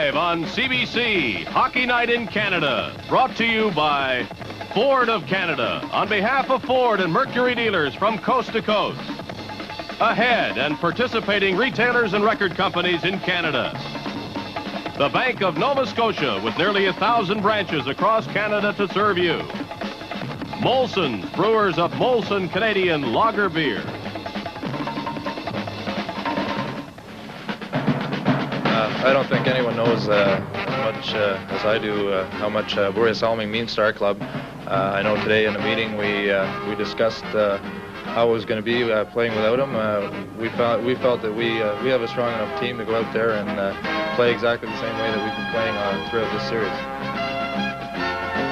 live on CBC, Hockey Night in Canada, brought to you by Ford of Canada, on behalf of Ford and Mercury dealers from coast to coast. Ahead and participating retailers and record companies in Canada. The Bank of Nova Scotia, with nearly 1,000 branches across Canada to serve you. Molson's, brewers of Molson Canadian Lager Beer. I don't think anyone knows as much as I do how much Börje Salming means to our club. I know today in the meeting we discussed how it was going to be playing without him. We felt that we have a strong enough team to go out there and play exactly the same way that we've been playing throughout this series.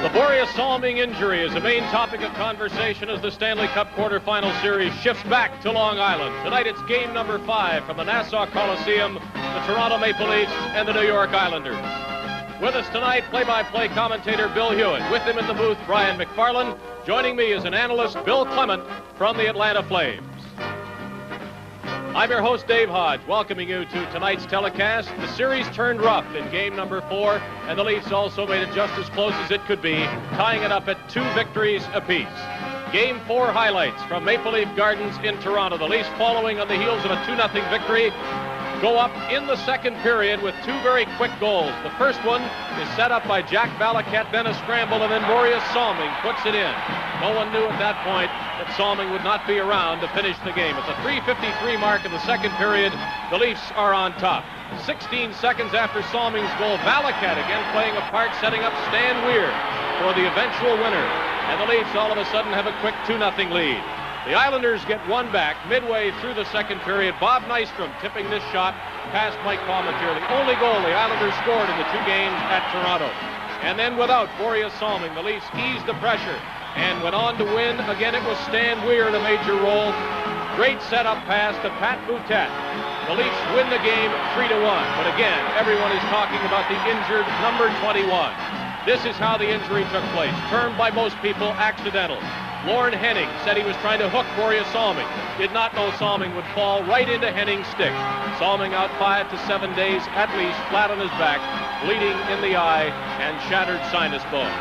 The Börje Salming injury is the main topic of conversation as the Stanley Cup quarterfinal series shifts back to Long Island. Tonight it's game number 5 from the Nassau Coliseum, the Toronto Maple Leafs and the New York Islanders. With us tonight, play-by-play commentator Bill Hewitt. With him in the booth, Brian McFarland. Joining me is an analyst, Bill Clement, from the Atlanta Flames. I'm your host, Dave Hodge, welcoming you to tonight's telecast. The series turned rough in game number 4, and the Leafs also made it just as close as it could be, tying it up at 2 victories apiece. Game 4 highlights from Maple Leaf Gardens in Toronto. The Leafs, following on the heels of a 2-0 victory, go up in the second period with 2 very quick goals. The first one is set up by Jack Valakat, then a scramble, and then Börje Salming puts it in. No one knew at that point that Salming would not be around to finish the game. At the 3:53 mark in the second period, the Leafs are on top. 16 seconds after Salming's goal, Valakat again playing a part, setting up Stan Weir for the eventual winner. And the Leafs all of a sudden have a quick 2-0 lead. The Islanders get one back midway through the second period. Bob Nystrom tipping this shot past Mike Palmatier. The only goal the Islanders scored in the 2 games at Toronto. And then without Börje Salming, the Leafs eased the pressure and went on to win. Again, it was Stan Weir in a major role. Great setup pass to Pat Boutet. The Leafs win the game 3-1. But again, everyone is talking about the injured number 21. This is how the injury took place. Termed by most people accidental. Lorne Henning said he was trying to hook Börje Salming. Did not know Salming would fall right into Henning's stick. Salming out 5 to 7 days at least, flat on his back, bleeding in the eye, and shattered sinus bone.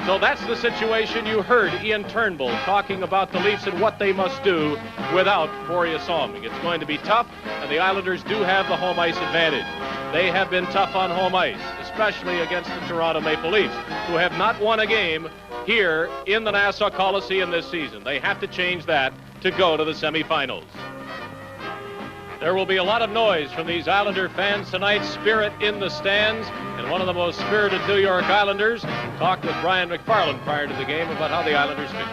So that's the situation. You heard Ian Turnbull talking about the Leafs and what they must do without Börje Salming. It's going to be tough, and the Islanders do have the home ice advantage. They have been tough on home ice, especially against the Toronto Maple Leafs, who have not won a game here in the Nassau Coliseum this season. They have to change that to go to the semifinals. There will be a lot of noise from these Islander fans tonight. Spirit in the stands, and one of the most spirited New York Islanders talked with Brian McFarland prior to the game about how the Islanders feel.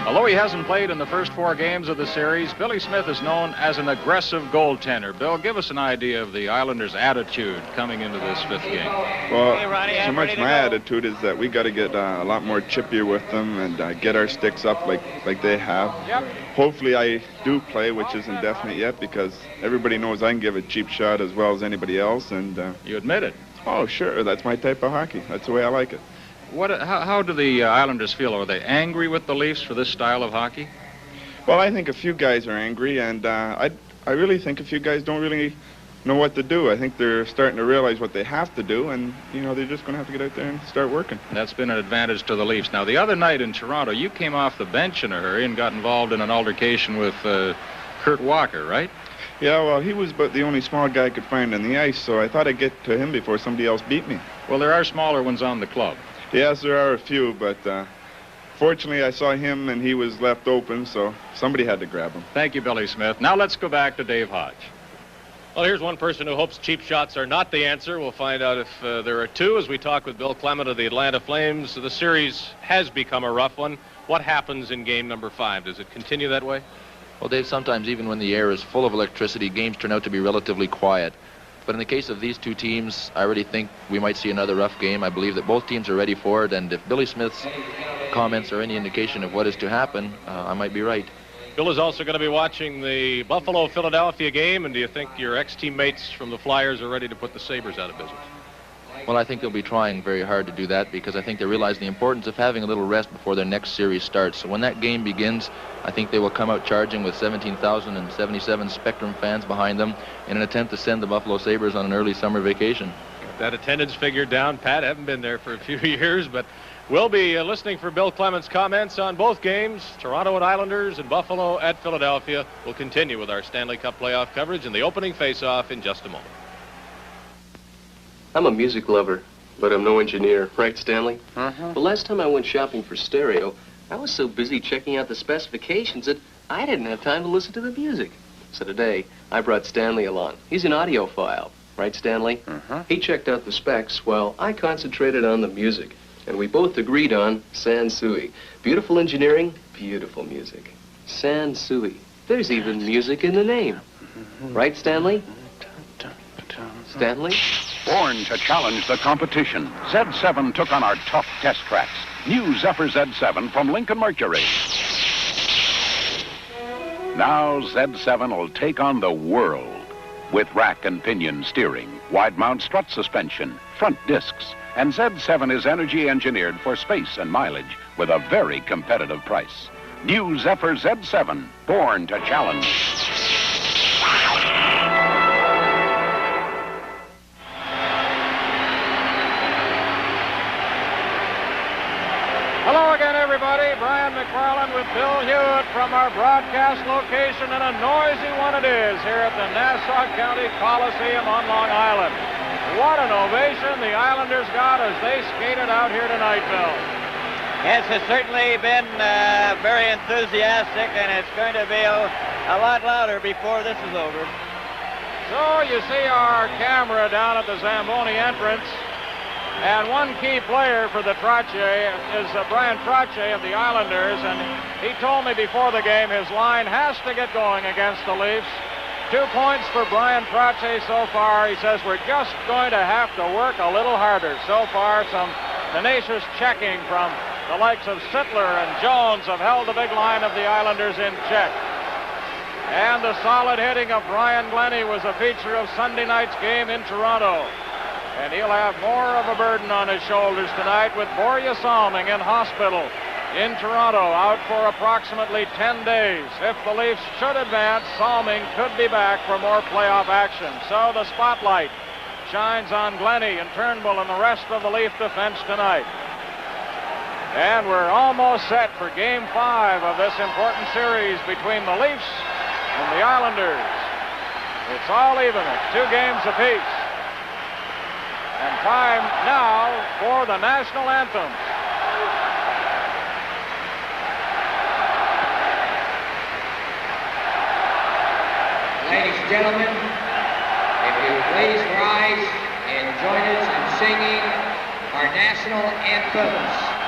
Although he hasn't played in the first 4 games of the series, Billy Smith is known as an aggressive goaltender. Bill, give us an idea of the Islanders' attitude coming into this 5th game. Well, so much my attitude is that we got to get a lot more chippier with them and get our sticks up like they have. Yep. Hopefully I do play, which isn't definite yet, because everybody knows I can give a cheap shot as well as anybody else. And you admit it. Oh, sure. That's my type of hockey. That's the way I like it. How do the Islanders feel? Are they angry with the Leafs for this style of hockey? Well, I think a few guys are angry, and I really think a few guys don't really know what to do. I think they're starting to realize what they have to do, and, they're just going to have to get out there and start working. That's been an advantage to the Leafs. Now, the other night in Toronto, you came off the bench in a hurry and got involved in an altercation with Kurt Walker, right? Yeah, well, he was but the only small guy I could find on the ice, so I thought I'd get to him before somebody else beat me. Well, there are smaller ones on the club. Yes, there are a few, but fortunately I saw him and he was left open, so somebody had to grab him. Thank you, Billy Smith. Now let's go back to Dave Hodge. Well, here's one person who hopes cheap shots are not the answer. We'll find out if there are 2 as we talk with Bill Clement of the Atlanta Flames. The series has become a rough one. What happens in game number 5? Does it continue that way? Well, Dave, sometimes even when the air is full of electricity, games turn out to be relatively quiet. But in the case of these 2 teams, I really think we might see another rough game. I believe that both teams are ready for it, and if Billy Smith's comments are any indication of what is to happen, I might be right. Bill is also going to be watching the Buffalo-Philadelphia game, and do you think your ex-teammates from the Flyers are ready to put the Sabres out of business? Well, I think they'll be trying very hard to do that because I think they realize the importance of having a little rest before their next series starts. So when that game begins, I think they will come out charging with 17,077 Spectrum fans behind them in an attempt to send the Buffalo Sabres on an early summer vacation. That attendance figure down, Pat. Haven't been there for a few years, but we'll be listening for Bill Clements' comments on both games. Toronto at Islanders and Buffalo at Philadelphia. We'll continue with our Stanley Cup playoff coverage and the opening face-off in just a moment. I'm a music lover, but I'm no engineer. Right, Stanley? The last time I went shopping for stereo, I was so busy checking out the specifications that I didn't have time to listen to the music. So today, I brought Stanley along. He's an audiophile. Right, Stanley? He checked out the specs while I concentrated on the music. And we both agreed on Sansui. Beautiful engineering, beautiful music. Sansui. There's even music in the name. Right, Stanley? Stanley? Born to challenge the competition, Z7 took on our tough test tracks. New Zephyr Z7 from Lincoln Mercury. Now Z7 will take on the world with rack and pinion steering, wide mount strut suspension, front discs, and Z7 is energy engineered for space and mileage with a very competitive price. New Zephyr Z7, born to challenge. Hello again, everybody. Brian McFarland with Bill Hewitt from our broadcast location, and a noisy one it is here at the Nassau County Coliseum on Long Island. What an ovation the Islanders got as they skated out here tonight, Bill. Yes, it's certainly been very enthusiastic, and it's going to be a lot louder before this is over. So you see our camera down at the Zamboni entrance. And one key player for the Trottier is Brian Trottier of the Islanders, and he told me before the game his line has to get going against the Leafs. 2 points for Brian Trottier so far. He says we're just going to have to work a little harder. So far, some tenacious checking from the likes of Sittler and Jones have held the big line of the Islanders in check. And the solid hitting of Brian Glennie was a feature of Sunday night's game in Toronto. And he'll have more of a burden on his shoulders tonight with Borje Salming in hospital in Toronto, out for approximately 10 days. If the Leafs should advance, Salming could be back for more playoff action. So the spotlight shines on Glennie and Turnbull and the rest of the Leaf defense tonight. And we're almost set for Game 5 of this important series between the Leafs and the Islanders. It's all even at 2 games apiece. And time now for the national anthem. Ladies and gentlemen, if you please rise and join us in singing our national anthems.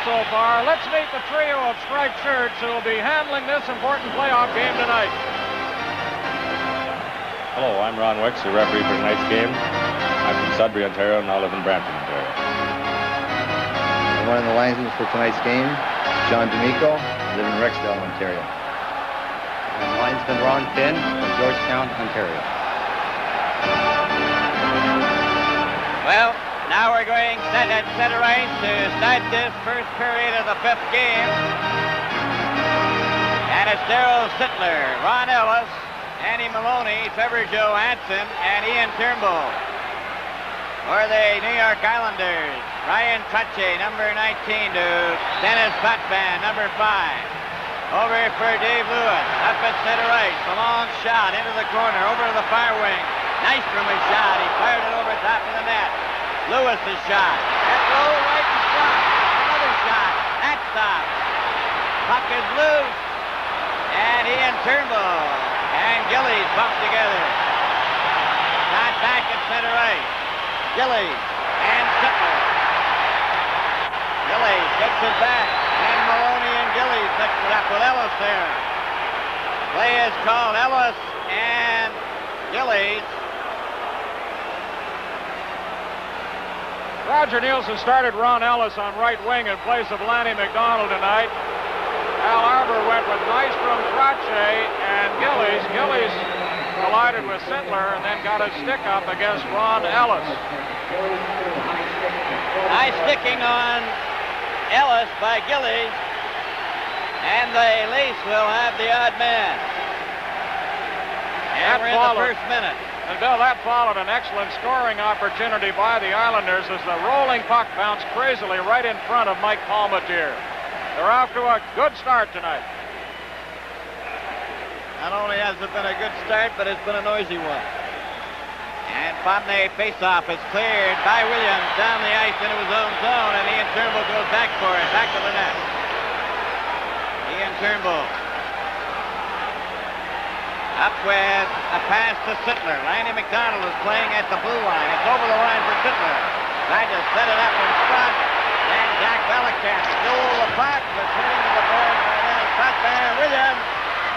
so far. Let's meet the trio of striped shirts who will be handling this important playoff game tonight. Hello, I'm Ron Wicks, the referee for tonight's game. I'm from Sudbury, Ontario, and I live in Brampton, Ontario. I'm one of the linesmen for tonight's game, John D'Amico, I live in Rexdale, Ontario. I'm linesman Ron Finn from Georgetown, Ontario. Well, now we're going set at center ice to start this first period of the fifth game. And it's Darryl Sittler, Ron Ellis, Andy Maloney, Trevor Johansson, and Ian Turnbull. For the New York Islanders, Ryan Trottier, number 19, to Dennis Potvin, number 5. Over for Dave Lewis, up at center ice, a long shot into the corner, over to the far wing. Nice from his shot, he fired it over top of the net. Lewis's shot, that's low, right in front. Another shot, that stops. Puck is loose, and Ian Turnbull and Gillies bump together. Not back at center ice. Gillies and Sittler. Gillies gets it back, and Maloney and Gillies mix it up with Ellis there. Play is called Ellis and Gillies. Roger Nielsen started Ron Ellis on right wing in place of Lanny McDonald tonight. Al Arbor went with Nystrom, Trottier, and Gillies. Gillies collided with Sittler and then got a stick up against Ron Ellis. Nice sticking on Ellis by Gillies, and the Leafs will have the odd man. And we're in the first minute. And Bill, that followed an excellent scoring opportunity by the Islanders as the rolling puck bounced crazily right in front of Mike Palmateer. They're off to a good start tonight. Not only has it been a good start, but it's been a noisy one. And Fontenay faceoff is cleared by Williams down the ice into his own zone, and Ian Turnbull goes back for it, back to the net. Ian Turnbull up with a pass to Sittler. Lanny McDonald is playing at the blue line. It's over the line for Sittler. Tried to set it up in front. And Jack Belichick stole the puck, but hitting the board by Dennis Potvin. Williams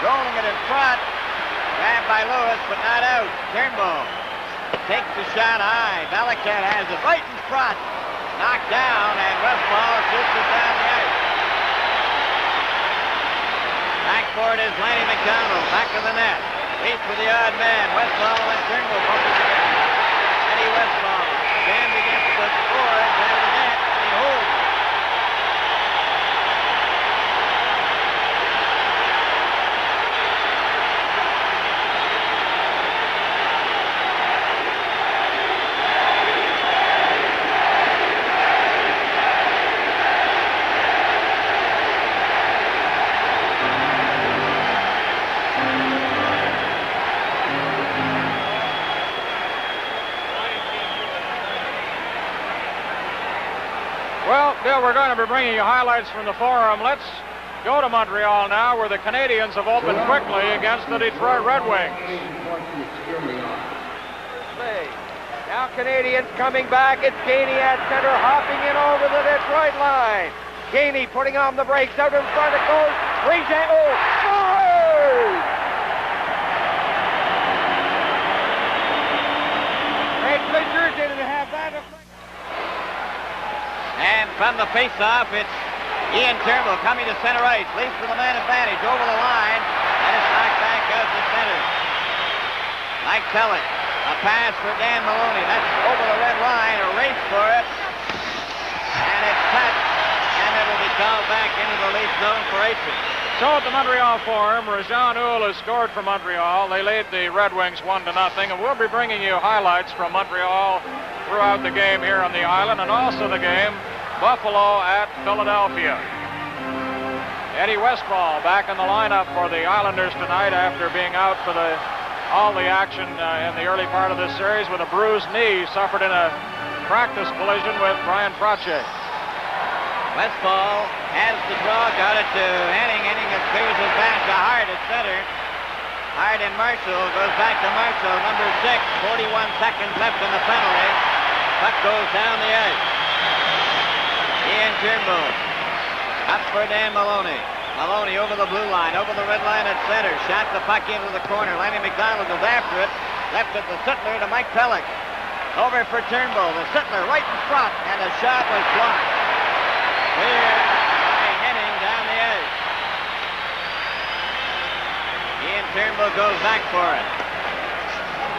rolling it in front. Grabbed by Lewis, but not out. Turnbull takes the shot high. Belichick has it right in front. Knocked down, and Westfall shoots it down the ice. Back for it is Lanny McDonald. Back to the net. Leafs for the odd man. Westfall and Turnbull bumping together. Eddie Westfall jammed against the boards out of the net. He holds. Well, Bill, we're going to be bringing you highlights from the Forum. Let's go to Montreal now, where the Canadiens have opened quickly against the Detroit Red Wings. Now Canadiens coming back. It's Gainey at center, hopping in over the Detroit line. Gainey putting on the brakes, out in front it goes. Breezango scores! Great pleasure to have that effect. And from the face-off, it's Ian Turnbull coming to center ice. Leafs with a man advantage over the line. And it's knocked back out to center. Mike Pellet, a pass for Dan Maloney. That's over the red line, a race for it. And it's touched, and it'll be called back into the Leaf zone for icing. So at the Montreal Forum, Rajan Uhl has scored for Montreal. They lead the Red Wings 1-0, and we'll be bringing you highlights from Montreal throughout the game here on the island, and also the game Buffalo at Philadelphia. Eddie Westfall back in the lineup for the Islanders tonight after being out for all the action in the early part of this series with a bruised knee suffered in a practice collision with Brian Trottier. Westfall has the draw, got it to Henning. Henning clears it back to Hart at center. Hart and Marshall goes back to Marshall, number 6. 41 seconds left in the penalty. Puck goes down the ice. Ian Turnbull Up for Dan Maloney. Maloney over the blue line, over the red line at center. Shot the puck into the corner. Lanny McDonald goes after it. Left it to Sittler to Mike Pellick. Over for Turnbull. The Sittler right in front, and the shot was blocked. Cleared by Henning down the edge. Ian Turnbull goes back for it.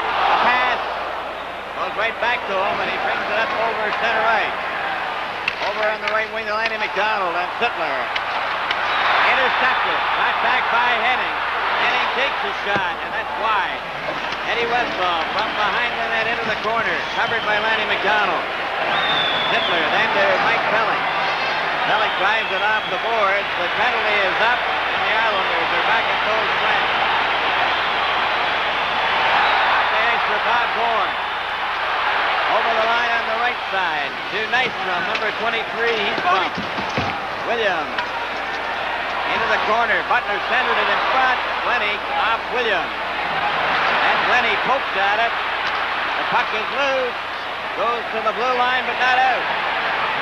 The pass goes right back to him, and he brings it up over center right. Over on the right wing to Lanny McDonald, and Sittler intercepted. Got back by Henning. Henning takes a shot, and that's wide. Eddie Westphal from behind the net into the corner, covered by Lanny McDonald. Sittler then to Mike Pellick. Pellick drives it off the boards. The penalty is up, and the Islanders are back at full strength. Off the ice for Bob Bourne. Over the line on the right side to Nystrom, number 23. He's bumped. Williams into the corner. Butler centered it in front. Glenny off Williams. And Glenny pokes at it. The puck is loose. Goes to the blue line, but not out.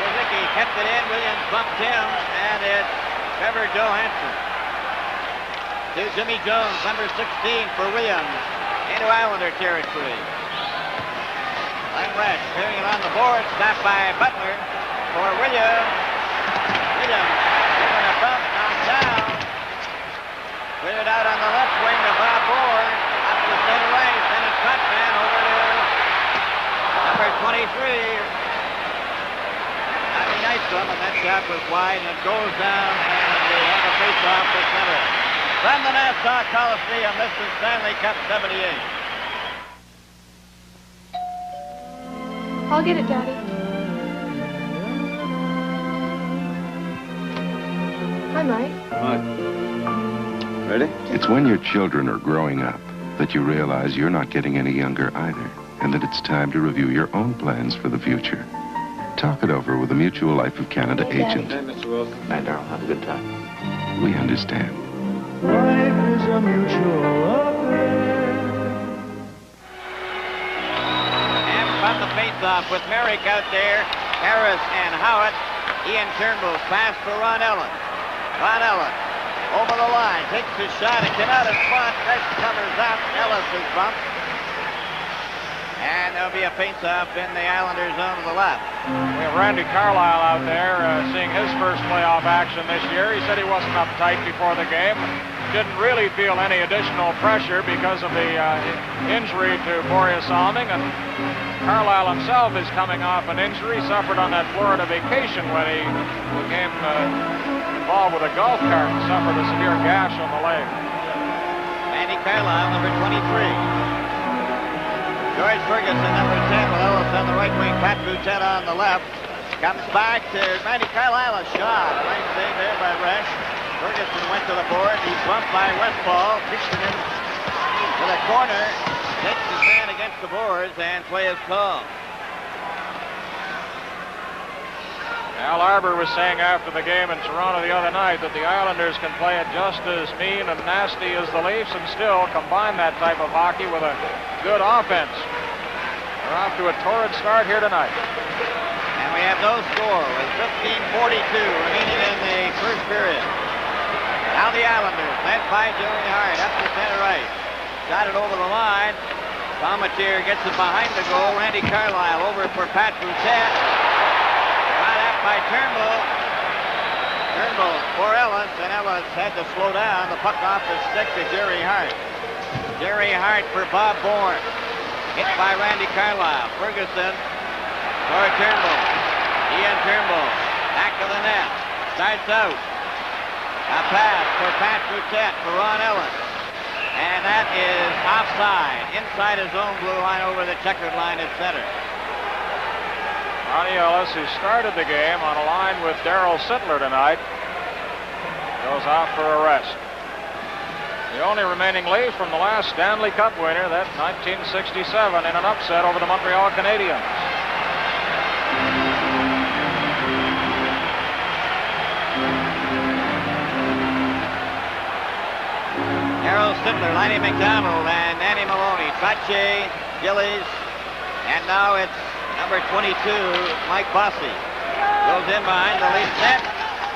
Rosicky kept it in. Williams bumped him, and it's Trevor Johansson. To Jimmy Jones, number 16 for Williams. Into Islander territory. Unrest clearing it on the board. Stopped by Butler for Williams. Williams given a bump, knocked down. Cleared out on the left wing to Bob Bourne. Up to center right. Then it's Cutman over to number 23. Bobby Nystrom, and that shot was wide, and it goes down, and they have a face-off to center. From the Nassau Coliseum, this is Stanley Cup 78. I'll get it, Daddy. Hi, Mike. Hi. Ready? It's when your children are growing up that you realize you're not getting any younger either, and that it's time to review your own plans for the future. Talk it over with a Mutual Life of Canada agent. Hey, Mr. Wilson. Hi, Darryl. Have a good time. We understand. Life is a mutual affair. From the face-off with Merrick out there, Harris and Howitt. Ian Turnbull pass for Ron Ellen. Ron Ellen over the line, takes his shot, and cannot in front. Rest covers up. Ellis is bumped. And there'll be a face-off in the Islanders zone to the left. We have Randy Carlyle out there seeing his first playoff action this year. He said he wasn't uptight before the game. Didn't really feel any additional pressure because of the injury to Boreas Salming, and Carlyle himself is coming off an injury suffered on that Florida vacation when he became involved with a golf cart and suffered a severe gash on the leg. Randy Carlyle, number 23. George Ferguson, number 10, with Ellis on the right wing. Pat Boutet on the left. Comes back to Randy Carlyle, a shot. A nice save there by Resch. Ferguson went to the board. He's bumped by Westfall. Kicks it in to the corner. Takes his man against the boards, and play is called. Al Arbor was saying after the game in Toronto the other night that the Islanders can play it just as mean and nasty as the Leafs and still combine that type of hockey with a good offense. They're off to a torrid start here tonight. And we have no score with 15:42 remaining in the first period. Now the Islanders, led by Joey Hart, up to center right. Shot it over the line. Palmatier gets it behind the goal. Randy Carlyle over for Pat Boutet. Brought up by Turnbull. Turnbull for Ellis, and Ellis had to slow down. The puck off the stick to Jerry Hart. Jerry Hart for Bob Bourne. Hit by Randy Carlyle. Ferguson for Turnbull. Ian Turnbull back to the net. Starts out. A pass for Pat Boutet for Ron Ellis. And that is offside, inside his own blue line over the checkered line at center. Ronnie Ellis, who started the game on a line with Darryl Sittler tonight, goes off for a rest. The only remaining Leaf from the last Stanley Cup winner, that 1967, in an upset over the Montreal Canadiens. Darryl Sittler, Lanny McDonald, and Andy Maloney. Trache, Gillies, and now it's number 22, Mike Bossy. Goes in behind the Leaf net.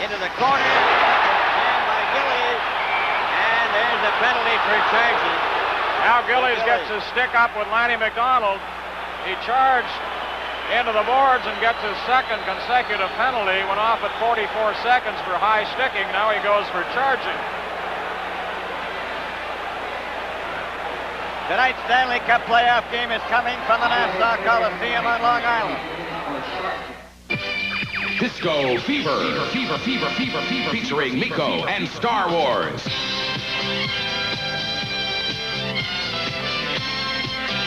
into the corner. Jammed by Gillies. And there's a penalty for charging. Now Gillies gets his stick up with Lanny McDonald. He charged into the boards and gets his second consecutive penalty. Went off at 44 seconds for high sticking. Now he goes for charging. Tonight's Stanley Cup playoff game is coming from the Nassau Coliseum on Long Island. Disco Fever, featuring Miko and Star Wars.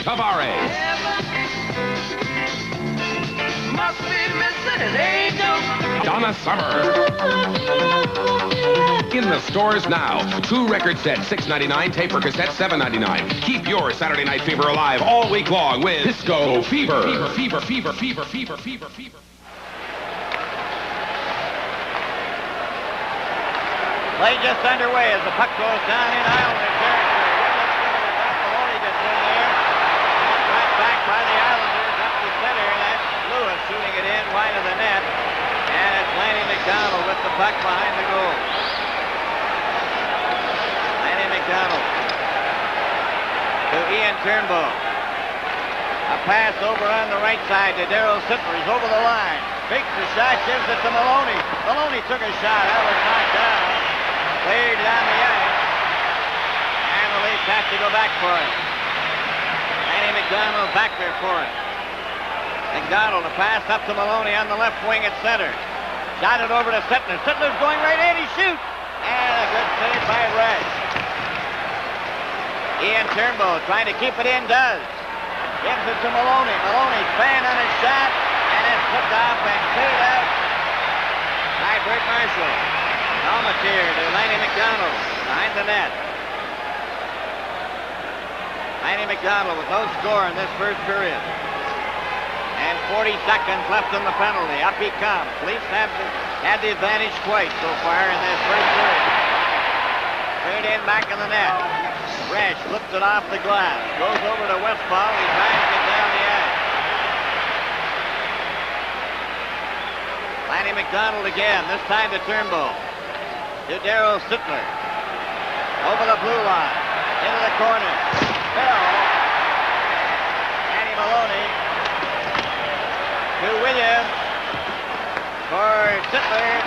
Tavares. Must be missing an angel. Donna Summer. In the stores now. 2 record sets, $6.99. Tape or cassette, $7.99. Keep your Saturday Night Fever alive all week long with Disco Fever. Fever. Play just underway as the puck goes down in Islander territory. Maloney gets in there. Brought back by the Islanders up the center. That's Lewis shooting it in wide of the net. And it's Lanny McDonald with the puck behind the goal. Lanny McDonald to Ian Turnbull. A pass over on the right side to Darryl Sittler. He's over the line. Fakes the shot, gives it to Maloney. Maloney took a shot. That was knocked down. Cleared down the ice. And the Leafs have to go back for it. Lanny McDonald back there for it. McDonald, a pass up to Maloney on the left wing at center. Shot it over to Sittler. Sittler's going right in. He shoots. And a good save by Red. Ian Turnbull trying to keep it in, does. Gives it to Maloney. Maloney's fan on his shot. And it's flipped off and cleared out by Bert Marshall. Palmatier to Lanny McDonald behind the net. Lanny McDonald with no score in this first period. And 40 seconds left in the penalty. Up he comes. Leafs have had the advantage twice so far in this first period. Straight in back in the net. Resch flips it off the glass. Goes over to Westphal. He tries to get down the ice. Lanny McDonald again. This time to Turnbull. To Darryl Sittler. Over the blue line. Into the corner. Bell. Andy Maloney. To Williams. For Sittler.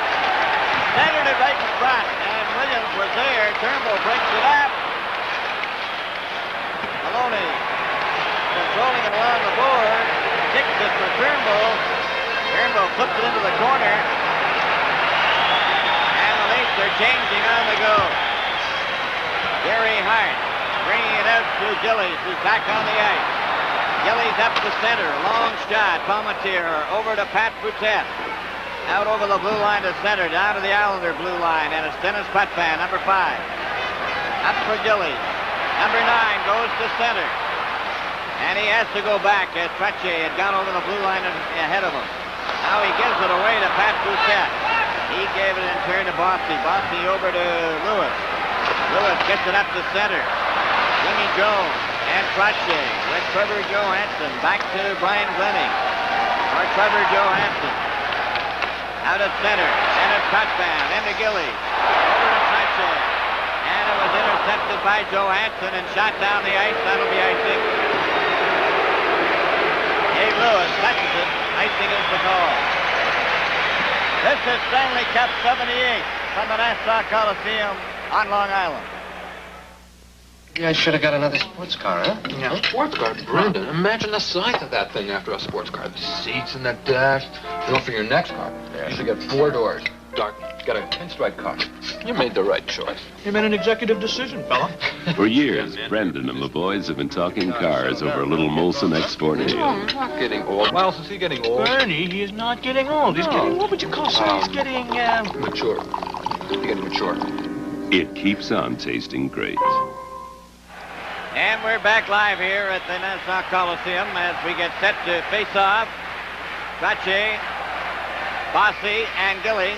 Centered it right in front. And Williams was there. Turnbull breaks it up. Maloney controlling it along the board. Kicks it for Turnbull. Turnbull flips it into the corner. They're changing on the go. Gary Hart bringing it out to Gillies, who's back on the ice. Gillies up the center, long shot. Palmatier over to Pat Boutette. Out over the blue line to center, down to the Islander blue line, and it's Dennis Potvin, number 5. Up for Gillies. Number 9 goes to center. And he has to go back as Trottier had gone over the blue line ahead of him. Now he gives it away to Pat Boutette. He gave it in turn to Bossy. Bossy over to Lewis. Lewis gets it up to center. Jimmy Jones and Trottier with Trevor Johansson. Back to Brian Glenning. Or Trevor Johansson. Out at center. And it's Potvin. Into Gillies. Over to Trottier. And it was intercepted by Johansson and shot down the ice. That'll be icing. Dave Lewis touches it. Icing is the call. This is Stanley Cup 78 from the Nassau Coliseum on Long Island. Yeah, I should have got another sports car, huh? Yeah, sports car, Brendan. Imagine the size of that thing after a sports car. The seats and the dash. You know, for your next car, you should get 4 doors. Dark. Get a pinstripe car. You made the right choice. You made an executive decision, fella. For years, Brendan and the boys have been talking cars over a little Molson X48. Oh, I'm not getting old. Why else is he getting old? Bernie, he is not getting old. He's getting, what would you call it? He's getting, mature. He's getting mature. It keeps on tasting great. And we're back live here at the Nassau Coliseum as we get set to face off. Trottier, Bossy, and Gillies.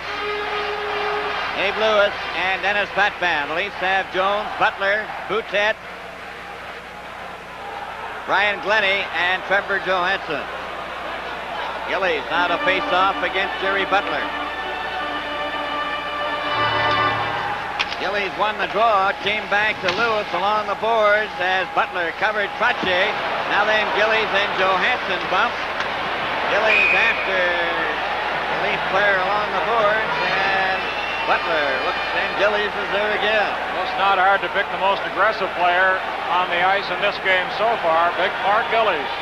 Dave Lewis and Dennis Potvin. The Leafs have Jones, Butler, Boutette, Brian Glennie, and Trevor Johansson. Gillies now to face off against Jerry Butler. Gillies won the draw. Came back to Lewis along the boards as Butler covered Trottier. Now then Gillies and Johansson bump. Gillies after the Leaf player along the boards, and Butler looks, and Gillies is there again. Well, it's not hard to pick the most aggressive player on the ice in this game so far. Big Mark Gillies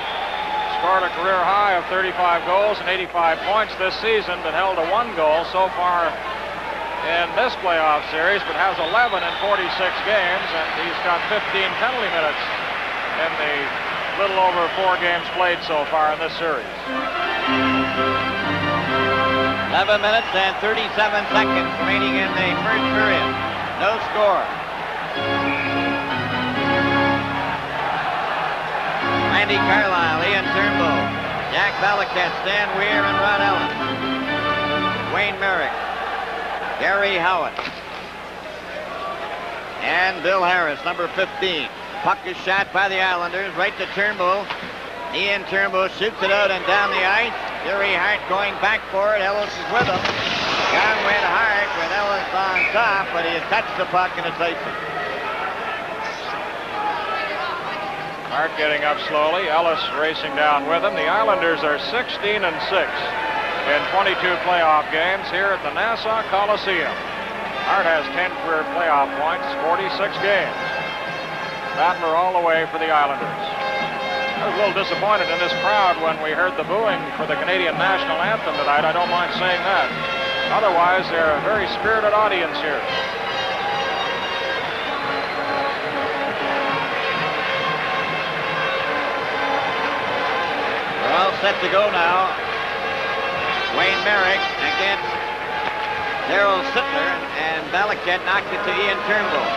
scored a career high of 35 goals and 85 points this season, but held to 1 goal so far in this playoff series, but has 11 in 46 games, and he's got 15 penalty minutes in the little over 4 games played so far in this series. 11 minutes and 37 seconds remaining in the first period. No score. Randy Carlyle, Ian Turnbull, Jack Balaket, Stan Weir, and Ron Ellis. Wayne Merrick, Gary Howitt, and Bill Harris, number 15. Puck is shot by the Islanders, right to Turnbull. Ian Turnbull shoots it out and down the ice. Jerry Hart going back for it. Ellis is with him. Gun went hard with Ellis on top, but he had touched the puck and it's icing. Hart getting up slowly. Ellis racing down with him. The Islanders are 16-6 in 22 playoff games here at the Nassau Coliseum. Hart has 10 career playoff points, 46 games. Battler all the way for the Islanders. I was a little disappointed in this crowd when we heard the booing for the Canadian national anthem tonight. I don't mind saying that. Otherwise, they're a very spirited audience here. We're all set to go now. Wayne Merrick against Darryl Sittler, and Balaket knocked it to Ian Turnbull.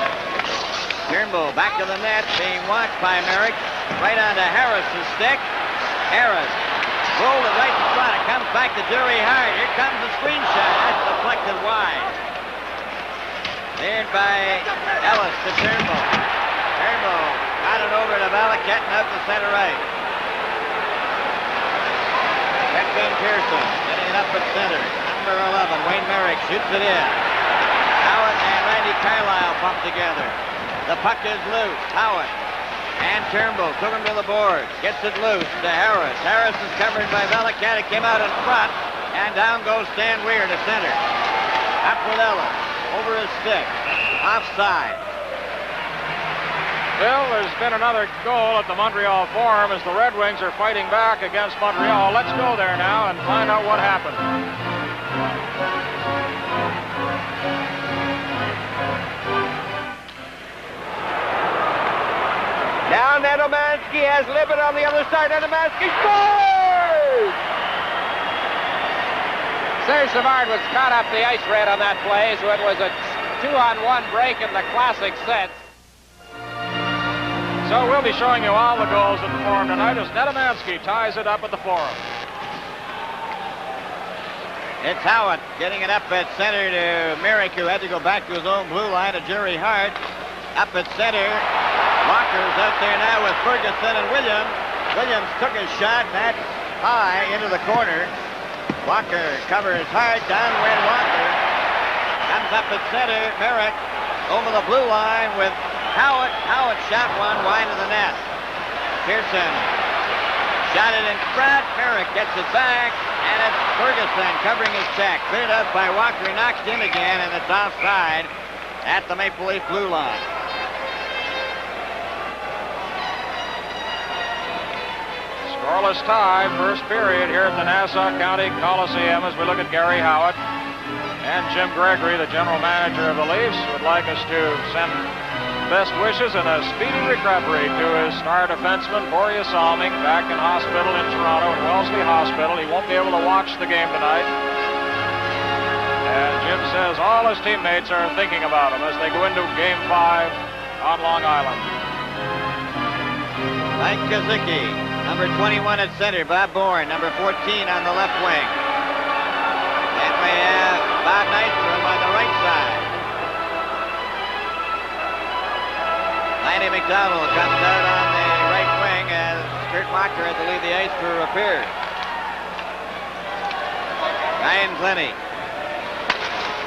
Turnbull back to the net, being watched by Merrick. Right onto Harris's stick. Harris rolled it right in front. It comes back to Jerry Hart. Here comes the screenshot. That's deflected wide. Cleared by Ellis to Turnbull. Turnbull got it over to Balaket and out to center right. Redfin Pearson getting it up at center. Number 11, Wayne Merrick shoots it in. Howard and Randy Carlyle pump together. The puck is loose. Howard and Turnbull took him to the board. Gets it loose to Harris. Harris is covered by Balaket. It came out in front. And down goes Stan Weir to center. Up with Ellis. Over his stick. Offside. Bill, there's been another goal at the Montreal Forum as the Red Wings are fighting back against Montreal. Let's go there now and find out what happened. Now Nedomansky has Libet on the other side. Nedomansky scores! Serge Savard was caught up the ice red on that play, so it was a 2-on-1 break in the classic set. So we'll be showing you all the goals at the Forum tonight as Nedomansky ties it up at the Forum. It's Howitt getting it up at center to Merrick, who had to go back to his own blue line, to Jerry Hart. Up at center. Walker's out there now with Ferguson and Williams. Williams took his shot, and that's high into the corner. Walker covers hard, down went Walker. Comes up at center, Merrick over the blue line with Howitt. Howitt shot one wide of the net. Pearson shot it in front. Merrick gets it back, and it's Ferguson covering his check. Cleared up by Walker, knocked in again, and it's offside at the Maple Leaf blue line. Scoreless tie, first period here at the Nassau County Coliseum as we look at Gary Howitt. And Jim Gregory, the general manager of the Leafs, would like us to send best wishes and a speedy recovery to his star defenseman, Boreas Salming, back in hospital in Toronto, at Wellesley Hospital. He won't be able to watch the game tonight. And Jim says all his teammates are thinking about him as they go into Game 5 on Long Island. Mike Kazicki, number 21 at center. Bob Bourne, number 14 on the left wing. And we have Bob Nystrom on the right side. Lanny McDonald comes out on the right wing as Kurt Mocker had to leave the ice for repairs. Ryan Glennie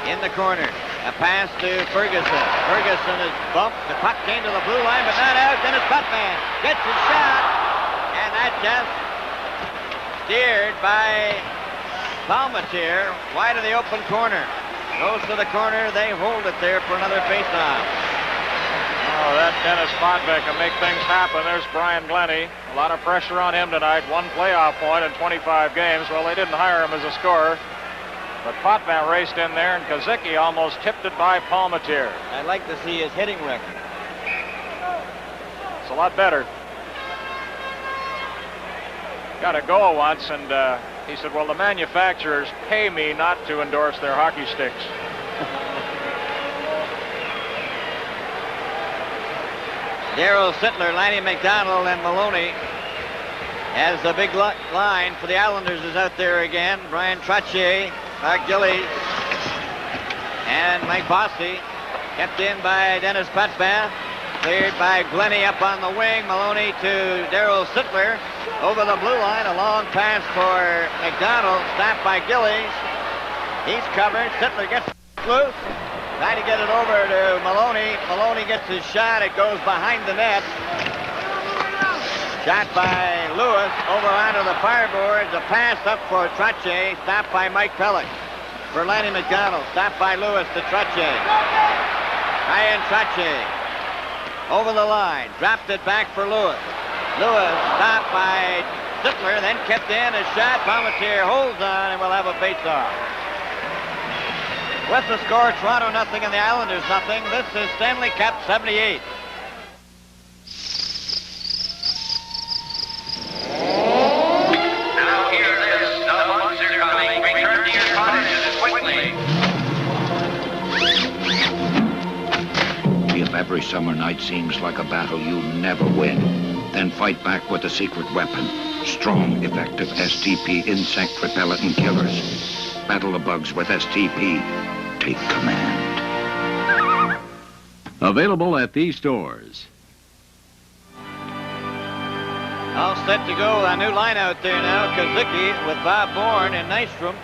in the corner. A pass to Ferguson. Ferguson is bumped. The puck came to the blue line, but not out. Dennis Putman gets his shot, and that just steered by Palmatier wide of the open corner. Goes to the corner. They hold it there for another faceoff. Oh, that Dennis Potvin can make things happen. There's Brian Glennie. A lot of pressure on him tonight. 1 playoff point in 25 games. Well, they didn't hire him as a scorer. But Potvin raced in there, and Kazicki almost tipped it by Palmatier. I'd like to see his hitting record. It's a lot better. Got a goal once, and he said, well, the manufacturers pay me not to endorse their hockey sticks. Darryl Sittler, Lanny McDonald, and Maloney as the big line for the Islanders is out there again. Brian Trottier, Mark Gillies, and Mike Bossy. Kept in by Dennis Potvin. Cleared by Glennie up on the wing. Maloney to Darryl Sittler. Over the blue line, a long pass for McDonald. Stopped by Gillies. He's covered. Sittler gets loose. Trying to get it over to Maloney. Maloney gets his shot. It goes behind the net. Shot by Lewis over onto the fireboards. A pass up for Trottier. Stopped by Mike Pellick. For Lanny McDonald. Stopped by Lewis to Trottier. Ryan Trottier. Over the line. Dropped it back for Lewis. Lewis stopped by Sittler. Then kept in. A shot. Palmatier holds on and will have a face-off. With the score, Toronto nothing and the Islanders nothing. This is Stanley Cup 78. Now hear this. The ones are coming. Return to your cottages quickly. If every summer night seems like a battle you never win, then fight back with a secret weapon. Strong, effective STP insect repellent and killers. Battle the bugs with STP. Take command. Available at these stores. All set to go. A new line out there now. Kazicki with Bob Bourne and Nystrom.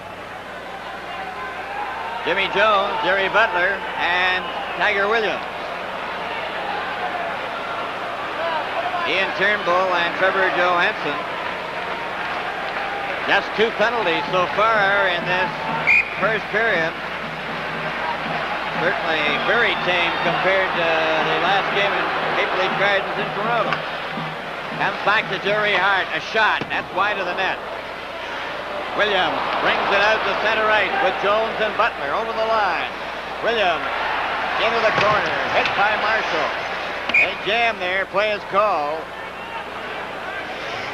Jimmy Jones, Jerry Butler, and Tiger Williams. Ian Turnbull and Trevor Johansson. Just 2 penalties so far in this first period. Certainly very tame compared to the last game in Maple Leaf Gardens in Toronto. Comes back to Jerry Hart. A shot. That's wide of the net. Williams brings it out to center ice with Jones and Butler over the line. Williams into the corner. Hit by Marshall. They jam there. Play is called.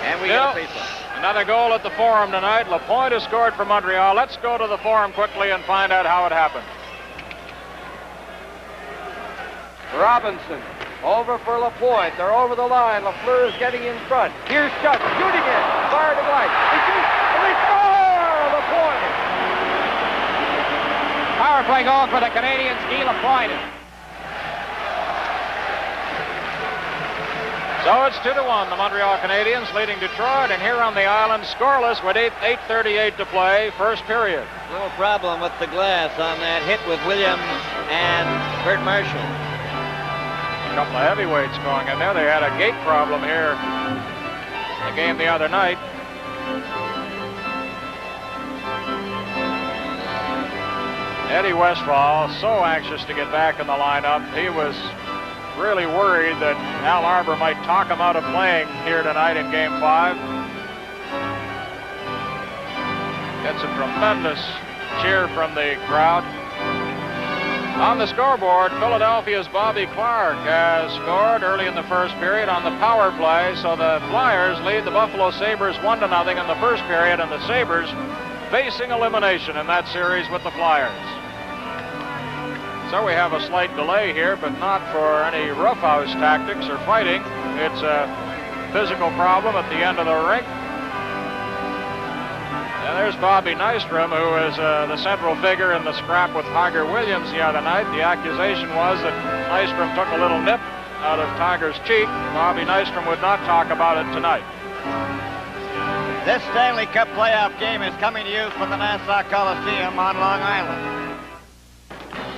And we get a face-off. Another goal at the Forum tonight. Lapointe has scored for Montreal. Let's go to the Forum quickly and find out how it happened. Robinson over for Lapointe. They're over the line. Lafleur is getting in front. Here's Chuck shooting it. Far to right. He shoots and they score! Lapointe. Power play goal for the Canadians. Guy Lapointe. So it's 2-1. The Montreal Canadiens leading Detroit, and here on the island, scoreless with 8:38 to play, first period. Little problem with the glass on that hit with Williams and Bert Marshall. A couple of heavyweights going in there. They had a gate problem here in the game the other night. Eddie Westphal, so anxious to get back in the lineup. He was really worried that Al Arbor might talk him out of playing here tonight in Game 5. Gets a tremendous cheer from the crowd. On the scoreboard, Philadelphia's Bobby Clark has scored early in the first period on the power play, so the Flyers lead the Buffalo Sabres 1-0 in the first period, and the Sabres facing elimination in that series with the Flyers. So we have a slight delay here, but not for any roughhouse tactics or fighting. It's a physical problem at the end of the rink. And there's Bobby Nystrom, who is the central figure in the scrap with Tiger Williams the other night. The accusation was that Nystrom took a little nip out of Tiger's cheek. Bobby Nystrom would not talk about it tonight. This Stanley Cup playoff game is coming to you from the Nassau Coliseum on Long Island.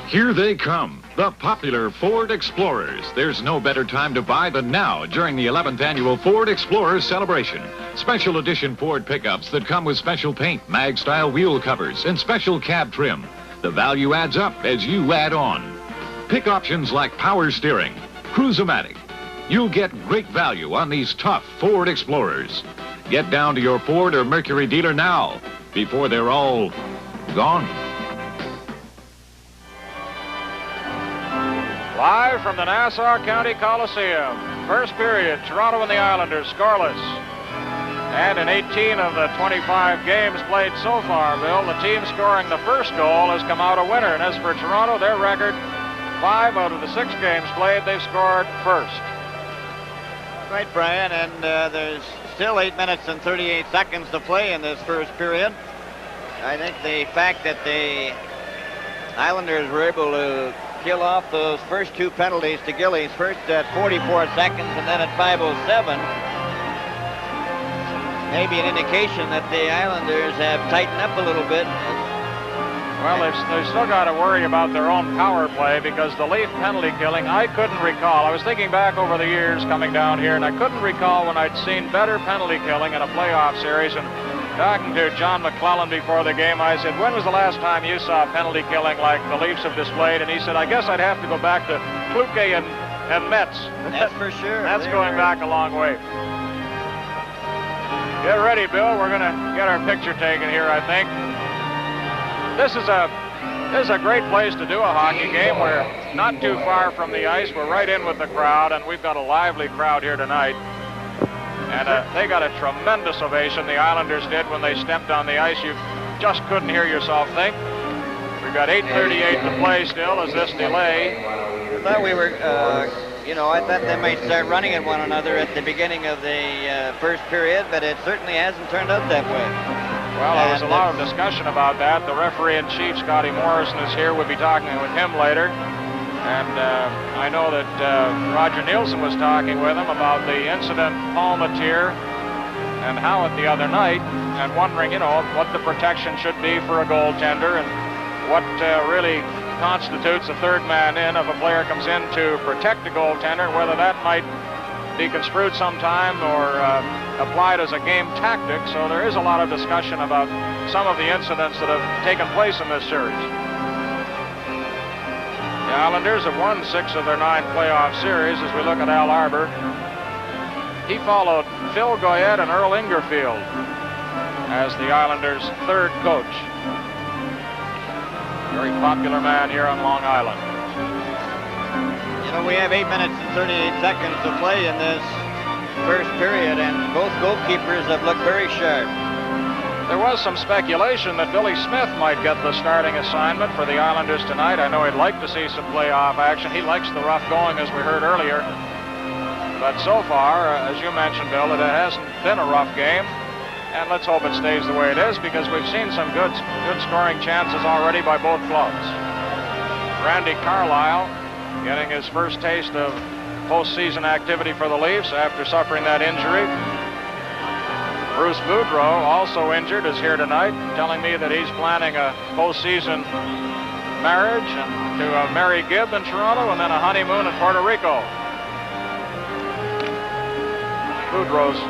Here they come, the popular Ford Explorers. There's no better time to buy than now during the 11th annual Ford Explorers celebration. Special edition Ford pickups that come with special paint, mag-style wheel covers, and special cab trim. The value adds up as you add on. Pick options like power steering, Cruise-O-Matic. You'll get great value on these tough Ford Explorers. Get down to your Ford or Mercury dealer now before they're all gone. Live from the Nassau County Coliseum. First period, Toronto and the Islanders scoreless. And in 18 of the 25 games played so far, Bill, the team scoring the first goal has come out a winner. And as for Toronto, their record, 5 out of the 6 games played, they've scored first. Right, Brian, and there's still 8 minutes and 38 seconds to play in this first period. I think the fact that the Islanders were able to kill off those first 2 penalties to Gillies, first at 44 seconds and then at 5:07. Maybe an indication that the Islanders have tightened up a little bit. Well, they've still got to worry about their own power play because the Leaf penalty killing, I couldn't recall. I was thinking back over the years coming down here, and I couldn't recall when I'd seen better penalty killing in a playoff series. And talking to John McClellan before the game, I said, when was the last time you saw penalty killing like the Leafs have displayed? And he said, I guess I'd have to go back to Kluke and Metz. That's for sure. That's going back a long way. Get ready, Bill. We're going to get our picture taken here, I think. This is a great place to do a hockey game. We're not too far from the ice. We're right in with the crowd, and we've got a lively crowd here tonight. And they got a tremendous ovation, the Islanders did, when they stepped on the ice. You just couldn't hear yourself think. We've got 8:38 to play still as this delay. I thought we were, I thought they might start running at one another at the beginning of the first period, but it certainly hasn't turned out that way. Well, there was a lot of discussion about that. The referee-in-chief, Scotty Morrison, is here. We'll be talking with him later. And I know that Roger Nielsen was talking with him about the incident, Paul Matier, and Howitt the other night, and wondering, what the protection should be for a goaltender and what really constitutes a third man in if a player comes in to protect a goaltender, whether that might be construed sometime or applied as a game tactic. So there is a lot of discussion about some of the incidents that have taken place in this series. The Islanders have won 6 of their 9 playoff series. As we look at Al Arbor, he followed Phil Goyette and Earl Ingerfield as the Islanders' 3rd coach. Very popular man here on Long Island. We have 8 minutes and 38 seconds to play in this first period, and both goalkeepers have looked very sharp. There was some speculation that Billy Smith might get the starting assignment for the Islanders tonight. I know he'd like to see some playoff action. He likes the rough going, as we heard earlier. But so far, as you mentioned, Bill, it hasn't been a rough game. And let's hope it stays the way it is, because we've seen some good scoring chances already by both clubs. Randy Carlyle getting his first taste of postseason activity for the Leafs after suffering that injury. Bruce Boudreau, also injured, is here tonight, telling me that he's planning a postseason marriage and to marry Gibb in Toronto and then a honeymoon in Puerto Rico. Boudreau's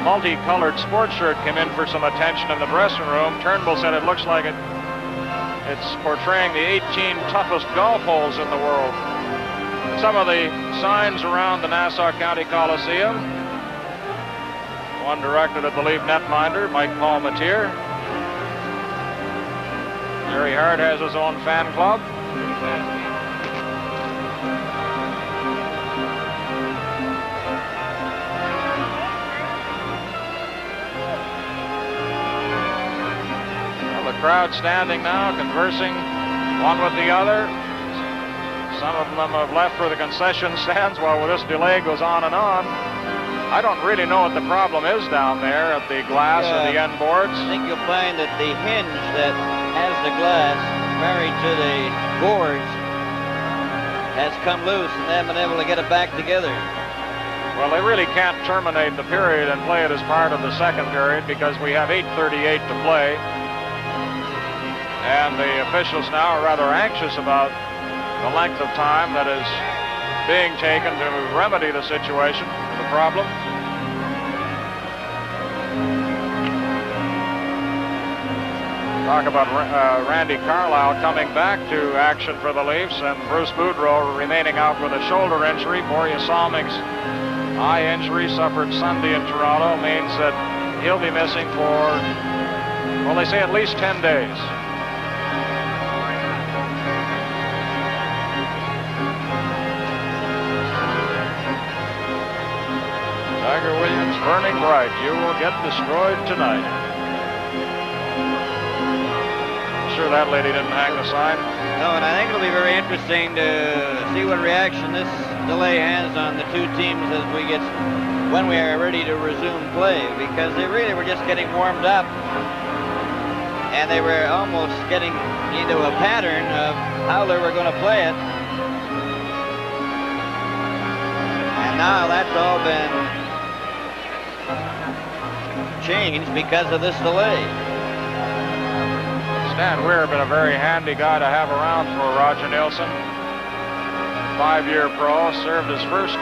multicolored sports shirt came in for some attention in the dressing room. Turnbull said it looks like it's portraying the 18 toughest golf holes in the world. Some of the signs around the Nassau County Coliseum. One directed at the Leaf netminder, Mike Paul Matier. Jerry Hart has his own fan club. Well, the crowd standing now, conversing one with the other. Some of them have left for the concession stands while this delay goes on and on. I don't really know what the problem is down there at the glass or the end boards. I think you'll find that the hinge that has the glass married to the boards has come loose, and they haven't been able to get it back together. Well, they really can't terminate the period and play it as part of the second period because we have 8:38 to play. And the officials now are rather anxious about the length of time that is being taken to remedy the situation, the problem. Talk about Randy Carlyle coming back to action for the Leafs, and Bruce Boudreau remaining out with a shoulder injury. Borje Salming's eye injury suffered Sunday in Toronto means that he'll be missing for, well, they say at least 10 days. Tiger Williams burning bright. You will get destroyed tonight. Sure that lady didn't hang the sign. No, and I think it'll be very interesting to see what reaction this delay has on the two teams when we are ready to resume play, because they really were just getting warmed up and they were almost getting into a pattern of how they were going to play it. And now that's all been changed because of this delay. Stan Weir been a very handy guy to have around for Roger Nielsen. 5-year pro, served his first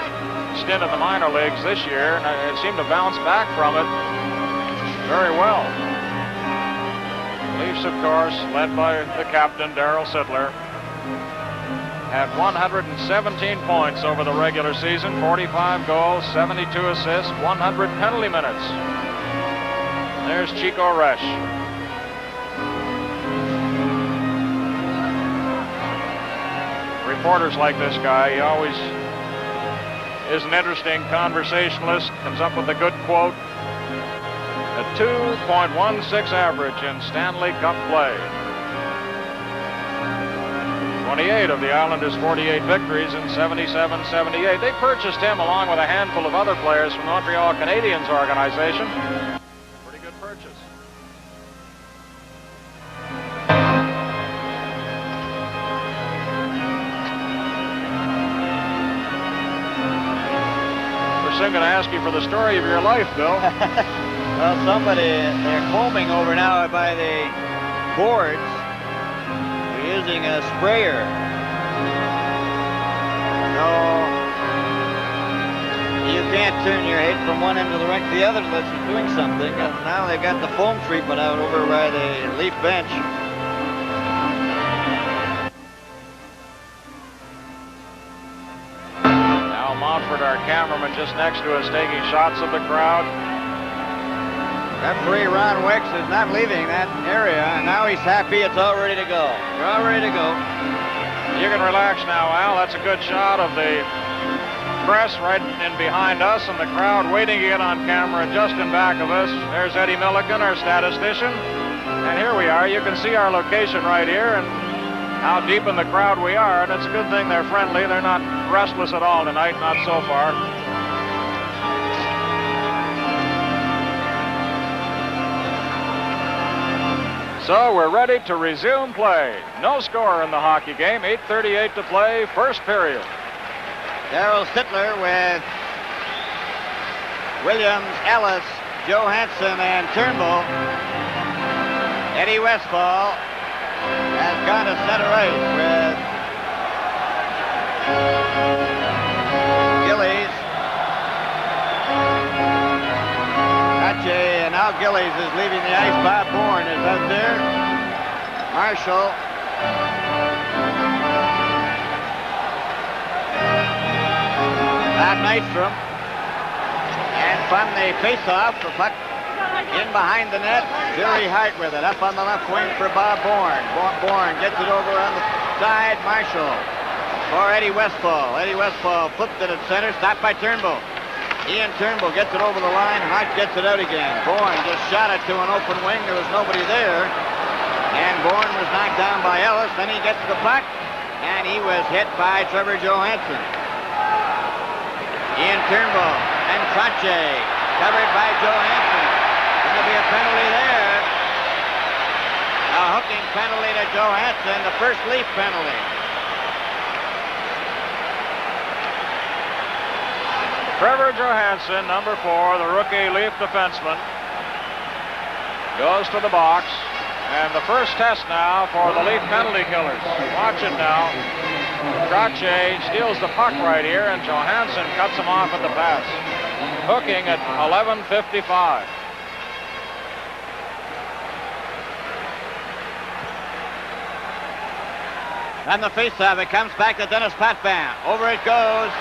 stint in the minor leagues this year, and it seemed to bounce back from it very well. Leafs, of course, led by the captain, Darryl Sittler, had 117 points over the regular season, 45 goals, 72 assists, 100 penalty minutes. There's Chico Resch. Reporters like this guy. He always is an interesting conversationalist, comes up with a good quote. A 2.16 average in Stanley Cup play. 28 of the Islanders' 48 victories in 77-78. They purchased him along with a handful of other players from the Montreal Canadiens organization. Pretty good purchase. We're soon going to ask you for the story of your life, Bill. Well, they're combing over now by the boards. We're using a sprayer. No, you can't turn your head from one end of the rink to the other unless you're doing something. And now they've got the foam treatment out over by the Leaf bench. Al Montford, our cameraman, just next to us, taking shots of the crowd. Referee Ron Wicks is not leaving that area, and now he's happy it's all ready to go. We're all ready to go. You can relax now, Al. That's a good shot of the press right in behind us and the crowd waiting to get on camera just in back of us. There's Eddie Milliken, our statistician. And here we are. You can see our location right here and how deep in the crowd we are. And it's a good thing they're friendly. They're not restless at all tonight, not so far. So we're ready to resume play. No score in the hockey game. 8:38 to play, first period. Darryl Sittler with Williams, Ellis, Johansson, and Turnbull. Eddie Westfall has gone to center ice with Gillies. And now Gillies is leaving the ice. Bob Bourne is out there. Marshall. Bob Nystrom. And from the face-off, the puck in behind the net. Jerry Hart with it. Up on the left wing for Bob Bourne. Bourne gets it over on the side. Marshall for Eddie Westfall. Eddie Westfall flipped it at center. Stopped by Turnbull. Ian Turnbull gets it over the line. Hart gets it out again. Bourne just shot it to an open wing. There was nobody there. And Bourne was knocked down by Ellis. Then he gets the puck. And he was hit by Trevor Johansson. Ian Turnbull and Trache covered by Johansson. Going to be a penalty there. A hooking penalty to Johansson. The first Leaf penalty. Trevor Johansson, number 4, the rookie Leaf defenseman, goes to the box. And the first test now for the Leaf penalty killers. Watch it now. Trottier steals the puck right here, and Johansson cuts him off at the pass. Hooking at 11:55. And the faceoff, it comes back to Dennis Potvin. Over it goes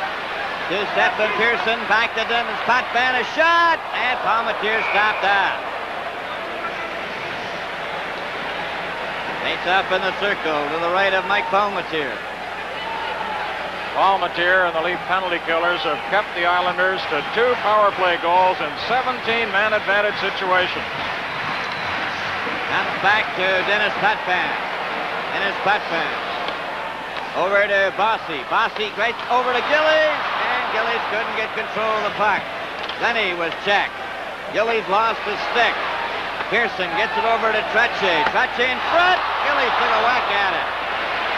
to Stephen Pearson. Back to Dennis Potvin. A shot, and Palmateer stopped that. Face-off in the circle to the right of Mike Palmateer. Palmateer and the Leaf penalty killers have kept the Islanders to 2 power play goals in 17 man advantage situations. Comes back to Dennis Potvin. Dennis Potvin. Over to Bossy. Bossy right over to Gillies, and Gillies couldn't get control of the puck. Lenny was checked. Gillies lost his stick. Pearson gets it over to Trottier. Trottier in front. Gillies took a whack at it.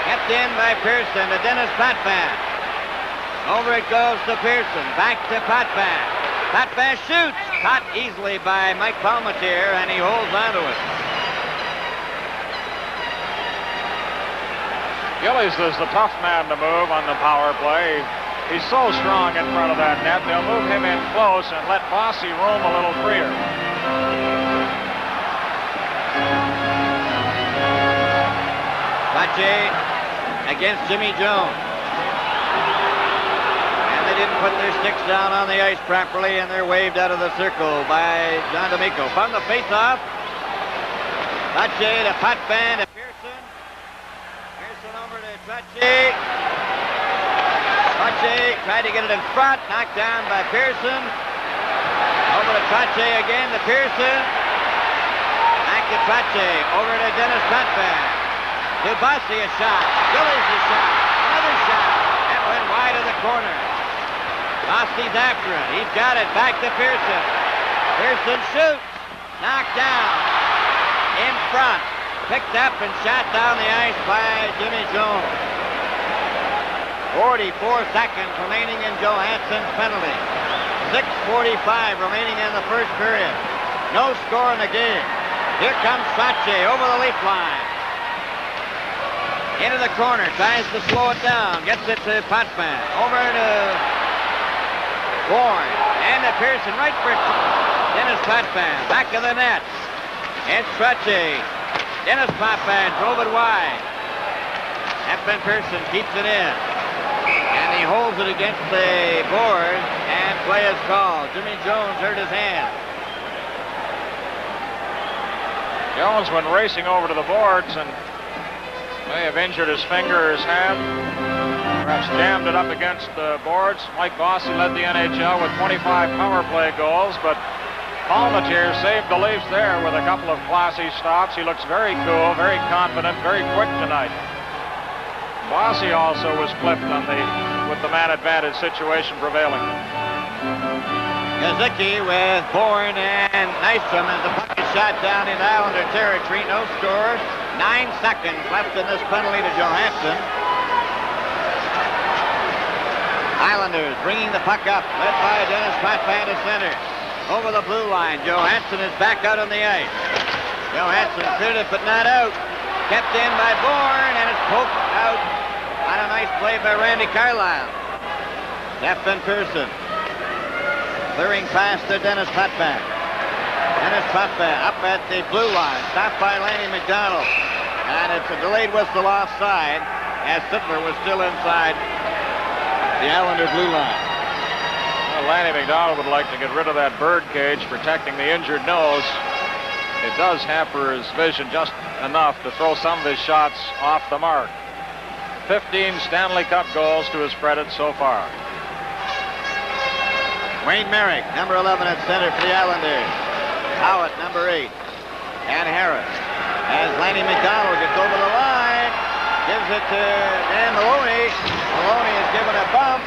Kept in by Pearson to Dennis Potvin. Over it goes to Pearson. Back to Potvin. Potvin shoots. Caught easily by Mike Palmateer, and he holds onto it. Gillies is the tough man to move on the power play. He's so strong in front of that net. They'll move him in close and let Bossy roam a little freer. Trottier against Jimmy Jones. And they didn't put their sticks down on the ice properly, and they're waved out of the circle by John D'Amico. From the faceoff, Trottier to Potvin to Pearson. Pearson over to Trottier. Trottier tried to get it in front, knocked down by Pearson. Over to Trottier again to Pearson. Back to Trottier, over to Dennis Potvin. To Bossy, a shot. Gillies a shot. Another shot. That went wide of the corner. Bossy's after it. He's got it. Back to Pearson. Pearson shoots. Knocked down. In front. Picked up and shot down the ice by Jimmy Jones. 44 seconds remaining in Johansson's penalty. 6:45 remaining in the first period. No score in the game. Here comes Trottier over the leaf line. Into the corner, tries to slow it down, gets it to Potvin. Over to Bourne, and to Pearson, right for Dennis Potvin. Back of the net. It's Trottier. Dennis Potvin drove it wide. Stephen Pearson keeps it in. And he holds it against the board, and play is called. Jimmy Jones hurt his hand. Jones went racing over to the boards and may have injured his finger or his hand. Perhaps jammed it up against the boards. Mike Bossy led the NHL with 25 power play goals, but Palmateer saved the Leafs there with a couple of classy stops. He looks very cool, very confident, very quick tonight. Bossy also was clipped on with the man advantage situation prevailing. Kazicki with Bourne and Nystrom as the puck is shot down in Islander territory. No score. 9 seconds left in this penalty to Johansson. Islanders bringing the puck up, led by Dennis Potvin to center. Over the blue line, Johansson is back out on the ice. Johansson cleared it, but not out. Kept in by Bourne, and it's poked out on a nice play by Randy Carlyle. Stephen Pearson clearing past to Dennis Potvin. Dennis Potvin up at the blue line, stopped by Lanny McDonald. And it's a delayed whistle offside as Sittler was still inside the Islander blue line. Well, Lanny McDonald would like to get rid of that bird cage protecting the injured nose. It does hamper his vision just enough to throw some of his shots off the mark. 15 Stanley Cup goals to his credit so far. Wayne Merrick, number 11 at center for the Islanders. Howitt, number 8. And Harris. As Lanny McDonald gets over the line, gives it to Dan Maloney. Maloney is given a bump.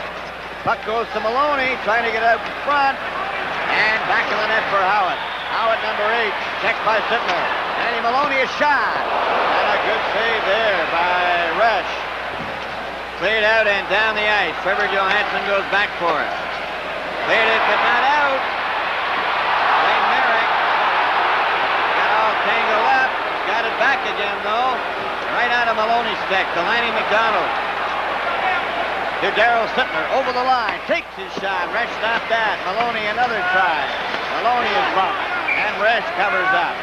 Puck goes to Maloney, trying to get out in front. And back in the net for Howitt. Howitt, number 8, checked by Sittler. Danny Maloney is shot. And a good save there by Rush. Cleared out and down the ice. Trevor Johansson goes back for it. Cleared it, but not out. Wayne Merrick got all tangled up. Got it back. Maloney stick to Lanny McDonald. To Darryl Sittler, over the line, takes his shot. Resch stopped that. Maloney another try. Maloney is bumped, and Resch covers up.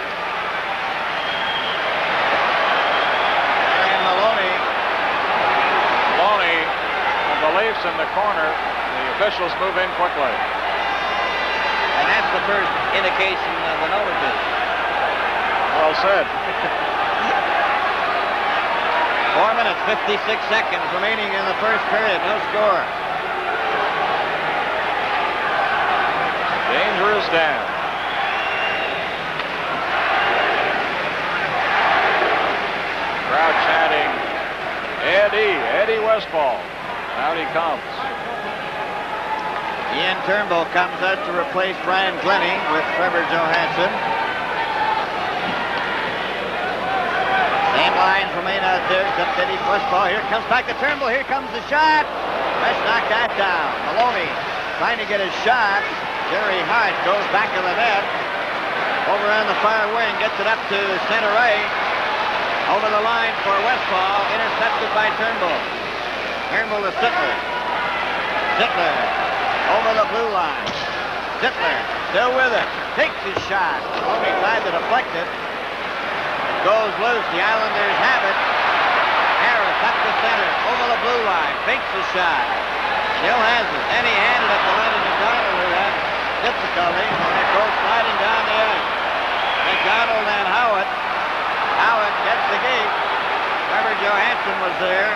And Maloney, the Leafs in the corner. The officials move in quickly. And that's the first indication of an overtime. Well said. 4 minutes, 56 seconds remaining in the first period. No score. Danger is down. Crowd chanting, Eddie Westfall. Out he comes. Ian Turnbull comes out to replace Brian Glennie with Trevor Johansson. Same lines remain out there, except Eddie Westfall. Here comes back to Turnbull. Here comes the shot. Resch knocked that down. Maloney trying to get his shot. Jerry Hart goes back to the net. Over on the far wing, gets it up to center right. Over the line for Westfall, intercepted by Turnbull. Turnbull to Sittler. Sittler over the blue line. Sittler still with it. Takes his shot. Maloney tried to deflect it. Goes loose. The Islanders have it. Harris up the center. Over the blue line. Fakes the shot. Still has it. Then he handed it to Lenny McDonald, who had difficulty. And it goes sliding down the ice. McDonald and Howard. Howard gets the gate. Trevor Johansson was there.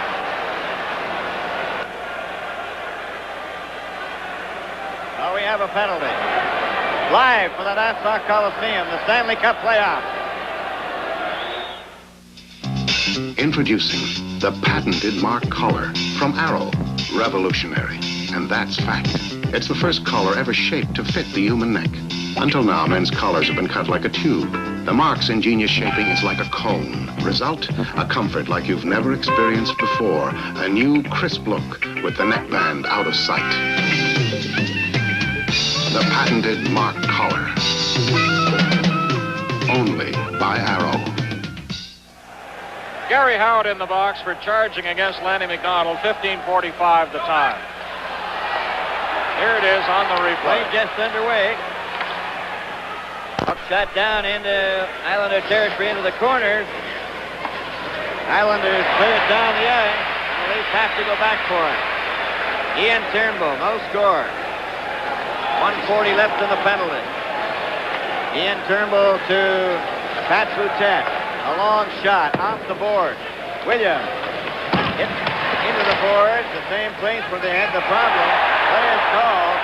Oh, we have a penalty. Live for the Nassau Coliseum, the Stanley Cup playoff. Introducing the patented Mark collar from Arrow. Revolutionary. And that's fact. It's the first collar ever shaped to fit the human neck. Until now, men's collars have been cut like a tube. The Mark's ingenious shaping is like a cone. Result, a comfort like you've never experienced before. A new, crisp look with the neckband out of sight. The patented Mark collar. Only by Arrow. Gary Howard in the box for charging against Lanny McDonald. 15:45 the time. Here it is on the replay. Play just underway. Puck shot down into Islander territory into the corner. Islanders play it down the ice. And the Leafs have to go back for it. Ian Turnbull, no score. 1:40 left in the penalty. Ian Turnbull to Pat Boutet. A long shot off the board. Williams hit into the boards. The same place where they had the problem. Play is called.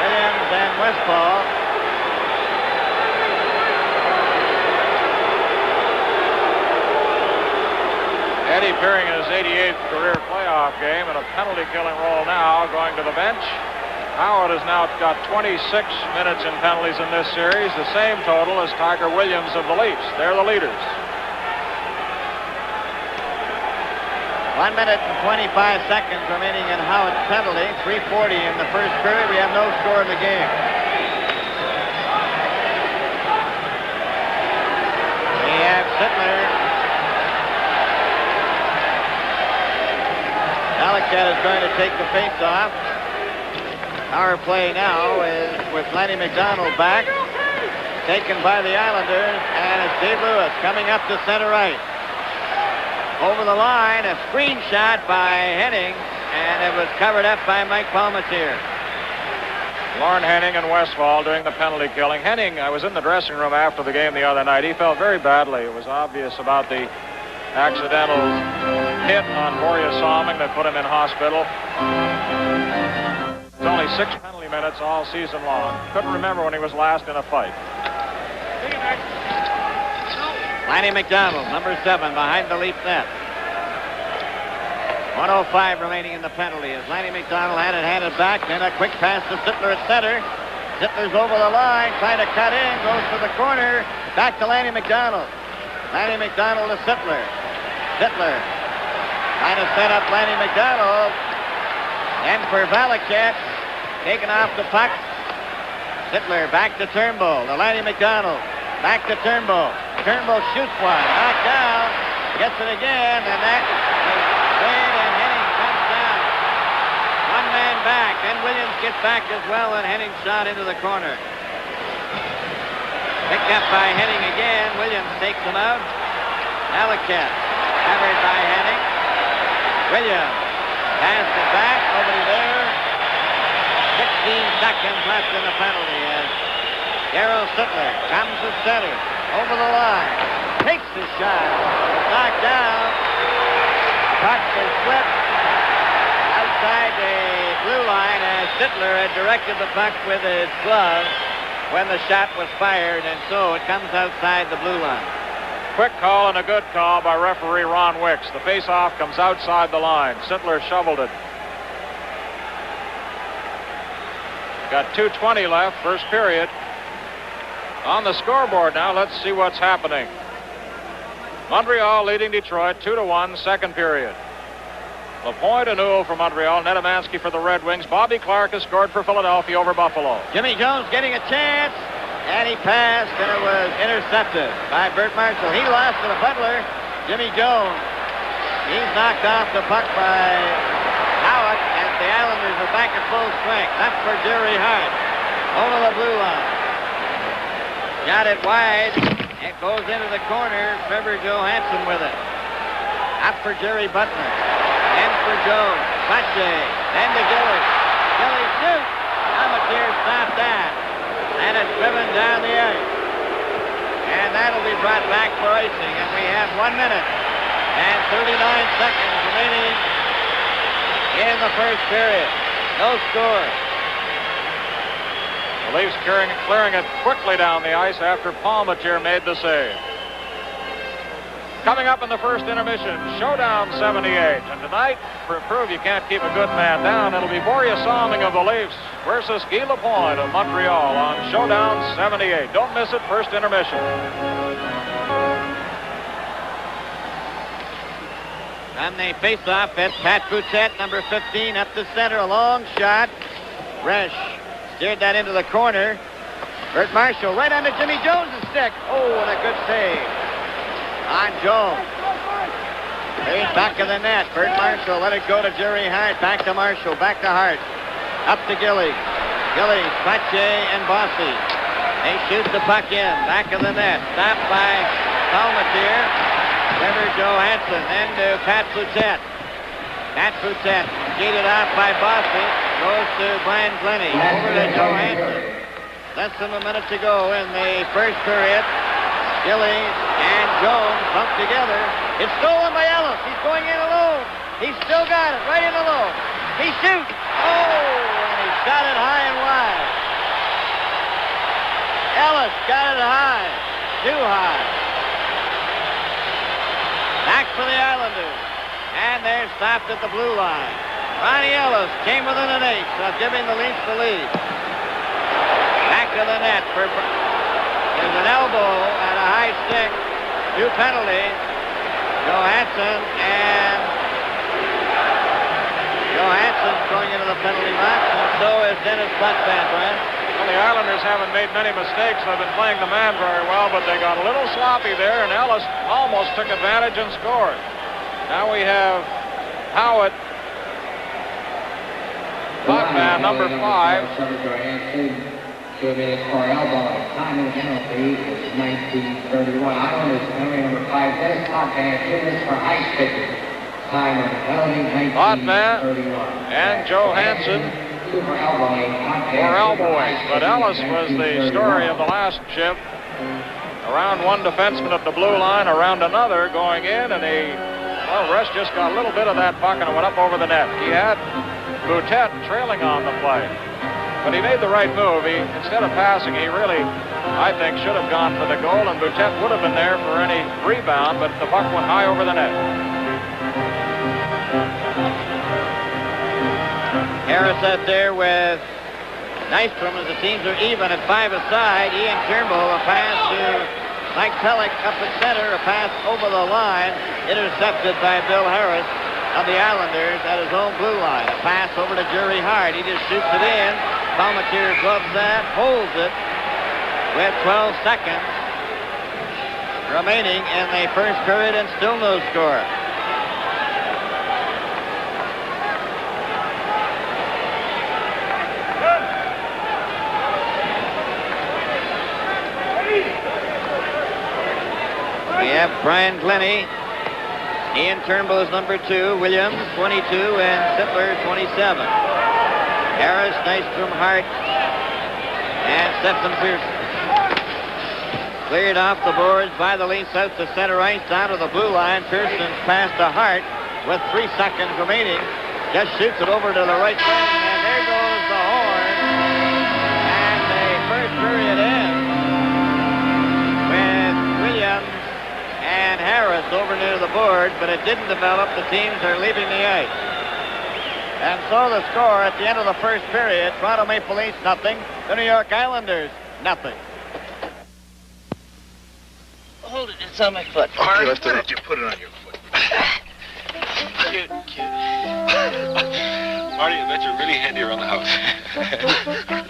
Williams and Westfall. Eddie Peering in his 88th career playoff game and a penalty killing role now going to the bench. Howard has now got 26 minutes in penalties in this series, the same total as Tiger Williams of the Leafs. They're the leaders. 1 minute and 25 seconds remaining in Howard's penalty. 3:40 in the first period. We have no score in the game. We have Sittler. Alexat is going to take the face-off. Power play now is with Lanny McDonald back. Taken by the Islanders, and it's Dave Lewis coming up to center right. Over the line, a screen shot by Henning, and it was covered up by Mike Palmateer. Lorne Henning and Westfall doing the penalty killing. Henning, I was in the dressing room after the game the other night. He felt very badly. It was obvious about the accidental hit on Borja Salming that put him in hospital. It's only 6 penalty minutes all season long. Couldn't remember when he was last in a fight. Lanny McDonald, number 7, behind the Leaf net. 1:05 remaining in the penalty as Lanny McDonald had it handed back. Then a quick pass to Sittler at center. Sittler's over the line, trying to cut in, goes for the corner. Back to Lanny McDonald. Lanny McDonald to Sittler. Sittler trying to set up Lanny McDonald. And for Valaket, taken off the puck. Sittler back to Turnbull, to Lanny McDonald. Back to Turnbull. Turnbull shoots one. Knocked down. Gets it again, and that is Wade, and Henning comes down. One man back. Then Williams gets back as well, and Henning shot into the corner. Picked up by Henning again. Williams takes him out. Alakett covered by Henning. Williams passed it back. Nobody there. 16 seconds left in the penalty as Darryl Sittler comes to center. Over the line. Takes the shot. Knocked down. Puck is slipped outside the blue line as Sittler had directed the puck with his glove when the shot was fired, and so it comes outside the blue line. Quick call and a good call by referee Ron Wicks. The face-off comes outside the line. Sittler shoveled it. Got 2:20 left, first period. On the scoreboard now, let's see what's happening. Montreal leading Detroit 2-1, second period. LaPointe and Newell for Montreal, Nedomansky for the Red Wings. Bobby Clark has scored for Philadelphia over Buffalo. Jimmy Jones getting a chance, and he passed, and it was intercepted by Bert Marshall. He lost to the Butler. Jimmy Jones, he's knocked off the puck by Howard as the Islanders are back at full strength. Up for Jerry Hart over the blue line. Got it wide. It goes into the corner. Trevor Johansson with it. Up for Jerry Butler. And for Jones. Pache. Then to Gilly. Gilly shoots. Amateur stopped that. And it's driven down the ice. And that'll be brought back for icing. And we have 1 minute and 39 seconds remaining in the first period. No score. The Leafs clearing it quickly down the ice after Palmateer made the save. Coming up in the first intermission, Showdown 78. And tonight, to prove you can't keep a good man down, it'll be Borja Salming of the Leafs versus Guy Lapointe of Montreal on Showdown 78. Don't miss it, first intermission. On the face-off, it's Pat Bouchette, number 15, up the center. A long shot. Resch steered that into the corner. Bert Marshall right onto Jimmy Jones' stick. Oh, and a good save on Jones. Right back of the net. Bert Marshall let it go to Jerry Hart. Back to Marshall. Back to Hart. Up to Gilly. Gilly, Pache, and Bossy. They shoot the puck in. Back of the net. Stopped by Palmateer. Trevor Johansson. Then to Pat Bouchette. Pat Bouchette gated off by Bossy. Goes to Brian Glennie. Over to Johansson. Less than a minute to go in the first period. Gilly and Jones bumped together. It's stolen by Ellis. He's going in alone. He's still got it. Right in alone. He shoots. Oh, and he shot it high and wide. Ellis got it high. Too high. Back for the Islanders. And they're stopped at the blue line. Ronnie Ellis came within an ace of giving the Leafs the lead. Back to the net. There's an elbow and a high stick. 2 penalties. Johansson's going into the penalty box, and so is Dennis Potvin, Brian. Well, the Islanders haven't made many mistakes. They've been playing the man very well, but they got a little sloppy there, and Ellis almost took advantage and scored. Now we have Howard. Potvin, number 5. 2 minutes for elbow. Time of the penalty is 19:31. Islanders penalty number 5. Dennis Potvin, 2 minutes for high stick. Time of the penalty 19:31. And Johansson for elbowing. But Ellis was the story of the last shift. Around one defenseman at the blue line, around another going in, and Resch just got a little bit of that puck and it went up over the net. He had Bouchette trailing on the play. But he made the right move. Instead of passing, he really, I think, should have gone for the goal, and Bouchette would have been there for any rebound, but the puck went high over the net. Harris out there with Nystrom as the teams are even at 5 aside. Ian Turnbull, a pass to Mike Pellick up at center, a pass over the line, intercepted by Bill Harris of the Islanders at his own blue line. A pass over to Jerry Hart. He just shoots it in. Palmateer gloves that, holds it with 12 seconds. remaining in the first period and still no score. We have Brian Glennie. Ian Turnbull is number 2, Williams 22, and Sittler 27. Harris, Nystrom, Hart, and Stephen Pearson. Cleared off the boards by the Leafs out to center ice, down to the blue line. Pearson's pass to Hart with 3 seconds remaining. Just shoots it over to the right side, and there goes the horn. And the first period ends with Williams and Harris over near the board, but it didn't develop. The teams are leaving the ice. And so the score at the end of the first period, Toronto Maple Leafs nothing, the New York Islanders nothing. Hold it, it's on my foot. Okay, why did you put it on your foot? Cute. Marty, I bet you're really handy around the house.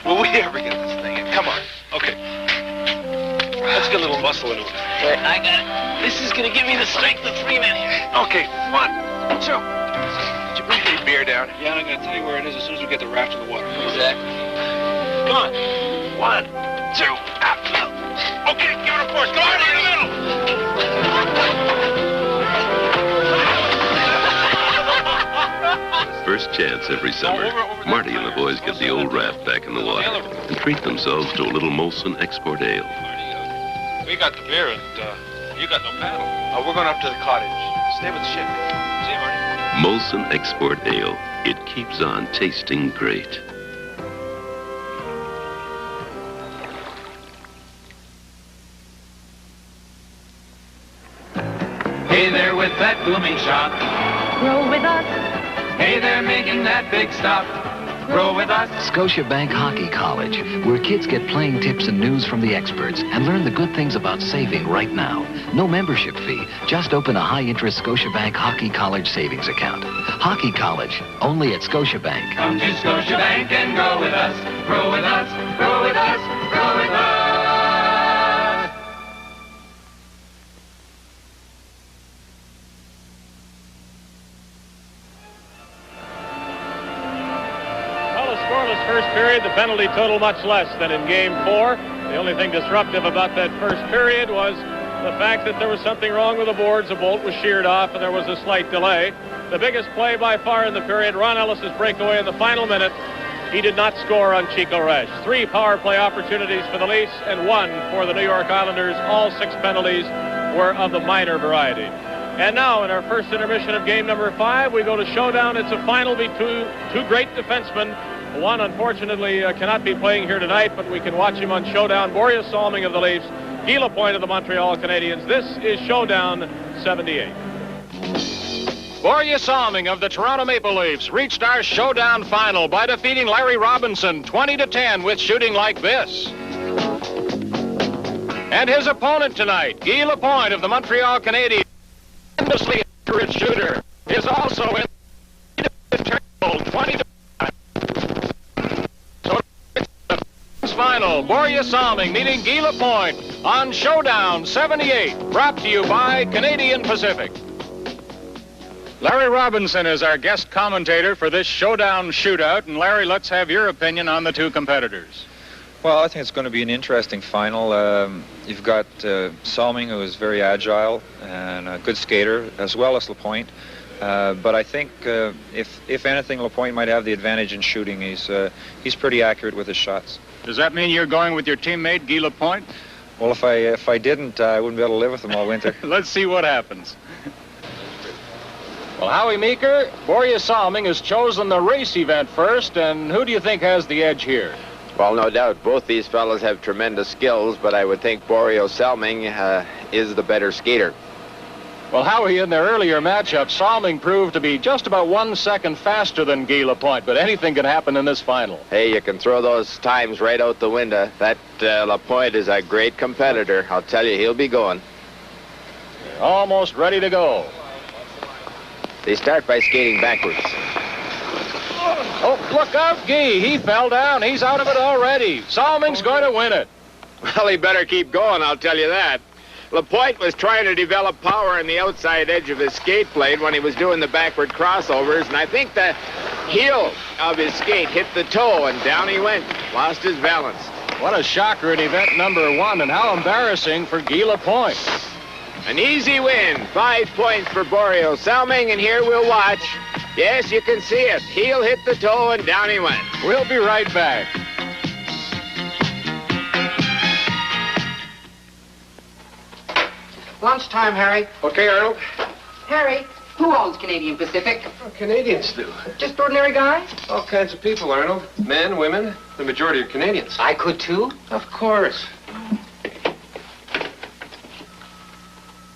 Will we ever get this thing in? Come on. Okay. Let's get a little muscle into it. Wait, I got it. This is gonna give me the strength of 3 men here. Okay, 1, 2. Did you bring any beer down? Yeah, I'm gonna tell you where it is as soon as we get the raft in the water. Exactly. Come on. 1, 2, up. Okay, give it a push. Go on in the middle. First chance every summer, Marty and the boys get the old raft back in the water and treat themselves to a little Molson Export Ale. We got the beer and you got no paddle. Oh, we're going up to the cottage. Stay with the ship. See you, Marty. Molson Export Ale. It keeps on tasting great. Hey there with that booming shot. Roll with us. Hey there making that big stop. Roll with us. Scotiabank Hockey College, where kids get playing tips and news from the experts and learn the good things about saving right now. No membership fee. Just open a high-interest Scotiabank Hockey College savings account. Hockey College, only at Scotiabank. Come to Scotiabank and grow with us. Grow with us. Grow with us. Grow with us. First period, the penalty total much less than in Game 4. The only thing disruptive about that first period was the fact that there was something wrong with the boards. A bolt was sheared off, and there was a slight delay. The biggest play by far in the period, Ron Ellis's breakaway in the final minute. He did not score on Chico Resch. 3 power play opportunities for the Leafs and 1 for the New York Islanders. All 6 penalties were of the minor variety. And now, in our first intermission of game number 5, we go to showdown. It's a final between two great defensemen. One, unfortunately, cannot be playing here tonight, but we can watch him on Showdown. Boreas Salming of the Leafs, Guy Lapointe of the Montreal Canadiens. This is Showdown 78. Boreas Salming of the Toronto Maple Leafs reached our Showdown final by defeating Larry Robinson 20-10 with shooting like this. And his opponent tonight, Guy Lapointe of the Montreal Canadiens, tremendously accurate shooter, is also in the 20-10. Final, Boreas Salming meeting Guy Lapointe on Showdown 78, brought to you by Canadian Pacific. Larry Robinson is our guest commentator for this Showdown shootout, and Larry, let's have your opinion on the 2 competitors. Well, I think it's going to be an interesting final. You've got Salming, who is very agile and a good skater, as well as Lapointe. But I think if anything, Lapointe might have the advantage in shooting. He's pretty accurate with his shots. Does that mean you're going with your teammate, Guy Lapointe? Well, if I didn't, I wouldn't be able to live with him all winter. Let's see what happens. Well, Howie Meeker, Boreas Salming has chosen the race event first, and who do you think has the edge here? Well, no doubt, both these fellas have tremendous skills, but I would think Boreas Salming is the better skater. Well, Howie, in their earlier matchup, Salming proved to be just about 1 second faster than Guy Lapointe, but anything can happen in this final. Hey, you can throw those times right out the window. That Lapointe is a great competitor. I'll tell you, he'll be going. Almost ready to go. They start by skating backwards. Oh, look out, Guy. He fell down. He's out of it already. Salming's going to win it. Well, he better keep going, I'll tell you that. Lapointe was trying to develop power on the outside edge of his skate blade when he was doing the backward crossovers, and I think the heel of his skate hit the toe, and down he went. Lost his balance. What a shocker in event number 1, and how embarrassing for Guy Lapointe. An easy win. 5 points for Boreal Salming, and here we'll watch. Yes, you can see it. Heel hit the toe, and down he went. We'll be right back. Lunchtime, Harry. Okay, Arnold. Harry, who owns Canadian Pacific? Oh, Canadians do. Just ordinary guys? All kinds of people, Arnold. Men, women, the majority are Canadians. I could too? Of course.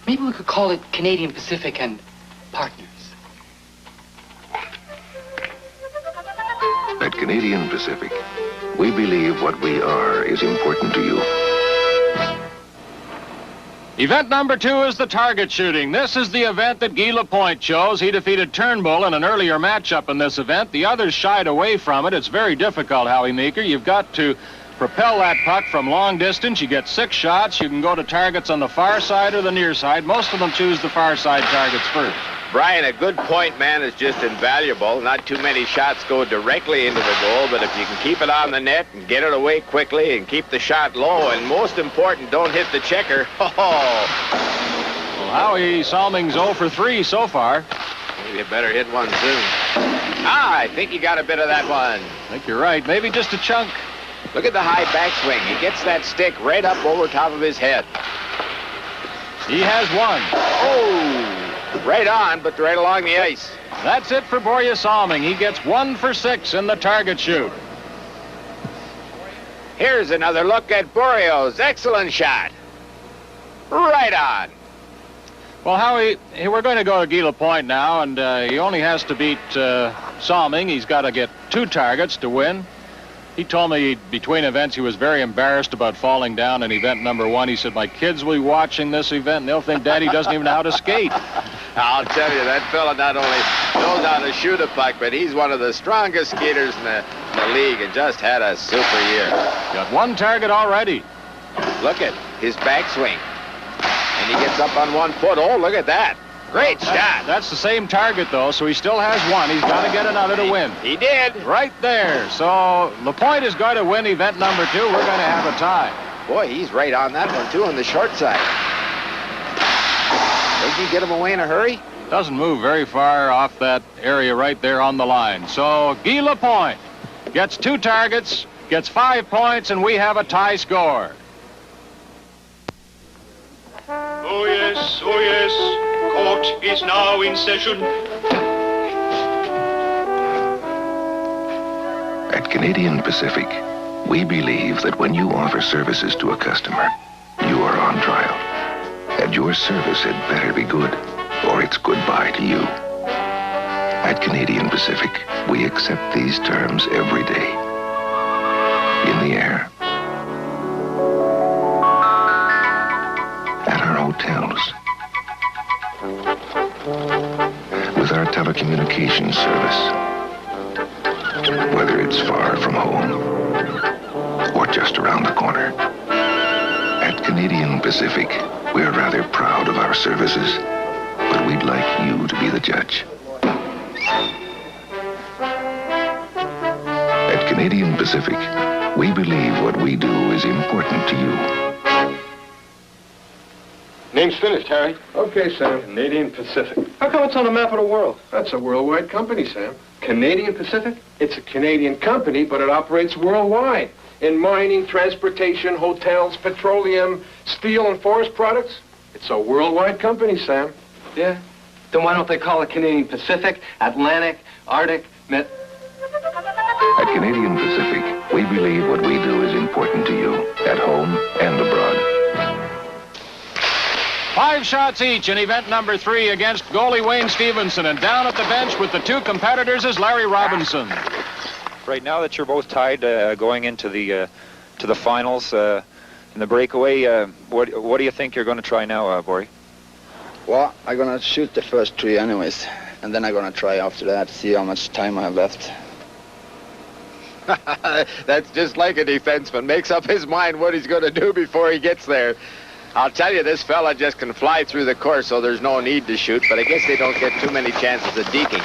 Maybe we could call it Canadian Pacific and Partners. At Canadian Pacific, we believe what we are is important to you. Event number 2 is the target shooting. This is the event that Guy Lapointe chose. He defeated Turnbull in an earlier matchup in this event. The others shied away from it. It's very difficult, Howie Meeker. You've got to propel that puck from long distance. You get 6 shots. You can go to targets on the far side or the near side. Most of them choose the far side targets first. Brian, a good point man is just invaluable. Not too many shots go directly into the goal, but if you can keep it on the net and get it away quickly and keep the shot low, and most important, don't hit the checker. Oh. Well, Howie, Salming's 0 for 3 so far. Maybe you better hit one soon. I think you got a bit of that one. I think you're right. Maybe just a chunk. Look at the high backswing. He gets that stick right up over top of his head. He has one. Oh! Right on, but right along the ice. That's it for Borje Salming. He gets 1 for 6 in the target shoot. Here's another look at Boreal's excellent shot. Right on. Well, Howie, we're going to go to Guy Lapointe now, and he only has to beat Salming. He's got to get 2 targets to win. He told me between events he was very embarrassed about falling down in event number 1. He said, my kids will be watching this event, and they'll think Daddy doesn't even know how to skate. I'll tell you, that fella not only knows how to shoot a puck, but he's one of the strongest skaters in the league and just had a super year. Got 1 target already. Look at his backswing. And he gets up on 1 foot. Oh, look at that. Great shot. That's the same target, though, so he still has 1. He's got to get another to win. He did. Right there. So Lapointe is going to win event number 2. We're going to have a tie. Boy, he's right on that one, too, on the short side. Did you get him away in a hurry? Doesn't move very far off that area right there on the line. So Guy Lapointe gets 2 targets, gets 5 points, and we have a tie score. Oh, yes, oh, yes. Court is now in session. At Canadian Pacific, we believe that when you offer services to a customer, you are on trial. And your service had better be good, or it's goodbye to you. At Canadian Pacific, we accept these terms every day. In the air. At our hotels. With our telecommunications service. Whether it's far from home or just around the corner. At Canadian Pacific, we're rather proud of our services, but we'd like you to be the judge. At Canadian Pacific, we believe what we do is important to you. Name's finished, Harry. Okay, Sam. Canadian Pacific. How come it's on the map of the world? That's a worldwide company, Sam. Canadian Pacific? It's a Canadian company, but it operates worldwide. In mining, transportation, hotels, petroleum, steel, and forest products. It's a worldwide company, Sam. Yeah? Then why don't they call it Canadian Pacific, Atlantic, Arctic, At Canadian Pacific, we believe what we do is important to you, at home and abroad. 5 shots each in event number 3 against goalie Wayne Stevenson. And down at the bench with the 2 competitors is Larry Robinson. Right now that you're both tied going into the finals in the breakaway, what do you think you're going to try now, Bori? Well, I'm going to shoot the first 3 anyways. And then I'm going to try after that, see how much time I have left. That's just like a defenseman. Makes up his mind what he's going to do before he gets there. I'll tell you, this fella just can fly through the course, so there's no need to shoot, but I guess they don't get too many chances of deking.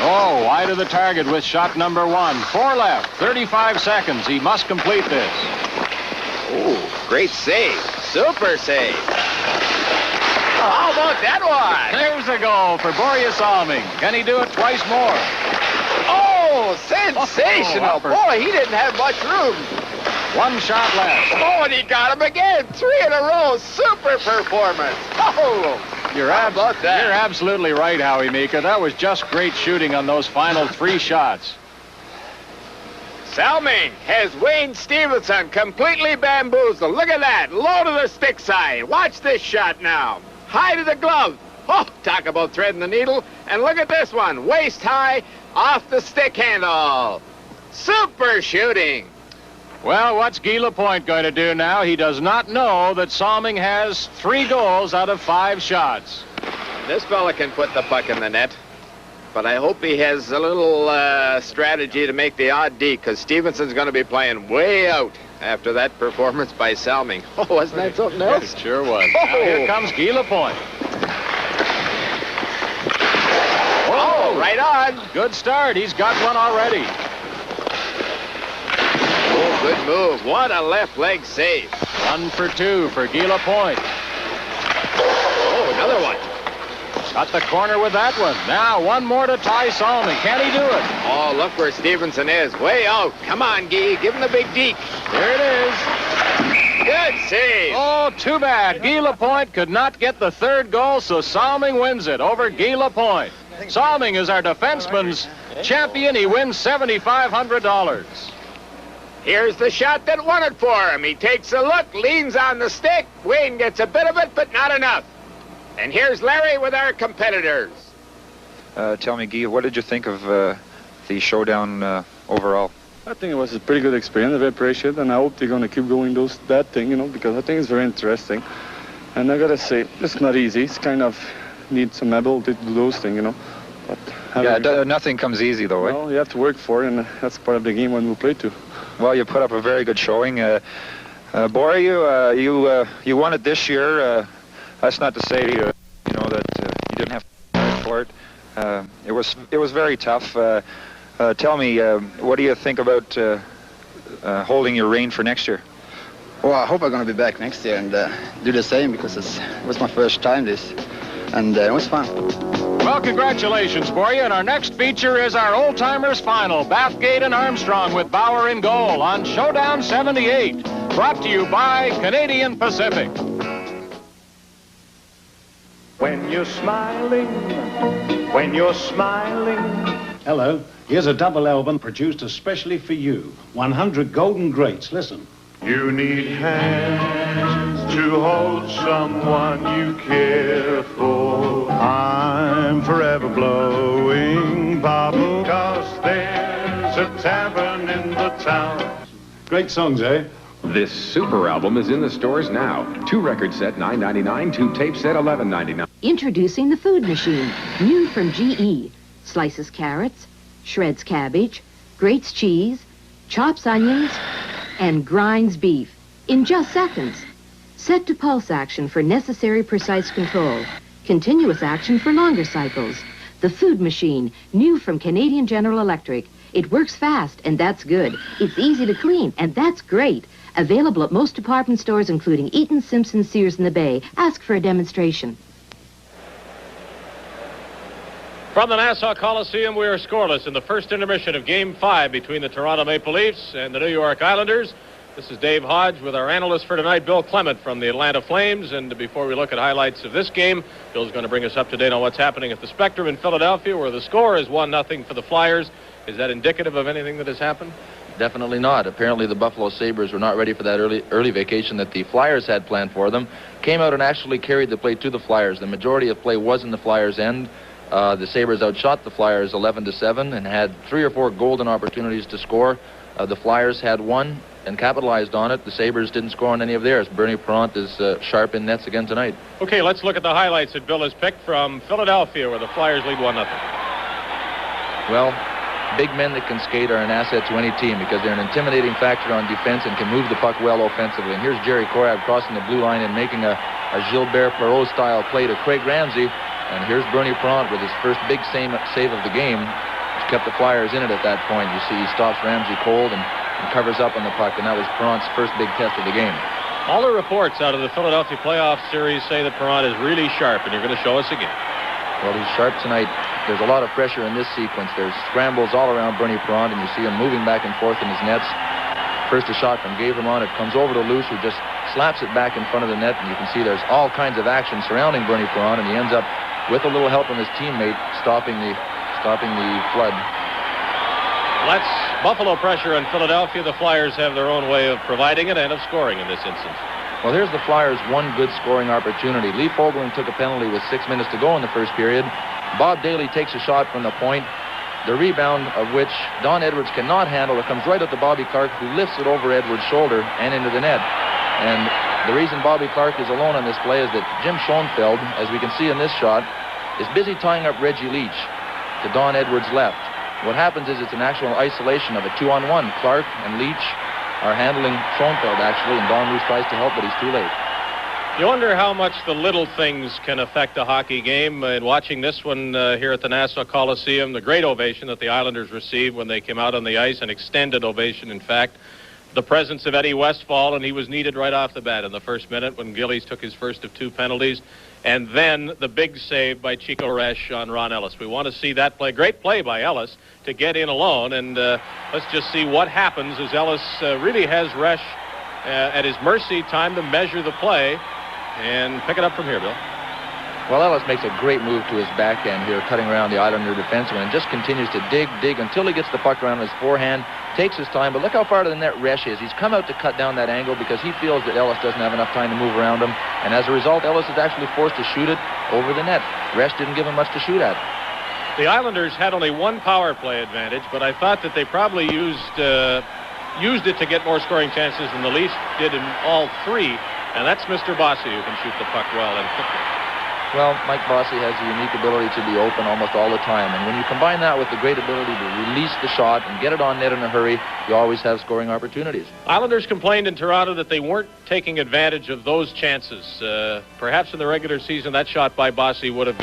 Oh, wide of the target with shot number 1. 4 left, 35 seconds. He must complete this. Ooh, great save. Super save. How about that one? There's a goal for Boreas Salming. Can he do it twice more? Oh, sensational. Boy, he didn't have much room. 1 shot left. Oh, and he got him again. 3 in a row. Super performance. Oh, You're absolutely right, Howie Meeker. That was just great shooting on those final 3 shots. Salming has Wayne Stevenson completely bamboozled. Look at that. Low to the stick side. Watch this shot now. High to the glove. Oh, talk about threading the needle. And look at this one. Waist high off the stick handle. Super shooting. Well, what's Guy Lapointe going to do now? He does not know that Salming has 3 goals out of 5 shots. This fella can put the puck in the net. But I hope he has a little strategy to make the odd D, because Stevenson's going to be playing way out after that performance by Salming. Oh, wasn't that something else? It sure was. Oh. Now here comes Guy Lapointe. Oh, right on. Good start. He's got one already. Oh, good move. What a left leg save. 1 for 2 for Guy Lapointe. Oh, another one. Got the corner with that one. Now, 1 more to tie Salming. Can he do it? Oh, look where Stevenson is. Way out. Come on, Guy. Give him the big deke. There it is. Good save. Oh, too bad. Guy Lapointe could not get the 3rd goal, so Salming wins it over Guy Lapointe. Salming is our defenseman's champion. He wins $7,500. Here's the shot that won it for him. He takes a look, leans on the stick. Wayne gets a bit of it, but not enough. And here's Larry with our competitors. Tell me, Guy, what did you think of the showdown overall? I think it was a pretty good experience. I appreciate it, and I hope they're going to keep going that thing, because I think it's very interesting. And I got to say, it's not easy. It's kind of need some ability to do those things, But nothing comes easy, though, Well, you have to work for it, and that's part of the game when we play, too. Well, you put up a very good showing. Bora, you won it this year. That's not to say to you, that you didn't have to fight for it. It was very tough. Tell me, what do you think about holding your reign for next year? Well, I hope I'm going to be back next year and do the same, because it was my first time and it was fun. Well, congratulations, Boria. And our next feature is our old-timers final. Bathgate and Armstrong with Bauer in goal on Showdown 78. Brought to you by Canadian Pacific. When you're smiling, Hello, here's a double album produced especially for you. 100 golden greats. Listen. You need hands to hold someone you care for. I'm forever blowing bubble, 'cause there's a tavern in the town. Great songs, eh? This super album is in the stores now. 2 record set $9.99, 2 tape set $11.99. Introducing the Food Machine, new from GE. Slices carrots, shreds cabbage, grates cheese, chops onions, and grinds beef in just seconds. Set to pulse action for necessary precise control. Continuous action for longer cycles. The Food Machine, new from Canadian General Electric. It works fast, and that's good. It's easy to clean, and that's great. Available at most department stores, including Eaton, Simpson, Sears, and the Bay. Ask for a demonstration. From the Nassau Coliseum, we are scoreless in the first intermission of Game 5 between the Toronto Maple Leafs and the New York Islanders. This is Dave Hodge with our analyst for tonight, Bill Clement from the Atlanta Flames. And before we look at highlights of this game, Bill's going to bring us up to date on what's happening at the Spectrum in Philadelphia, where the score is 1-0 for the Flyers. Is that indicative of anything that has happened? Definitely not. Apparently the Buffalo Sabres were not ready for that early vacation that the Flyers had planned for them. Came out and actually carried the play to the Flyers. The majority of play was in the Flyers' end. The Sabres outshot the Flyers 11-7 and had 3 or 4 golden opportunities to score. The Flyers had 1 and capitalized on it. The Sabres didn't score on any of theirs. Bernie Parent is sharp in nets again tonight. Okay, let's look at the highlights that Bill has picked from Philadelphia, where the Flyers lead 1-0. Well, big men that can skate are an asset to any team because they're an intimidating factor on defense and can move the puck well offensively. And here's Jerry Korab crossing the blue line and making a Gilbert Perreault-style play to Craig Ramsey. And here's Bernie Parent with his first big save of the game, which kept the Flyers in it at that point. You see he stops Ramsey cold and covers up on the puck, and that was Parent's first big test of the game. All the reports out of the Philadelphia playoff series say that Parent is really sharp, and you're going to show us again. Well, he's sharp tonight. There's a lot of pressure in this sequence. There's scrambles all around Bernie Parent, and you see him moving back and forth in his nets. First a shot from Gavremont. It comes over to Luce, who just slaps it back in front of the net, and you can see there's all kinds of action surrounding Bernie Parent, and he ends up, with a little help from his teammate, stopping the flood. Let's Buffalo pressure on Philadelphia. The Flyers have their own way of providing it and of scoring in this instance. Well, here's the Flyers' one good scoring opportunity. Lee Fogelin took a penalty with 6 minutes to go in the first period. Bob Daly takes a shot from the point, the rebound of which Don Edwards cannot handle. It comes right up to Bobby Clark, who lifts it over Edwards' shoulder and into the net. And the reason Bobby Clark is alone on this play is that Jim Schoenfeld, as we can see in this shot, is busy tying up Reggie Leach to Don Edwards' left. What happens is it's an actual isolation of a 2-on-1. Clark and Leach are handling Schoenfeld, actually, and Don Luce tries to help, but he's too late. You wonder how much the little things can affect a hockey game. And watching this one here at the Nassau Coliseum, the great ovation that the Islanders received when they came out on the ice, an extended ovation, in fact. The presence of Eddie Westfall, and he was needed right off the bat in the first minute when Gillies took his first of 2 penalties. And then the big save by Chico Resch on Ron Ellis. We want to see that play. Great play by Ellis to get in alone. And let's just see what happens as Ellis really has Resch at his mercy. Time to measure the play and pick it up from here, Bill. Well, Ellis makes a great move to his backhand here, cutting around the Islander defenseman, and just continues to dig until he gets the puck around his forehand, takes his time, but look how far to the net Resch is. He's come out to cut down that angle because he feels that Ellis doesn't have enough time to move around him, and as a result, Ellis is actually forced to shoot it over the net. Resch didn't give him much to shoot at. The Islanders had only one power play advantage, but I thought that they probably used it to get more scoring chances than the Leafs did in all 3, and that's Mr. Bossy, who can shoot the puck well and quickly. Well, Mike Bossy has the unique ability to be open almost all the time. And when you combine that with the great ability to release the shot and get it on net in a hurry, you always have scoring opportunities. Islanders complained in Toronto that they weren't taking advantage of those chances. Perhaps in the regular season, that shot by Bossy would have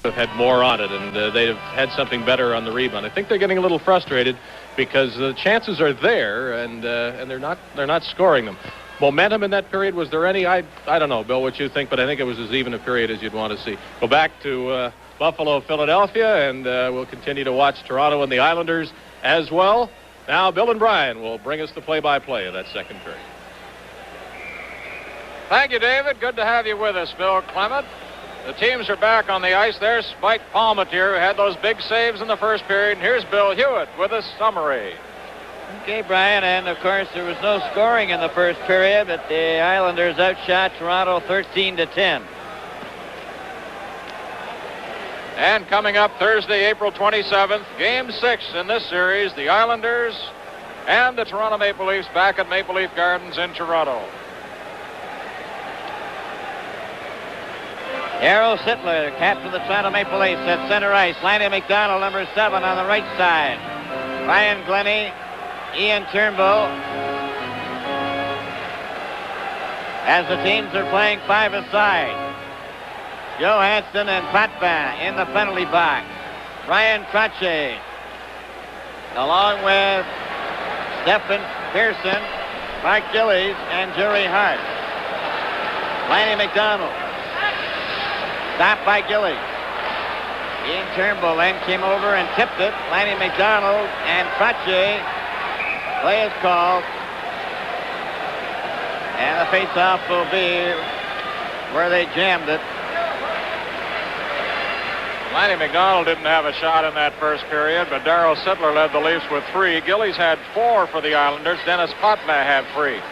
had more on it, and they'd have had something better on the rebound. I think they're getting a little frustrated because the chances are there, and they're not scoring them. Momentum in that period, was there any? I don't know, Bill, what you think, but I think it was as even a period as you'd want to see. Go back to Buffalo, Philadelphia, and we'll continue to watch Toronto and the Islanders as well. Now, Bill and Brian will bring us the play-by-play of that second period. Thank you, David. Good to have you with us, Bill Clement. The teams are back on the ice. There's Spike Palmateer, who had those big saves in the first period. And here's Bill Hewitt with a summary. Okay, Brian, and of course there was no scoring in the first period, but the Islanders outshot Toronto 13-10. And coming up Thursday, April 27th, Game 6 in this series, the Islanders and the Toronto Maple Leafs back at Maple Leaf Gardens in Toronto. Darryl Sittler, captain of the Toronto Maple Leafs, at center ice. Lanny McDonald, number 7, on the right side. Ryan Glennie, Ian Turnbull, as the teams are playing 5-a-side. Joe Hansen and Potvin in the penalty box. Ryan Trottier, along with Stephen Pearson, Mark Gillies, and Jerry Hart. Lanny McDonald, stopped by Gillies. Ian Turnbull then came over and tipped it. Lanny McDonald and Trottier. Play is called, and the face-off will be where they jammed it. Lanny McDonald didn't have a shot in that first period, but Darryl Sittler led the Leafs with 3. Gillies had 4 for the Islanders. Dennis Potvin had 3.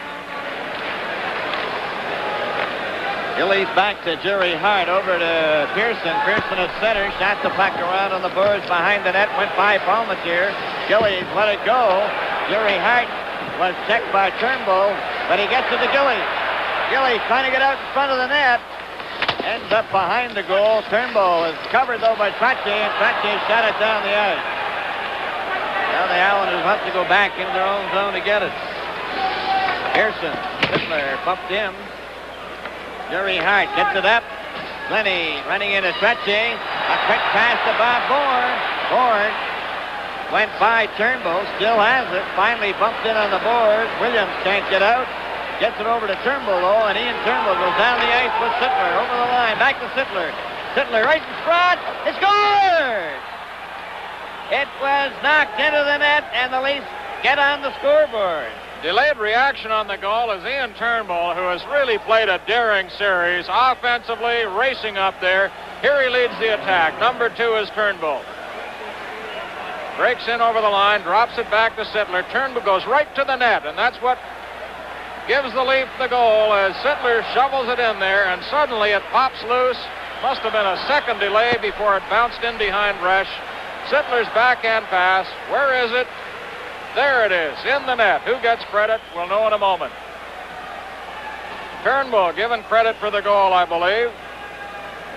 Gillies back to Jerry Hart, over to Pearson. Pearson at center, shot the puck around on the boards behind the net, went by Palmateer. Gillies let it go. Jerry Hart was checked by Turnbull, but he gets it to Gillies. Gillies trying to get out in front of the net. Ends up behind the goal. Turnbull is covered, though, by Trottier, and Trottier shot it down the ice. Well, the Islanders have to go back into their own zone to get it. Pearson, Sittler bumped him. Jerry Hart gets it up. Lenny running into Treche. A quick pass to Bob Bourne. Bourne went by Turnbull, still has it. Finally bumped in on the board. Williams can't get out. Gets it over to Turnbull, though, and Ian Turnbull goes down the ice with Sittler. Over the line, back to Sittler. Sittler right in front. It's scored! It was knocked into the net, and the Leafs get on the scoreboard. Delayed reaction on the goal is Ian Turnbull, who has really played a daring series, offensively racing up there. Here he leads the attack. Number 2 is Turnbull. Breaks in over the line, drops it back to Sittler. Turnbull goes right to the net, and that's what gives the Leaf the goal as Sittler shovels it in there, and suddenly it pops loose. Must have been a second delay before it bounced in behind Resch. Sittler's backhand pass. Where is it? There it is, in the net. Who gets credit? We'll know in a moment. Turnbull given credit for the goal, I believe.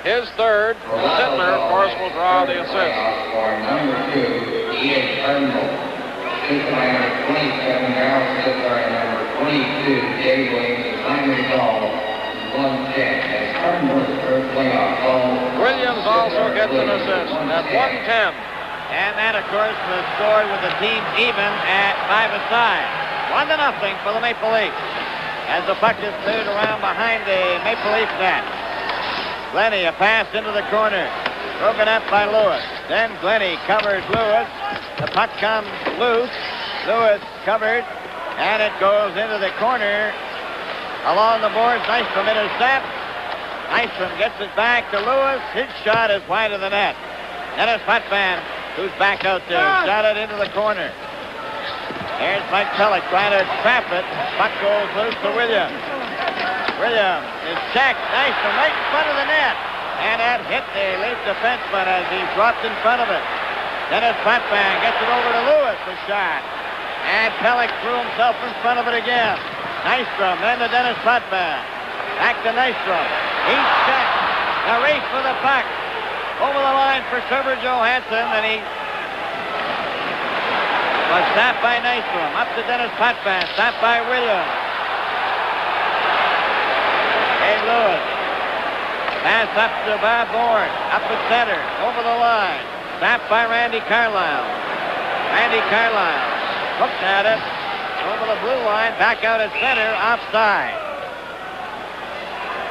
His third. Sittler, of course, will draw the assist. For number 2, Ian Turnbull. Superliner 27, Darryl Sittler, and number 22, Jay Williams, is finally called 110. As Turnbull's third playoff goal. Williams also gets an assist at 110. And that, of course, was scored with the team even at 5-a-side. 1-0 for the Maple Leafs as the puck is cleared around behind the Maple Leaf net. Glenny, a pass into the corner. Broken up by Lewis. Then Glenny covers Lewis. The puck comes loose. Lewis covered. And it goes into the corner. Along the boards, Nystrom intercepts. Nystrom gets it back to Lewis. His shot is wide of the net. Dennis Potvin, who's back out there, shot it into the corner. There's Mike Pellick trying to trap it. Puck goes loose to Williams. Williams is checked. Nystrom right in front of the net. And that hit the Leaf defenseman as he dropped in front of it. Dennis Potvin gets it over to Lewis, the shot. And Pellick threw himself in front of it again. Nystrom, then to Dennis Potvin. Back to Nystrom. He's checked. A race for the puck. Over the line for Trevor Johansson, and he was stopped by Nystrom. Up to Dennis Potvin, stopped by Williams. Dave Lewis. Pass up to Bob Bourne, up at center, over the line. Stopped by Randy Carlyle. Randy Carlyle looked at it, over the blue line, back out at center, offside.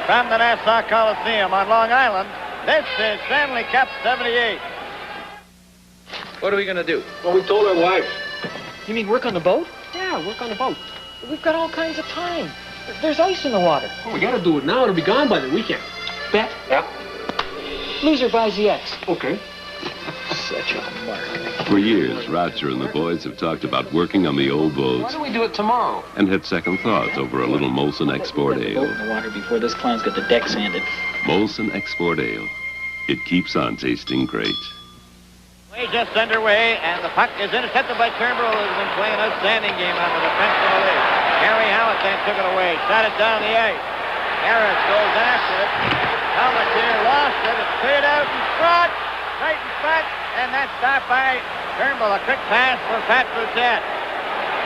From the Nassau Coliseum on Long Island, this is Stanley Cup 78. What are we going to do? Well, we told our wives. You mean work on the boat? Yeah, work on the boat. We've got all kinds of time. There's ice in the water. Oh, we gotta do it now. It'll be gone by the weekend. Bet? Yeah. Loser buys the X. Okay. Such a mark. For years, Roger and the boys have talked about working on the old Why boats don't we do it tomorrow? and had second thoughts over a little Molson Export Boat Ale. in the water before this clown's got the deck sanded. Molson Export Ale. It keeps on tasting great. Play just underway, and the puck is intercepted by Turnbull, who's been playing an outstanding game on the defense of the league. Gary Howard then took it away, shot it down the ice. Harris goes after it. Howard here lost it. It's cleared out in front, right in front, and that's stopped by Turnbull. A quick pass for Pat Boutet.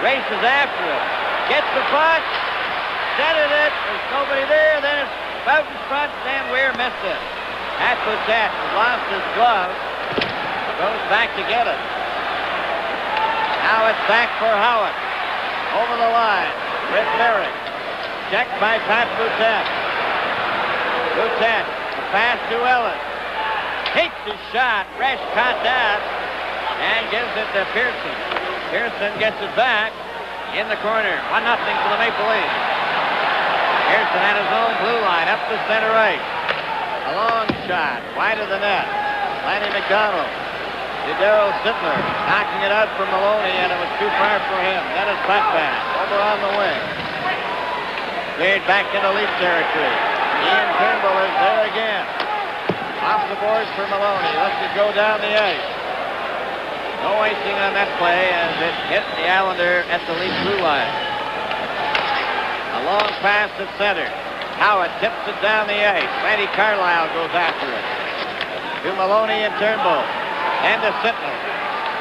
Races after it. Gets the puck. Centered it. There's nobody there. Then it's out in front. Dan Weir missed it. Pat Boutet has lost his glove. Goes back to get it. Now it's back for Howard. Over the line. Rick Merrick. Checked by Pat Boutet. Boutet. A pass to Ellis. Takes his shot. Resch caught that. And gives it to Pearson. Pearson gets it back. In the corner. 1-0 for the Maple Leafs. Pearson at his own blue line. Up the center right. A long shot. Wide of the net. Lanny McDonald. To Darryl Sittler, knocking it out for Maloney, and it was too far for him. Dennis Potvin over on the wing. Cleared back into Leaf territory. Ian Turnbull is there again. Off the boards for Maloney. Lets it go down the ice. No icing on that play as it hit the Islander at the Leaf blue line. A long pass at center. Howard tips it down the ice. Randy Carlyle goes after it. To Maloney and Turnbull. And to Sittler.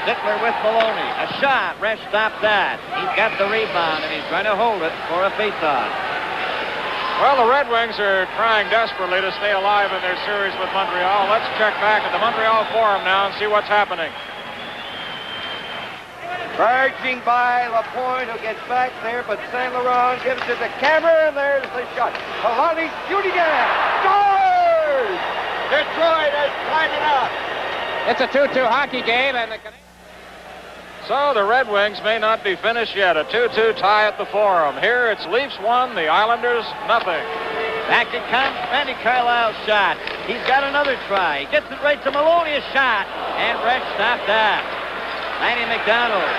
Dickler with Maloney. A shot. Resch stopped that. He's got the rebound, and he's trying to hold it for a faceoff. Well, the Red Wings are trying desperately to stay alive in their series with Montreal. Let's check back at the Montreal Forum now and see what's happening. Charging by Lapointe, who gets back there, but Saint Laurent gives it to Cameron, and there's the shot. Kalani shooting it. Scores! Detroit has tied it up. It's a 2-2 hockey game, and so the Red Wings may not be finished yet. A 2-2 tie at the Forum. Here it's Leafs 1, the Islanders nothing. Back it comes. Randy Carlisle's shot. He's got another try. He gets it right to Maloney. A shot, and Resch stopped that. Lanny McDonald.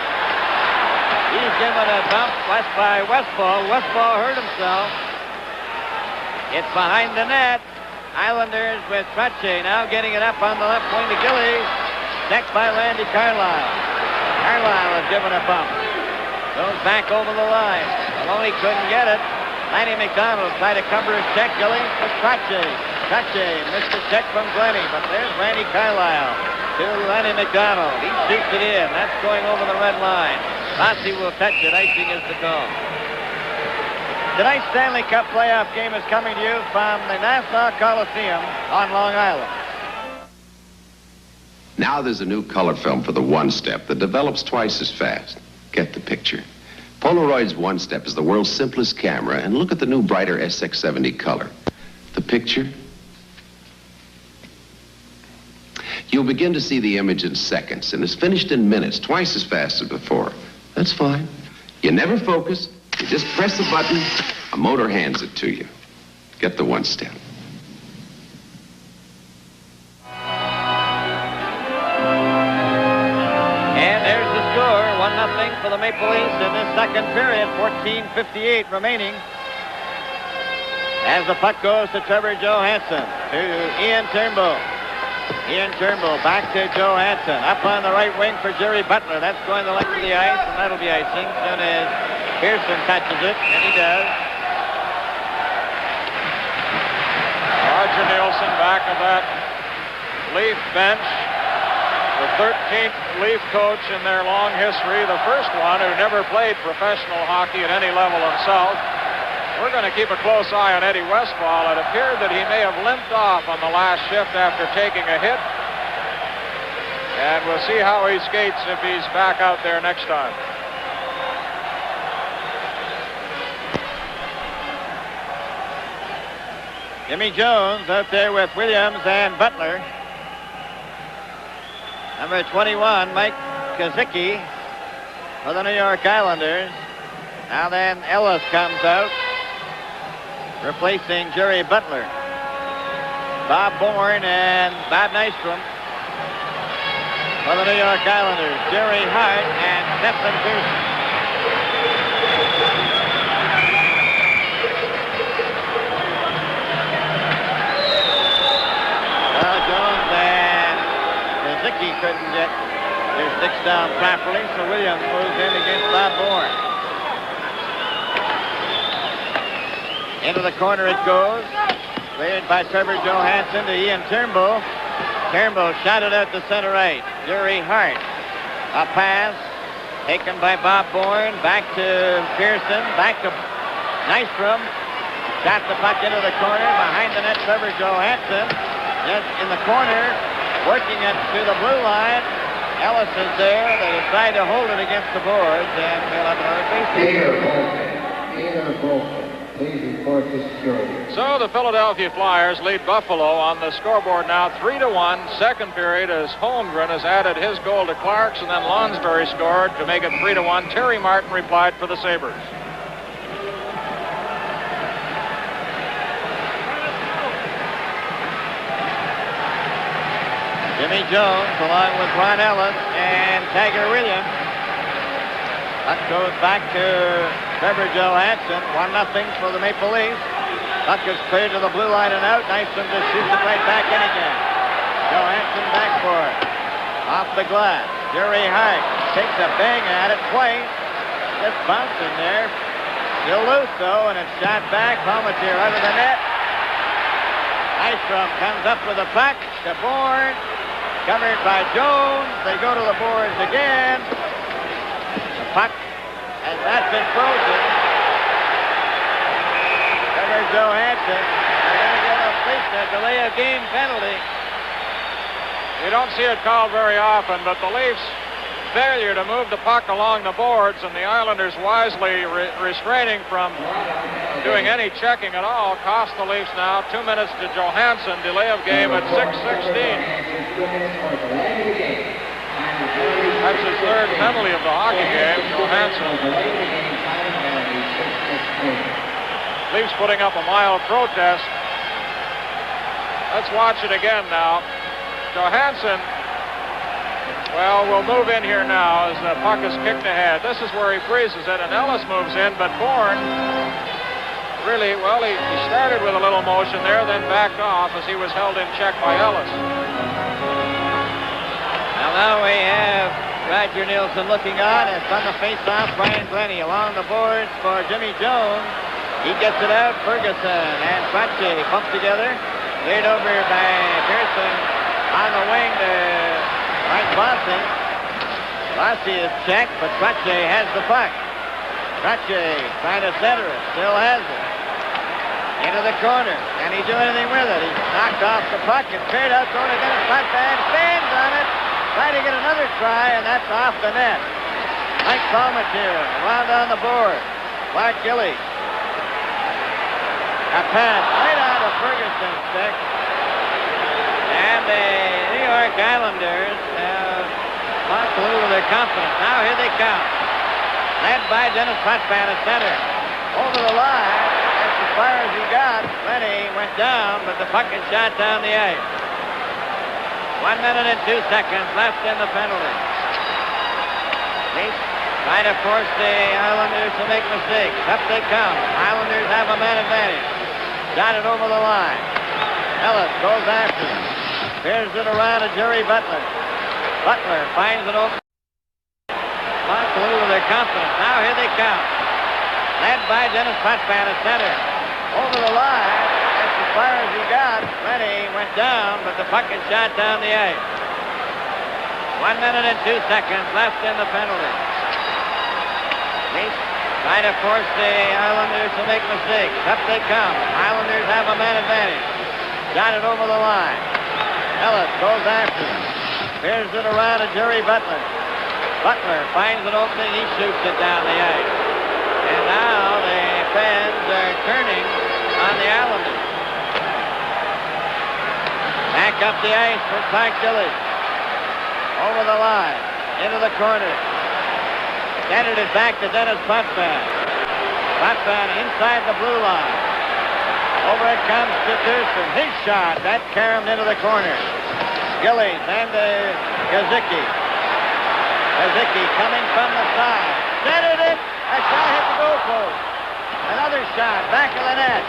He's given a bump by Westfall. Westfall hurt himself. It's behind the net. Islanders with Trottier now getting it up on the left wing to Gillies. Checked by Randy Carlisle. Carlisle has given a bump. Goes back over the line. Maloney couldn't get it. Lanny McDonald tried to cover his check. Gillies for Trottier. Trottier missed the check from Glennie, but there's Randy Carlisle to Lanny McDonald. He shoots it in. That's going over the red line. Rossi will touch it. Icing is the call. Tonight's Stanley Cup playoff game is coming to you from the Nassau Coliseum on Long Island. Now there's a new color film for the one-step that develops twice as fast. Get the picture. Polaroid's one-step is the world's simplest camera, and look at the new brighter SX70 color. The picture? You'll begin to see the image in seconds, and it's finished in minutes, twice as fast as before. That's fine. You never focus. You just press a button, a motor hands it to you. Get the one-step. And there's the score, 1-0 for the Maple Leafs in this second period, 14:58 remaining. As the puck goes to Trevor Johansson, to Ian Turnbull. Ian Turnbull back to Johansson, up on the right wing for Jerry Butler. That's going the length of the ice, and that'll be icing as soon as Pearson touches it, and he does. Roger Nielsen back of that Leaf bench. The 13th Leaf coach in their long history. The first one who never played professional hockey at any level himself. We're going to keep a close eye on Eddie Westfall. It appeared that he may have limped off on the last shift after taking a hit. And we'll see how he skates if he's back out there next time. Jimmy Jones out there with Williams and Butler. Number 21, Mike Kazicki for the New York Islanders. Now then, Ellis comes out, replacing Jerry Butler. Bob Bourne and Bob Nystrom for the New York Islanders. Jerry Hart and Stephen Pearson. Jones and Kazicki couldn't get their sticks down properly, so Williams moves in against Bob Bourne. Into the corner it goes. Cleared by Trevor Johansson to Ian Turnbull. Turnbull shot it out to center right. Jerry Hart. A pass taken by Bob Bourne. Back to Pearson. Back to Nystrom. Shot the puck into the corner. Behind the net, Trevor Johansson. Just in the corner. Working it to the blue line. Ellis is there. They decide to hold it against the boards. And we'll have another face. Please report the security. So the Philadelphia Flyers lead Buffalo on the scoreboard now 3-1. Second period as Holmgren has added his goal to Clark's, and then Lonsberry scored to make it 3-1. Terry Martin replied for the Sabres. Jimmy Jones along with Ron Ellis and Tiger Williams. Puck goes back to Trevor Johansson. 1-0 for the Maple Leafs. Puck is cleared to the blue line and out. Nystrom just shoots it right back in again. Johansson back for it. Off the glass. Jerry Hart takes a bang at it twice. Just bouncing there. Still loose though, and it's shot back. Palmatier out of the net. Nystrom comes up with a puck to Bourne. Covered by Jones. They go to the boards again. The puck has not been frozen. Covered Johansson. They're going to get a delay of game penalty. You don't see it called very often, but the Leafs' failure to move the puck along the boards and the Islanders wisely restraining from doing any checking at all cost the Leafs now 2 minutes to Johansson, delay of game at 6:16. That's his third penalty of the hockey game, Johansson. Leafs putting up a mild protest. Let's watch it again now. Johansson, well, we'll move in here now as the puck is kicked ahead. This is where he freezes it, and Ellis moves in, but Bourne really, well, he started with a little motion there, then backed off as he was held in check by Ellis. Now we have Roger Nielsen looking on, and from the face-off, Brian Glennie along the boards for Jimmy Jones. He gets it out, Ferguson and Trache pump together. Cleared over by Pearson on the wing to Mike Bossy. Bossy is checked, but Trache has the puck. Trache trying to center it, still has it. Into the corner. Can he do anything with it? He's knocked off the puck and cleared out, thrown it in. Flatband stands on it. Trying to get another try, and that's off the net. Mike Palmatier around on the board. Clark Gilly. A pass right out of Ferguson's stick. And the New York Islanders have lost a little of their confidence. Now here they come. Led by Dennis Potvin at center. Over the line. That's as far as he got. Lenny went down, but the puck is shot down the ice. 1 minute and 2 seconds left in the penalty. Leafs trying to force the Islanders to make mistakes. Up they come. Islanders have a man advantage. Got it over the line. Ellis goes after him. Here's it around to Jerry Butler. Butler finds it open. Lost a little of their confidence. Now here they come. Led by Dennis Potvin at center. Over the line. That's as far as he got. Lenny went down, but the puck is shot down the ice. 1 minute and 2 seconds left in the penalty. Leafs trying to force the Islanders to make mistakes. Up they come. Islanders have a man advantage. Got it over the line. Ellis goes after him. Here's it around to Jerry Butler. Butler finds an opening. He shoots it down the ice. And now the fans are turning on the Islanders. Back up the ice for Clark Gilly. Over the line. Into the corner. Centered it back to Dennis Potvin. Potvin inside the blue line. Over it comes to Pearson. His shot. That caromed into the corner. Gilly and Gazicki. Gazicki coming from the side. Centered it. A shot hit the goal post. Another shot. Back of the net.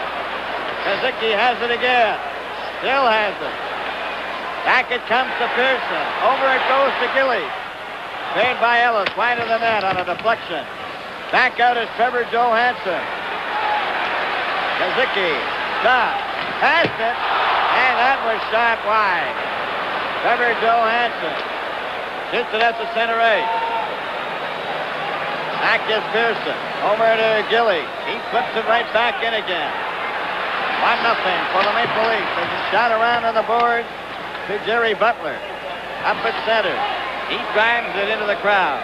Gazicki has it again. Still has it. Back it comes to Pearson. Over it goes to Gilly. Paid by Ellis, wide of the net on a deflection. Back out is Trevor Johansson. Kazicki, shot, passed it, and that was shot wide. Trevor Johansson shoots it at the center ice. Back is Pearson, over to Gilly. He puts it right back in again. 1-0 for the Maple Leafs. There's a shot around on the board to Jerry Butler. Up at center. He drives it into the crowd.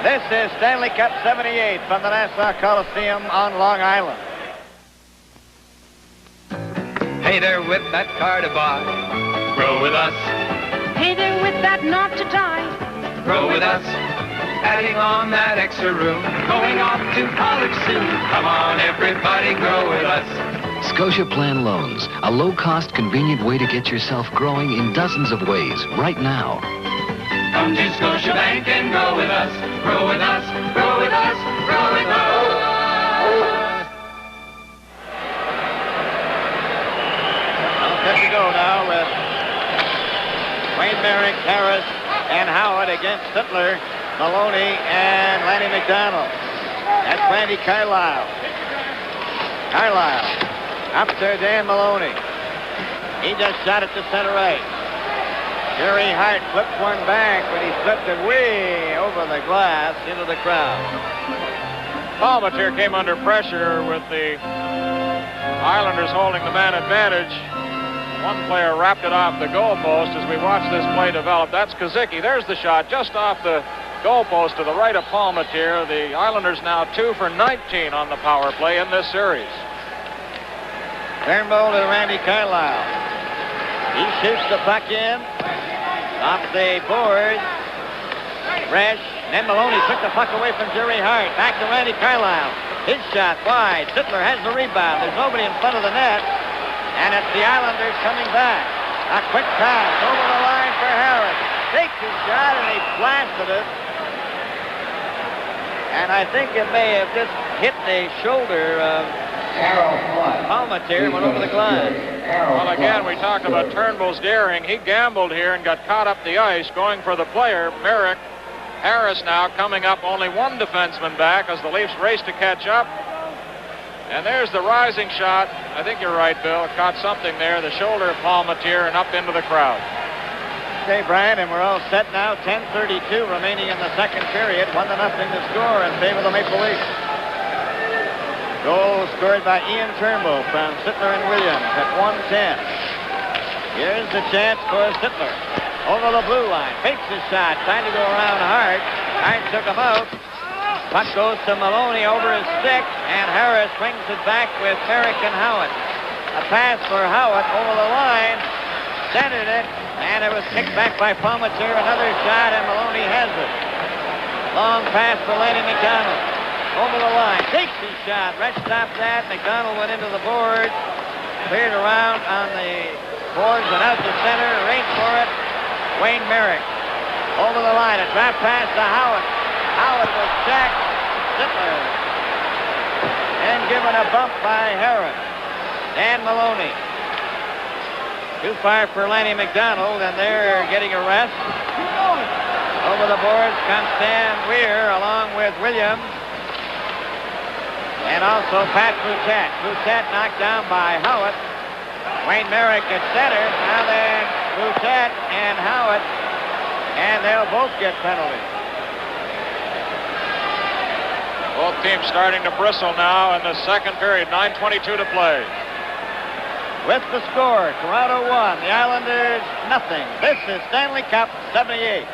This is Stanley Cup 78 from the Nassau Coliseum on Long Island. Hey there with that car to buy. Grow with us. Hey there with that knot to tie. Grow with us. Adding on that extra room. Going off to college soon. Come on, everybody, grow with us. Scotia Plan Loans, a low-cost, convenient way to get yourself growing in dozens of ways right now. Come to Scotia Bank and grow with us. Grow with us. Grow with us. Grow with us. Well, set to go now with Wayne Merrick, Harris, and Howard against Sittler, Maloney, and Lanny McDonald. That's Randy Carlisle. Carlisle up to Dan Maloney. He just shot it to center right. Jerry Hart flipped one back, but he flipped it way over the glass into the crowd. Palmatier came under pressure with the Islanders holding the man advantage. One player wrapped it off the goalpost as we watch this play develop. That's Kazicki. There's the shot just off the goalpost to the right of Palmatier. The Islanders now 2 for 19 on the power play in this series. Turnbull to Randy Carlyle. He shoots the puck in. Off the board. Resch. Then Maloney took the puck away from Jerry Hart. Back to Randy Carlyle. His shot wide. Sittler has the rebound. There's nobody in front of the net. And it's the Islanders coming back. A quick pass over the line for Harris. Takes his shot and he blasted it. And I think it may have just hit the shoulder of Palmatier, went over the glass. Well, again, we talked about Turnbull's daring. He gambled here and got caught up the ice, going for the player, Merrick. Harris now coming up, only one defenseman back as the Leafs race to catch up. And there's the rising shot. I think you're right, Bill. It caught something there, the shoulder of Palmatier, and up into the crowd. Okay, Brian, and we're all set now. 10:32 remaining in the second period. 1-0 to score in favor of the Maple Leafs. Goal scored by Ian Turnbull from Sittler and Williams at 1:10. Here's the chance for Sittler. Over the blue line. Fakes his shot. Trying to go around Hart. Hart took him out. Puck goes to Maloney over his stick, and Harris swings it back with Merrick and Howitt. A pass for Howitt over the line. Centered it, and it was kicked back by Palmatier. Another shot, and Maloney has it. Long pass for Lanny McDonald. Over the line. Takes his shot. Resch stopped that. McDonald went into the board. Cleared around on the boards and out to center. Right for it. Wayne Merrick. Over the line. A drop pass to Howitt. Howitt was checked. Sittler. And given a bump by Harris. Dan Maloney. Too far for Lanny McDonald, and they're getting a rest. Over the boards comes Stan Weir along with Williams. And also Pat Boutet. Boutet knocked down by Howitt. Wayne Merrick at center. Now then Boutet and Howitt. And they'll both get penalties. Both teams starting to bristle now in the second period. 9:22 to play. With the score, Toronto 1, the Islanders nothing. This is Stanley Cup 78.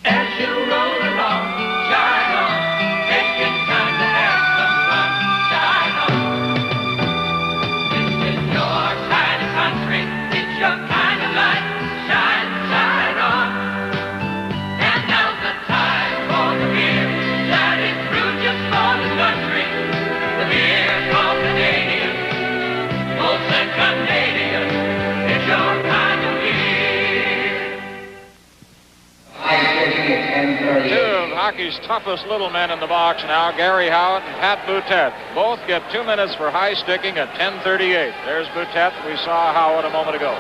As you roll along, shine on. Taking time to have some fun. Shine on. This is your kind of country. It's your kind of life. Shine, shine on. And now's the time for the beer. Shining through just for the country. The beer called Canadian. Molson Canadian. It's your kind of beer. Two of hockey's toughest little men in the box now, Gary Howitt and Pat Boutet. Both get 2 minutes for high sticking at 10:38. There's Boutet. We saw Howitt a moment ago.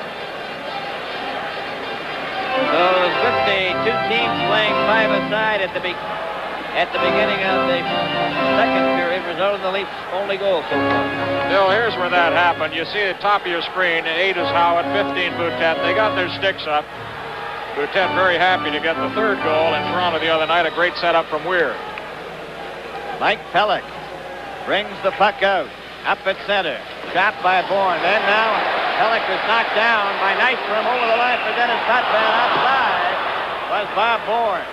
So with the two teams playing five-a-side at the beginning of the second period, resulted in the Leafs' only goal so far. Bill, here's where that happened. You see at the top of your screen, 8 is Howitt, 15 Boutet. They got their sticks up. Boutet very happy to get the third goal in Toronto the other night. A great setup from Weir. Mike Pellick brings the puck out. Up at center. Shot by Bourne. Then now Pellick was knocked down by Nystrom over the line for Dennis Potvin. Outside was Bob Bourne.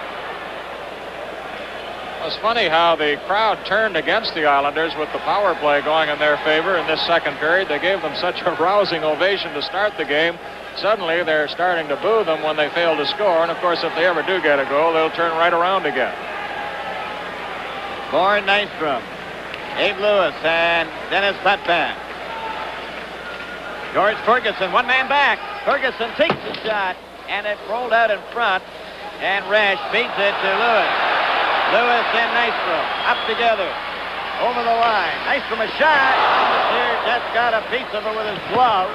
It's funny how the crowd turned against the Islanders with the power play going in their favor in this second period. They gave them such a rousing ovation to start the game. Suddenly, they're starting to boo them when they fail to score. And, of course, if they ever do get a goal, they'll turn right around again. Bourne, Nystrom, Abe Lewis, and Dennis Potvin. George Ferguson, one man back. Ferguson takes the shot, and it rolled out in front. And Resch beats it to Lewis. Lewis and Nystrom up together. Over the line. Nystrom a shot. Here just got a piece of it with his glove.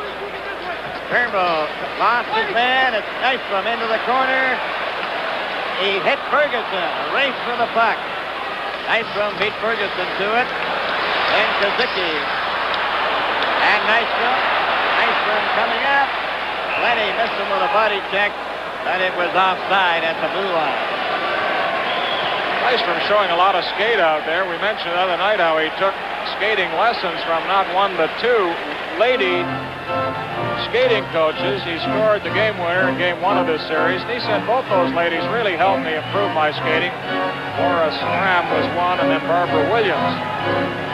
Turnbull lost his man. It's Nystrom into the corner. He hit Ferguson. A race for the puck. Nystrom beat Ferguson to it. And Kazicki And Nystrom coming up. Lenny missed him with a body check, but it was offside at the blue line. Nystrom showing a lot of skate out there. We mentioned the other night how he took skating lessons from not one but two lady skating coaches. He scored the game winner in game 1 of this series. And he said both those ladies really helped me improve my skating. Laura Schramm was one, and then Barbara Williams.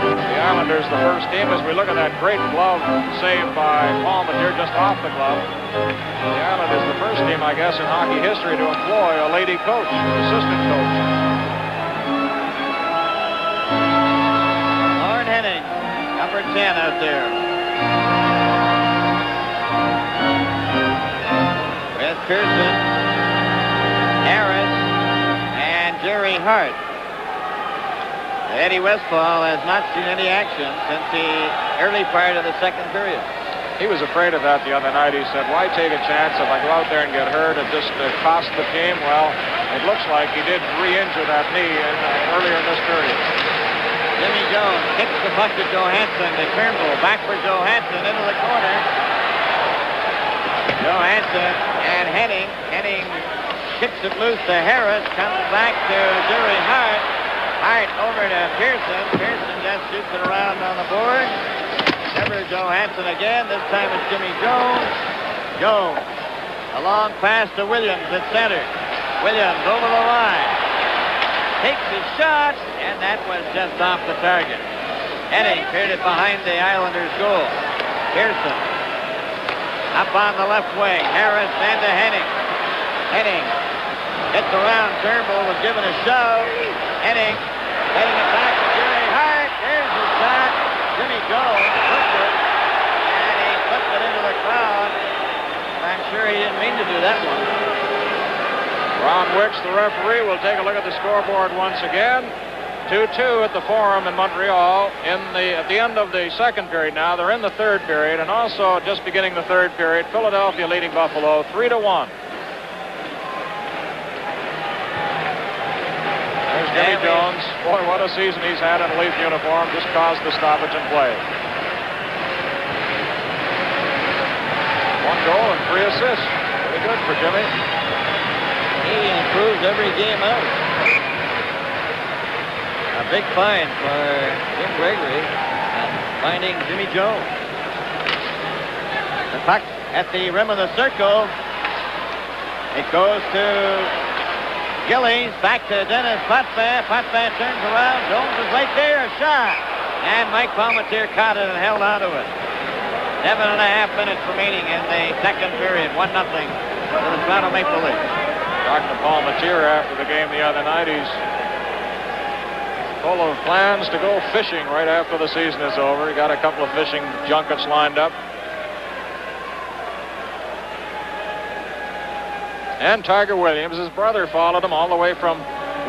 The Islanders, the first team, as we look at that great glove saved by Palmateer just off the glove. The Islanders, the first team, I guess, in hockey history to employ a lady coach, assistant coach. Lauren Henning, number 10 out there. With Pearson, Harris, and Jerry Hart. Eddie Westfall has not seen any action since the early part of the second period. He was afraid of that the other night. He said, why take a chance if I go out there and get hurt and just cost the team? Well, it looks like he did re-injure that knee earlier in this period. Jimmy Jones kicks the puck to Johansson to Turnbull. Back for Johansson into the corner. Johansson and Henning. Henning kicks it loose to Harris. Comes back to Jerry Hart. Hart over to Pearson. Pearson just shoots it around on the board. Never Johansson again. This time it's Jimmy Jones. Jones. A long pass to Williams at center. Williams over the line. Takes his shot, and that was just off the target. Henning cleared it behind the Islanders' goal. Pearson up on the left wing. Harris and to Henning. Henning hits around. Turnbull was given a shove. Henning getting it back to Jerry Hart. There's his shot. Jimmy Jones flipped it, and he flipped it into the crowd. I'm sure he didn't mean to do that one. Ron Wicks, the referee, will take a look at the scoreboard once again. 2-2 at the Forum in Montreal. At the end of the second period now, they're in the third period, and also just beginning the third period, Philadelphia leading Buffalo 3-1. There's Jimmy Jones. Boy, what a season he's had in a Leaf uniform. Just caused the stoppage in play. 1 goal and 3 assists. Pretty good for Jimmy. He improves every game out. A big find for Jim Gregory and finding Jimmy Jones. The puck at the rim of the circle. It goes to Gillies, back to Dennis Potvin. Potvin turns around. Jones is right there. A shot. And Mike Palmateer caught it and held on to it. 7.5 minutes remaining in the second period. 1-0 for the Toronto Maple Leafs. Talking to Palmateer after the game the other night, he's full of plans to go fishing right after the season is over. He got a couple of fishing junkets lined up. And Tiger Williams, his brother, followed him all the way from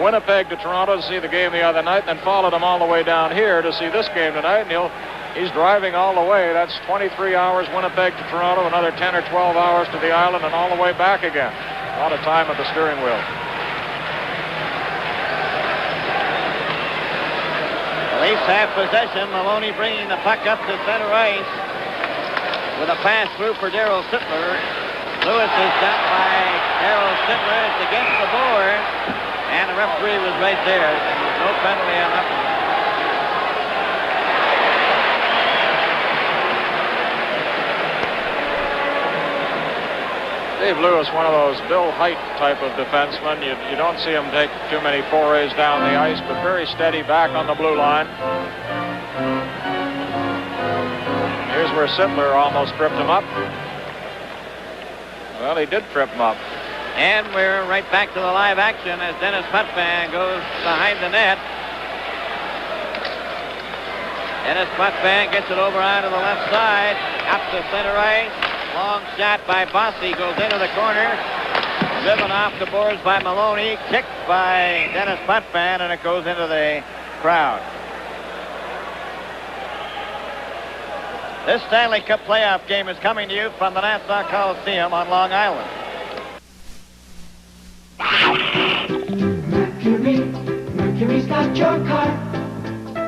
Winnipeg to Toronto to see the game the other night, and then followed him all the way down here to see this game tonight. And he's driving all the way. That's 23 hours Winnipeg to Toronto, another 10 or 12 hours to the island, and all the way back again. A lot of time at the steering wheel. The Leafs have possession. Maloney bringing the puck up to center ice with a pass through for Darryl Sittler. Lewis is stopped by Darryl Sittler. It's against the board, and the referee was right there. No penalty on that one. Dave Lewis, one of those Bill Height type of defensemen. You don't see him take too many forays down the ice, but very steady back on the blue line. Here's where Sittler almost tripped him up. Well, he did trip him up. And we're right back to the live action as Dennis Potvin goes behind the net. Dennis Potvin gets it over onto the left side, up to center ice. Long shot by Bossy, goes into the corner. Driven off the boards by Maloney. Kicked by Dennis Potvin, and it goes into the crowd. This Stanley Cup playoff game is coming to you from the Nassau Coliseum on Long Island. Mercury's got your car.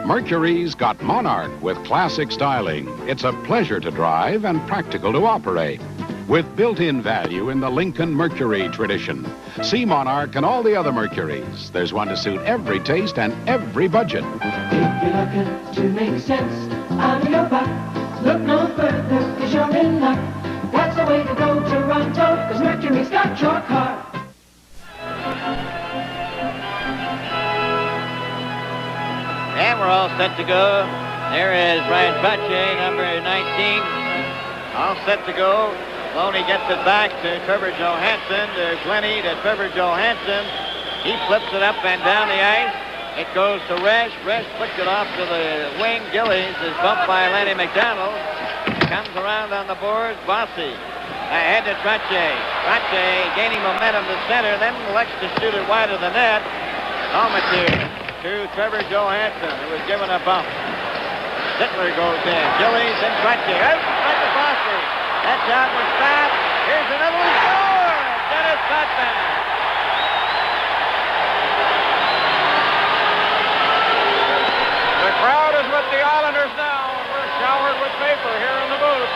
Mercury's got Monarch with classic styling. It's a pleasure to drive and practical to operate. With built-in value in the Lincoln Mercury tradition. See Monarch and all the other Mercuries. There's one to suit every taste and every budget. If you're looking to make sense out of your butt, look no further, cause you're in luck. That's the way to go, Toronto, cause Mercury's got your car. And we're all set to go. There is Ryan Trottier, number 19. All set to go. Loney gets it back to Trevor Johansson, to Glennie, to Trevor Johansson. He flips it up and down the ice. It goes to Resch. Resch flicked it off to the wing. Gillies is bumped by Lanny McDonald. Comes around on the boards. Bossy ahead to Trottier. Trottier gaining momentum to center, then elects to shoot it wide of the net. Palmatier to Trevor Johansson, who was given a bump. Sittler goes in. Gillies and Trottier. Out to Bossy. That shot was fast. Here's another one. Score! Dennis Potvin. The crowd is with the Islanders now, and we're showered with paper here in the booth.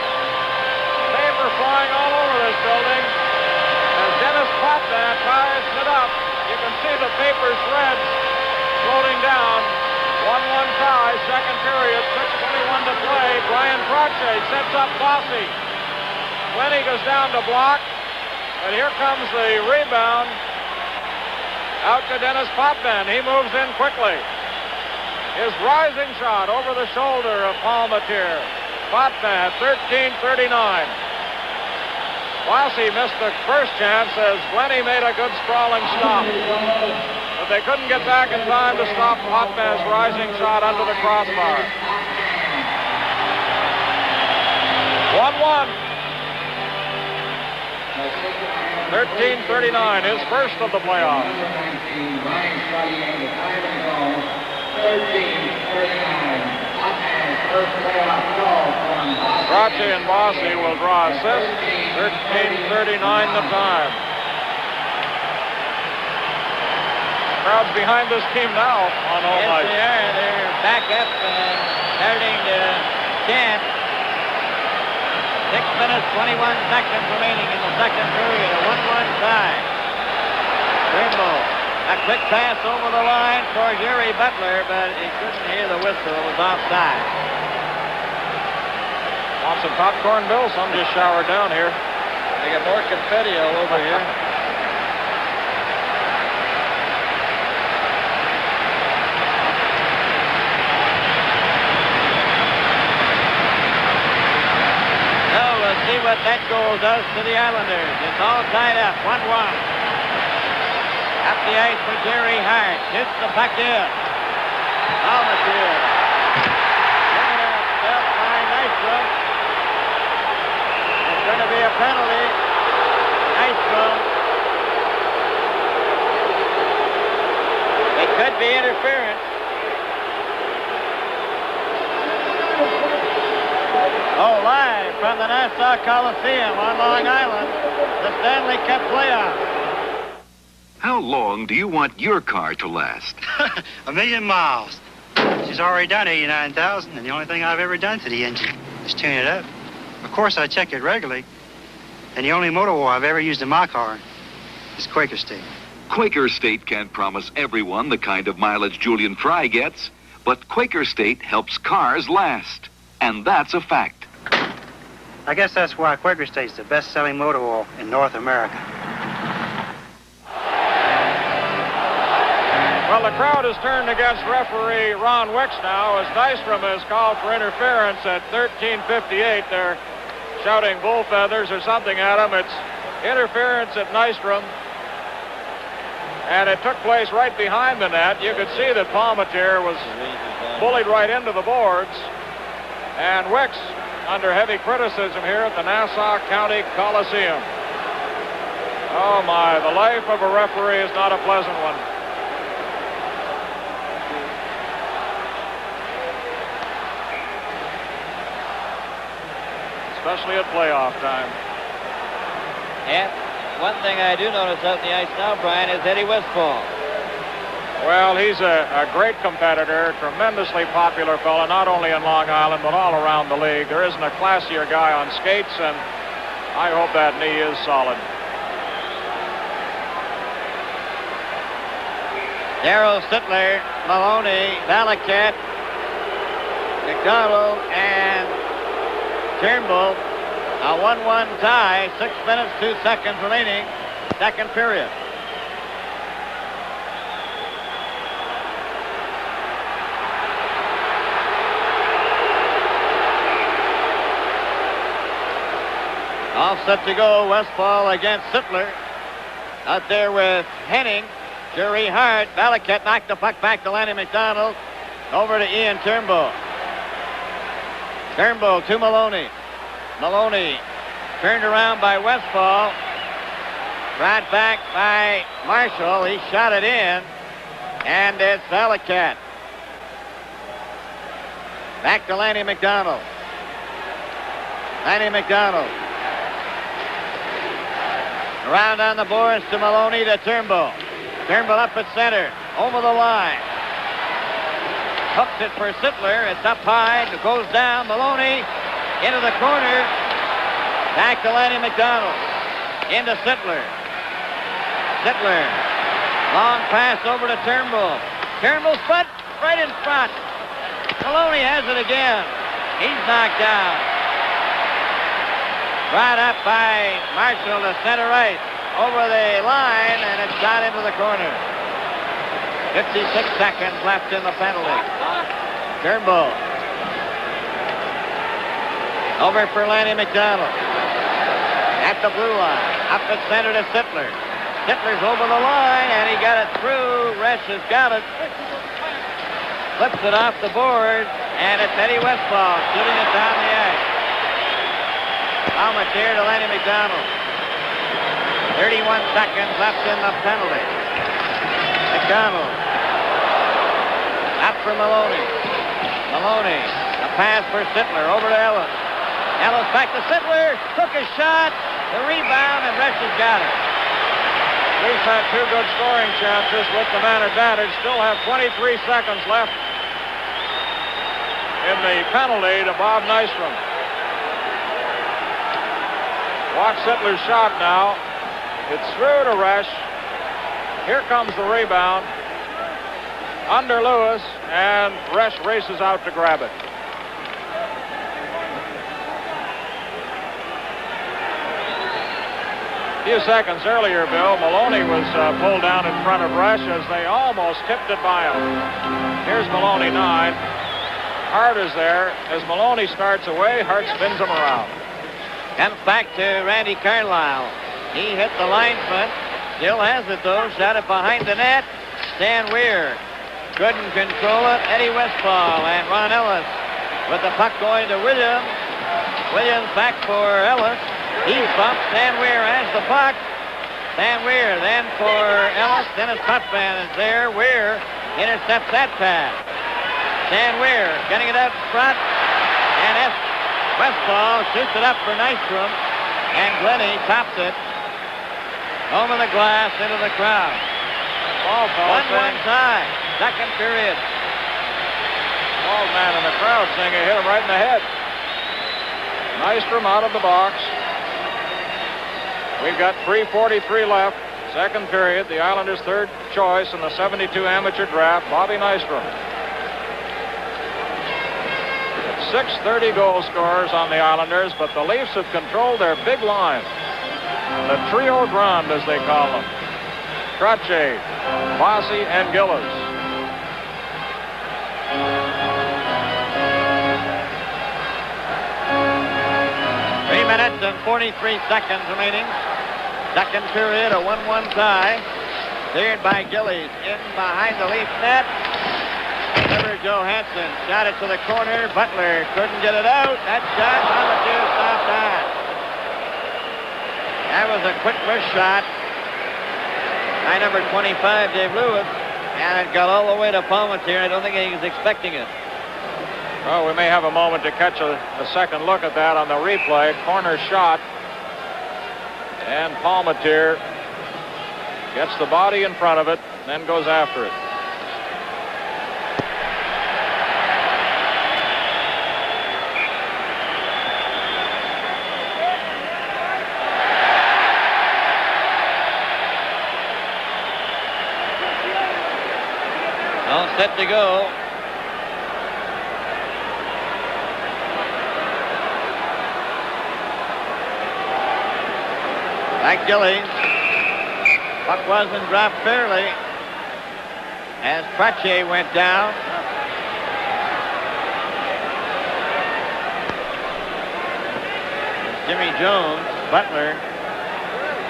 Paper flying all over this building. As Dennis Potvin ties it up, you can see the paper shreds floating down. 1-1 tie, second period, 6:21 to play. Brian Trottier sets up Bossy. Lenny goes down to block, and here comes the rebound out to Dennis Potvin. He moves in quickly. His rising shot over the shoulder of Palmatier. Potvin, 13:39. Bossy missed the first chance as Lenny made a good sprawling stop. But they couldn't get back in time to stop Potvin's rising shot under the crossbar. 1-1. 13:39, his first of the playoffs. Trottier and Bossy will draw assists. 13:39 the time. Crowd's behind this team now on all night. Yes, they're back up and starting to chant. 6 minutes, 21 seconds remaining in the second period. A 1-1 tie. Trimble, a quick pass over the line for Jerry Butler, but he couldn't hear the whistle. It was offside. Want some popcorn, Bill? Some just showered down here. They got more confetti all over here. See what that goal does to the Islanders. It's all tied up, 1-1. Up the ice for Jerry Hart. Hits the puck in. Palmatier. Given up, dealt by Nystrom. It's going to be a penalty. Nystrom. It could be interference. Oh, live from the Nassau Coliseum on Long Island, the Stanley Cup playoffs. How long do you want your car to last? 1,000,000 miles. She's already done 89,000, and the only thing I've ever done to the engine is tune it up. Of course, I check it regularly, and the only motor oil I've ever used in my car is Quaker State. Quaker State can't promise everyone the kind of mileage Julian Fry gets, but Quaker State helps cars last, and that's a fact. I guess that's why Quaker State's the best-selling motor oil in North America. Well, the crowd has turned against referee Ron Wicks now as Nystrom has called for interference at 13:58. They're shouting bull feathers or something at him. It's interference at Nystrom. And it took place right behind the net. You could see that Palmatier was bullied right into the boards. And Wicks under heavy criticism here at the Nassau County Coliseum. Oh my, the life of a referee is not a pleasant one. Especially at playoff time. And one thing I do notice out in the ice now, Brian, is Eddie Westfall. Well, he's a great competitor, tremendously popular fellow, not only in Long Island, but all around the league. There isn't a classier guy on skates, and I hope that knee is solid. Darryl Sittler, Maloney, Valaket, McDonald, and Turnbull. A 1-1 tie, 6 minutes, 2 seconds remaining, second period. All set to go, Westfall against Sittler. Out there with Henning, Jerry Hart. Valaket knocked the puck back to Lanny McDonald. Over to Ian Turnbull. Turnbull to Maloney. Maloney turned around by Westfall. Brought back by Marshall. He shot it in. And it's Valaket. Back to Lanny McDonald. Lanny McDonald. Around on the boards to Maloney to Turnbull. Turnbull up at center. Over the line. Hooks it for Sittler. It's up high. It goes down. Maloney into the corner. Back to Lanny McDonald. Into Sittler. Sittler. Long pass over to Turnbull. Turnbull's foot right in front. Maloney has it again. He's knocked down. Brought up by Marshall to center right. Over the line, and it's shot into the corner. 56 seconds left in the penalty. Turnbull. Over for Lanny McDonald. At the blue line. Up at center to Sittler. Sittler's over the line, and he got it through. Resch has got it. Flips it off the board, and it's Eddie Westfall shooting it down the ice. Palmetier to Lanny McDonald. 31 seconds left in the penalty. McDonald. Up for Maloney. Maloney. A pass for Sittler. Over to Ellis. Ellis back to Sittler. Took a shot. The rebound, and Resch has got it. Leafs had 2 good scoring chances with the man advantage. Still have 23 seconds left in the penalty to Bob Nystrom. Watch Sittler's shot now. It's through to Resch. Here comes the rebound. Under Lewis, and Resch races out to grab it. A few seconds earlier, Bill, Maloney was pulled down in front of Resch as they almost tipped it by him. Here's Maloney 9. Hart is there. As Maloney starts away, Hart spins him around. Comes back to Randy Carlisle. He hit the linesman. Still has it, though. Shot it behind the net. Stan Weir couldn't control it. Eddie Westfall and Ron Ellis with the puck going to Williams. Williams back for Ellis. He's bumped. Stan Weir has the puck. Stan Weir then for Ellis. Dennis Putman is there. Weir intercepts that pass. Stan Weir getting it out front. And Westfall shoots it up for Nystrom, and Glennie tops it over the glass into the crowd. 1-1 tie, second period. Bald man in the crowd saying he hit him right in the head. Nystrom out of the box. We've got 3:43 left, second period. The Islanders' third choice in the 72 amateur draft, Bobby Nystrom. 630 goal scorers on the Islanders, but the Leafs have controlled their big line. The trio grande, as they call them. Trottier, Bossy, and Gillis. Minutes and 43 seconds remaining. Second period, a 1-1 tie. Cleared by Gillies in behind the Leaf net. Trevor Johansson shot it to the corner. Butler couldn't get it out. That shot, Palmetier stopped that. That was a quick wrist shot by number 25, Dave Lewis. And it got all the way to Palmetier. I don't think he was expecting it. Well, we may have a moment to catch a second look at that on the replay. Corner shot. And Palmetier gets the body in front of it, then goes after it. All set to go. Back Gillies. Puck wasn't dropped fairly as Trache went down. Jimmy Jones, Butler,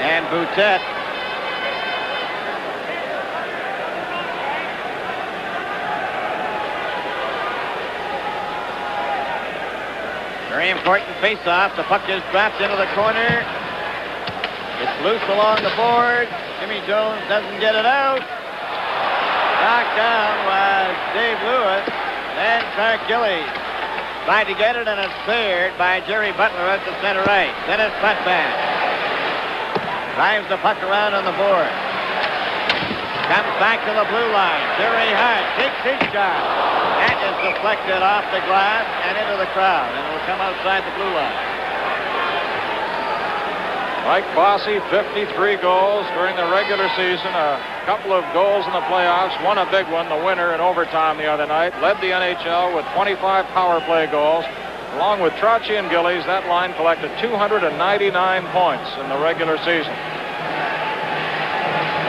and Boutet. Very important face-off. The puck is dropped into the corner. It's loose along the board. Jimmy Jones doesn't get it out. Knocked down was Dave Lewis. Then Clark Gillies tried to get it, and it's cleared by Jerry Butler at the center right. Then it's Putman. Drives the puck around on the board. Comes back to the blue line. Jerry Hart takes his shot. That is deflected off the glass and into the crowd, and it will come outside the blue line. Mike Bossy, 53 goals during the regular season, a couple of goals in the playoffs, one a big one, the winner in overtime the other night, led the NHL with 25 power play goals. Along with Trache and Gillies, that line collected 299 points in the regular season.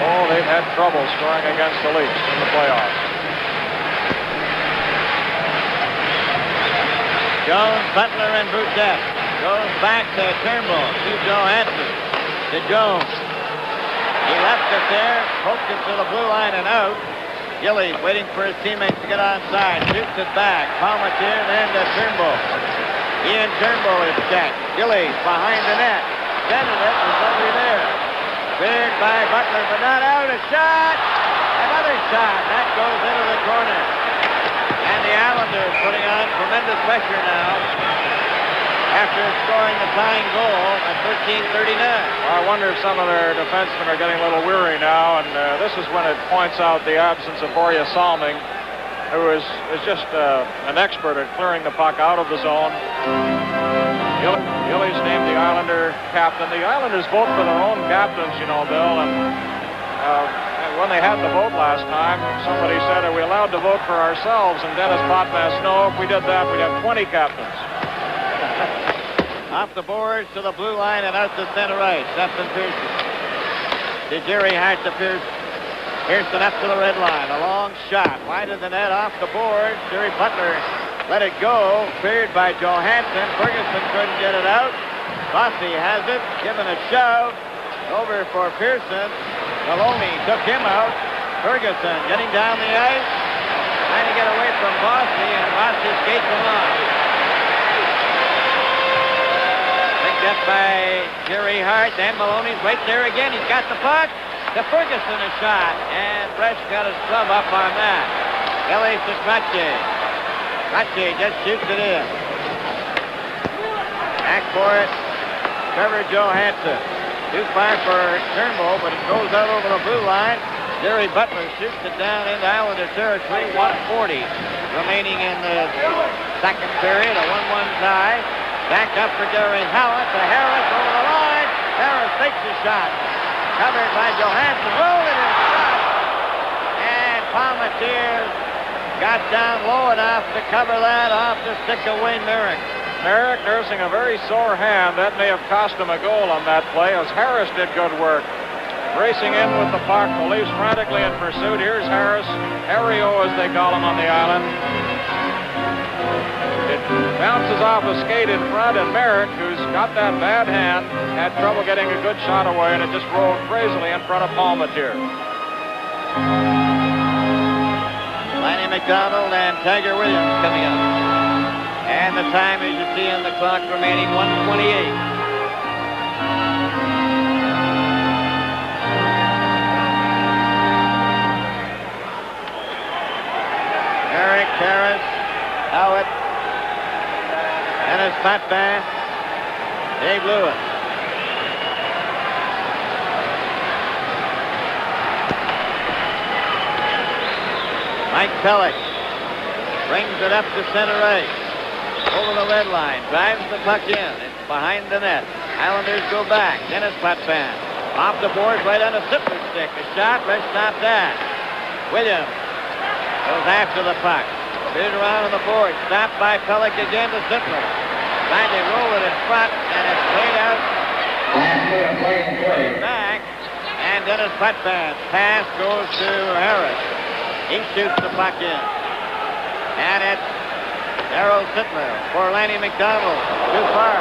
Oh, they've had trouble scoring against the Leafs in the playoffs. Jones, Butler, and Boutet. Goes back to Turnbull, to Johansson, to Jones. He left it there, poked it to the blue line and out. Gillies waiting for his teammates to get onside, shoots it back. Palmatier then to Turnbull. Ian Turnbull is checked. Gillies behind the net. Sending it was over there. Cleared by Butler, but not out. A shot! Another shot. That goes into the corner. And the Islanders putting on tremendous pressure now after scoring the tying goal at 13:39. Well, I wonder if some of their defensemen are getting a little weary now, and this is when it points out the absence of Borje Salming, who is just an expert at clearing the puck out of the zone. Gillies named the Islander captain. The Islanders vote for their own captains, you know, Bill, and when they had the vote last time, somebody said, are we allowed to vote for ourselves? And Dennis Potvin, no, if we did that, we'd have 20 captains. Off the boards to the blue line and out to center right. Stephen Pearson. To Jerry Hart to Pearson. Pearson up to the red line. A long shot. Wide of the net off the boards. Jerry Butler let it go. Cleared by Johansson. Ferguson couldn't get it out. Bossy has it. Given a shove. Over for Pearson. Maloney took him out. Ferguson getting down the ice. Trying to get away from Bossy, and Bossy skates him on. Picked up by Jerry Hart. Then Maloney's right there again. He's got the puck. To Ferguson a shot. And Bresch got his glove up on that. Gillies to Trache. Trache just shoots it in. Back for it. Trevor Johansson. Too far for Turnbull, but it goes out over the blue line. Jerry Butler shoots it down into Islander territory. 1:40 remaining in the second period. A 1-1 tie. Back up for Gary Howard to Harris over the line. Harris takes the shot. Covered by Johansson. Rolling his shot. And Palmatier got down low enough to cover that off the stick of Wayne Merrick. Merrick nursing a very sore hand. That may have cost him a goal on that play, as Harris did good work. Racing in with the puck. The Leafs frantically in pursuit. Here's Harris. Harry-O, as they call him on the island. It bounces off a skate in front, and Merrick, who's got that bad hand, had trouble getting a good shot away, and it just rolled crazily in front of Palmatier. Lanny McDonald and Tiger Williams coming up. And the time, as you see on the clock, remaining 1:28. Merrick, Harris, Howard, Dennis Potvin, Dave Lewis. Mike Pellick brings it up to center right. Over the red line, drives the puck in. It's behind the net. Islanders go back. Dennis Potvin off the board right on a zipper stick. A shot, Bresch stopped that. Williams Goes after the puck. Spins around on the board. Stopped by Pellick again to Sittler. Trying to roll it in front, and it's played out. Back. And Dennis Potvin. Pass goes to Harris. He shoots the puck in. And it's Darryl Sittler for Lanny McDonald. Too far.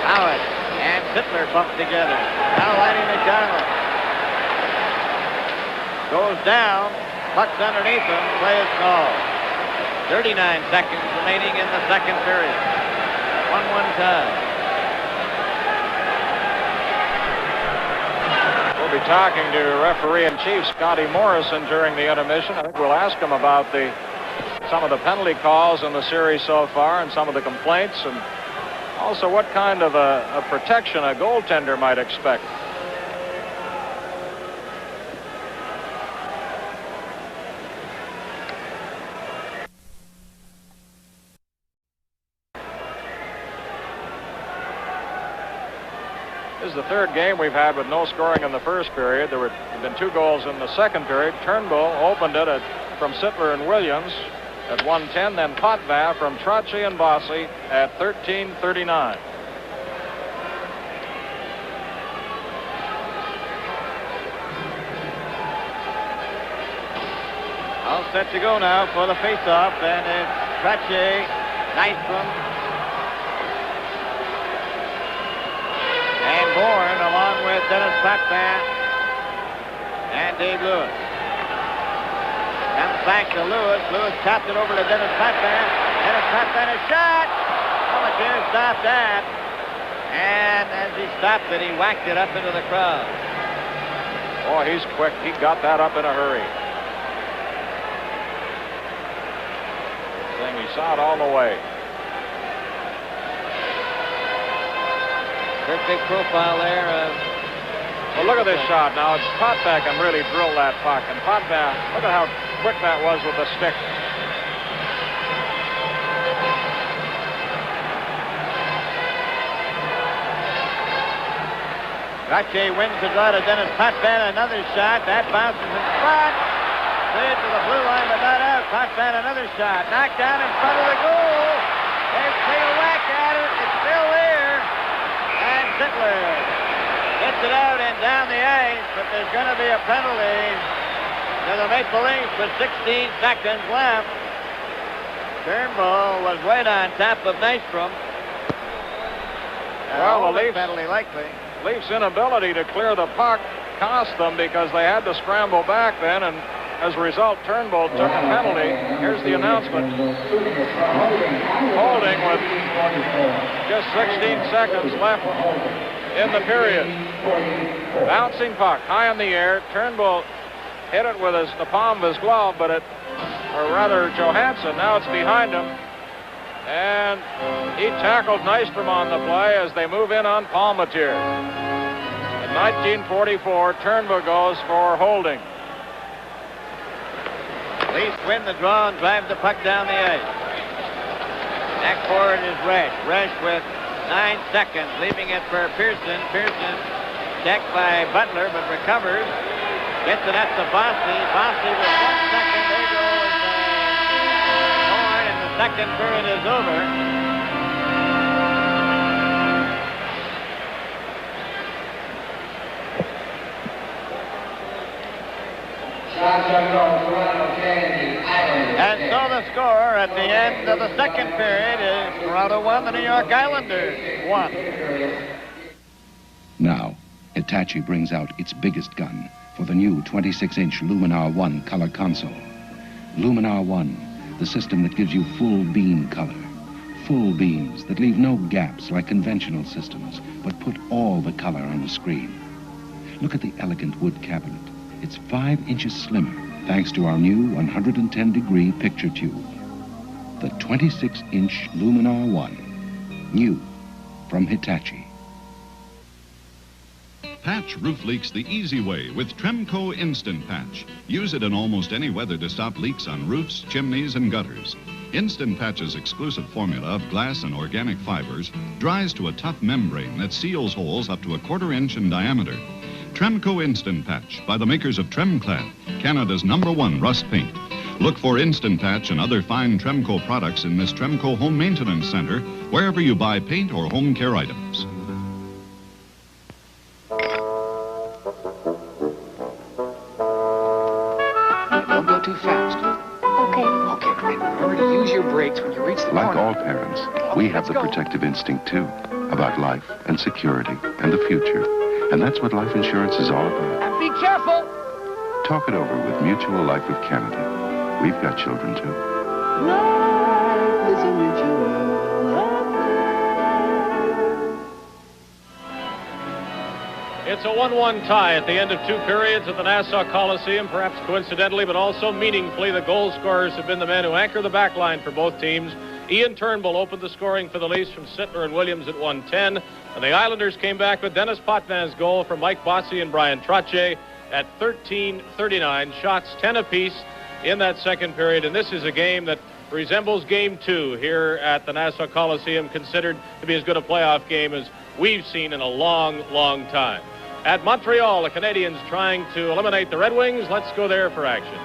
Howard and Sittler bumped together. Now Lanny McDonald goes down. Puck's underneath him. Play is called. 39 seconds remaining in the second period. 1-1 tie. We'll be talking to referee-in-chief Scotty Morrison during the intermission. I think we'll ask him about some of the penalty calls in the series so far and some of the complaints, and also what kind of a protection a goaltender might expect. This is the third game we've had with no scoring in the first period. There have been 2 goals in the second period. Turnbull opened it from Sittler and Williams at 1:10, then Potvin from Trotzy and Bossy at 13:39. All set to go now for the face-off, and it's Trotzy, Nystrom, and Bourne, along with Dennis Potvin and Dave Lewis. Comes back to Lewis. Lewis tapped it over to Dennis Potvin. Dennis Potvin, a shot! Pelletier stopped that. And as he stopped it, he whacked it up into the crowd. Boy, he's quick. He got that up in a hurry. He saw it all the way. Perfect profile there. Well, look at this shot now. It's Potvin can really drill that puck. And Potvin, look at how quick that was with the stick. Trotzy wins the draw to Dennis Potvin. Another shot. That bounces in front. Cleared to the blue line, but not out. Potvin, another shot. Knocked down in front of the goal. They take a whack at it. It's still there. And Sittler gets it out and down the ice, but there's going to be a penalty to the Maple Leafs with 16 seconds left. Turnbull was right on top of Nystrom. Well, the Leafs penalty likely. Leafs' inability to clear the puck cost them because they had to scramble back then, and as a result, Turnbull took a penalty. Here's the announcement. Holding with just 16 seconds left in the period. Bouncing puck high in the air. Turnbull hit it with the palm of his glove, but or rather Johansson, now it's behind him. And he tackled Nystrom on the play as they move in on Palmateer. In 1944, Turnbull goes for holding. Leafs win the draw and drive the puck down the ice. Back forward is Resch. Resch with 9 seconds, leaving it for Pearson. Pearson checked by Butler, but recovers. Gets it up to Bossy. Bossy with 1 second. There goes Horn, and the second period is over. And so the score at the end of the second period is Toronto 1, the New York Islanders 1. Now, Hitachi brings out its biggest gun for the new 26-inch Luminar 1 color console. Luminar 1, the system that gives you full beam color. Full beams that leave no gaps like conventional systems, but put all the color on the screen. Look at the elegant wood cabinet. It's 5 inches slimmer, thanks to our new 110-degree picture tube. The 26-inch Luminar 1. New from Hitachi. Patch roof leaks the easy way with Tremco Instant Patch. Use it in almost any weather to stop leaks on roofs, chimneys, and gutters. Instant Patch's exclusive formula of glass and organic fibers dries to a tough membrane that seals holes up to 1/4 inch in diameter. Tremco Instant Patch by the makers of Tremclad Canada's #1 rust paint. Look for Instant Patch and other fine Tremco products in this Tremco Home Maintenance Center, wherever you buy paint or home care items. Don't go too fast. Okay. Okay, and remember to use your brakes when you reach the Like corner. all parents, we have the protective instinct too, about life and security and the future. And that's what life insurance is all about. And be careful. Talk it over with Mutual Life of Canada. We've got children too. Life is a mutual. It's a 1-1 tie at the end of 2 periods at the Nassau Coliseum. Perhaps coincidentally, but also meaningfully, the goal scorers have been the men who anchor the back line for both teams. Ian Turnbull opened the scoring for the Leafs from Sittler and Williams at 1:10. And the Islanders came back with Dennis Potvin's goal from Mike Bossy and Brian Trottier at 13:39. Shots 10 apiece in that second period. And this is a game that resembles Game 2 here at the Nassau Coliseum, considered to be as good a playoff game as we've seen in a long, long time. At Montreal, the Canadiens trying to eliminate the Red Wings. Let's go there for action.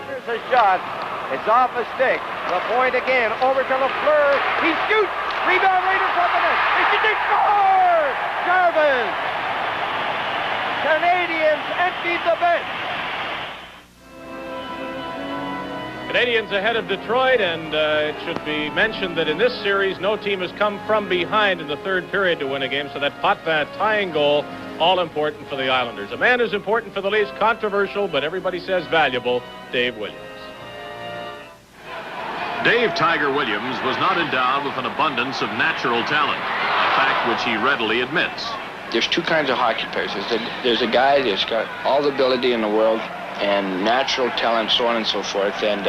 Here's a shot. It's off a stick. The point again. Over to Lafleur. He shoots. Rebound right in front of the net. They score! Jarvis! Canadiens emptied the bench. Canadiens ahead of Detroit, and it should be mentioned that in this series, no team has come from behind in the third period to win a game, so that Potvin tying goal, all important for the Islanders. A man who's important for the Leafs, controversial, but everybody says valuable, Dave Williams. Dave Tiger Williams was not endowed with an abundance of natural talent, a fact which he readily admits. There's two kinds of hockey players. There's a guy that's got all the ability in the world and natural talent, so on and so forth. And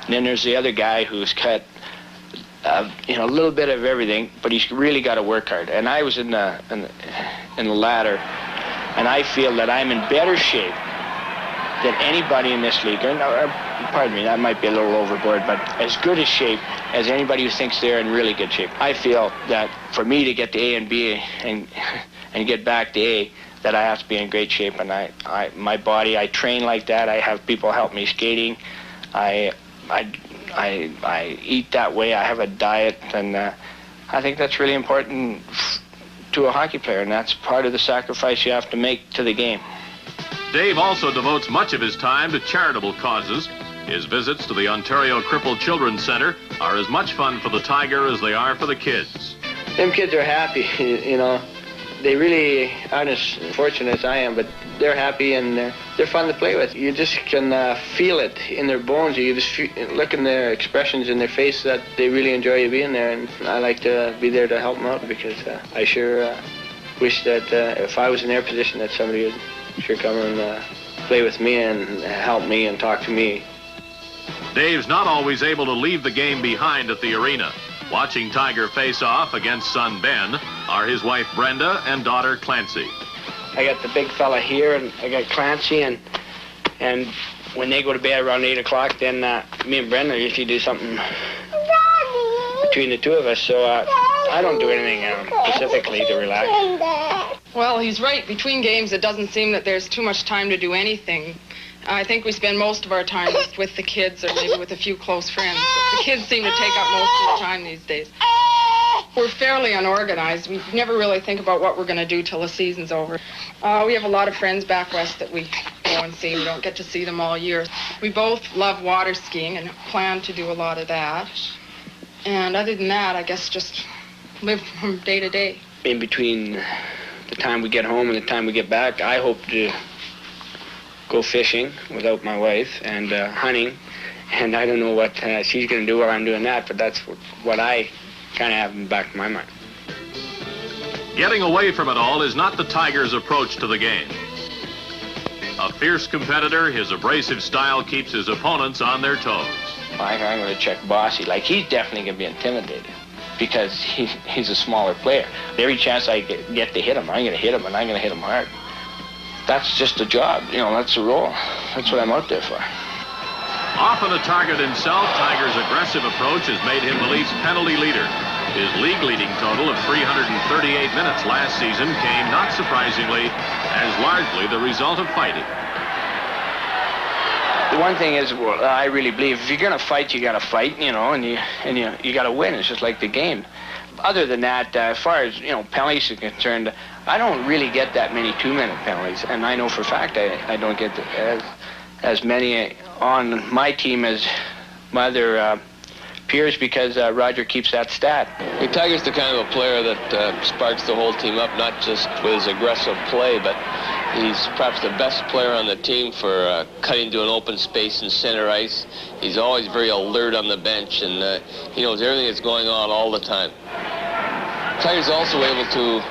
then there's the other guy who's got, a little bit of everything, but he's really got to work hard. And I was in the latter, and I feel that I'm in better shape than anybody in this league. Pardon me, that might be a little overboard, but as good a shape as anybody who thinks they're in really good shape. I feel that for me to get to A and B and get back to A, that I have to be in great shape, and my body, I train like that. I have people help me skating. I eat that way. I have a diet, and I think that's really important to a hockey player, and that's part of the sacrifice you have to make to the game. Dave also devotes much of his time to charitable causes. His visits to the Ontario Crippled Children's Center are as much fun for the Tiger as they are for the kids. Them kids are happy, They really aren't as fortunate as I am, but they're happy and they're fun to play with. You just can feel it in their bones. You just look in their expressions in their face that they really enjoy you being there, and I like to be there to help them out because I sure wish that if I was in their position that somebody would sure come and play with me and help me and talk to me. Dave's not always able to leave the game behind at the arena. Watching Tiger face off against son Ben are his wife Brenda and daughter Clancy. I got the big fella here, and I got Clancy, and when they go to bed around 8 o'clock, then me and Brenda usually do something between the two of us, so I don't do anything specifically to relax. Well, he's right. Between games, it doesn't seem that there's too much time to do anything. I think we spend most of our time just with the kids or maybe with a few close friends. But the kids seem to take up most of the time these days. We're fairly unorganized. We never really think about what we're going to do till the season's over. We have a lot of friends back west that we go and see. We don't get to see them all year. We both love water skiing and plan to do a lot of that. And other than that, I guess just live from day to day. In between the time we get home and the time we get back, I hope to go fishing without my wife and hunting. And I don't know what she's going to do while I'm doing that, but that's what I kind of have in the back of my mind. Getting away from it all is not the Tigers' approach to the game. A fierce competitor, his abrasive style keeps his opponents on their toes. I'm going to check Bossy. Like, he's definitely going to be intimidated because he's a smaller player. Every chance I get to hit him, I'm going to hit him, and I'm going to hit him hard. That's just a job, that's a role. That's what I'm out there for. Often a target himself, Tiger's aggressive approach has made him the Leafs' penalty leader. His league-leading total of 338 minutes last season came, not surprisingly, as largely the result of fighting. The one thing is, well, I really believe if you're going to fight, you got to fight, you know, and you got to win. It's just like the game. Other than that, as far as, you know, penalties are concerned, I don't really get that many 2-minute penalties, and I know for a fact I don't get as many on my team as my other peers, because Roger keeps that stat. Tiger's the kind of a player that sparks the whole team up, not just with his aggressive play, but he's perhaps the best player on the team for cutting to an open space in center ice. He's always very alert on the bench, and he knows everything that's going on all the time. Tiger's also able to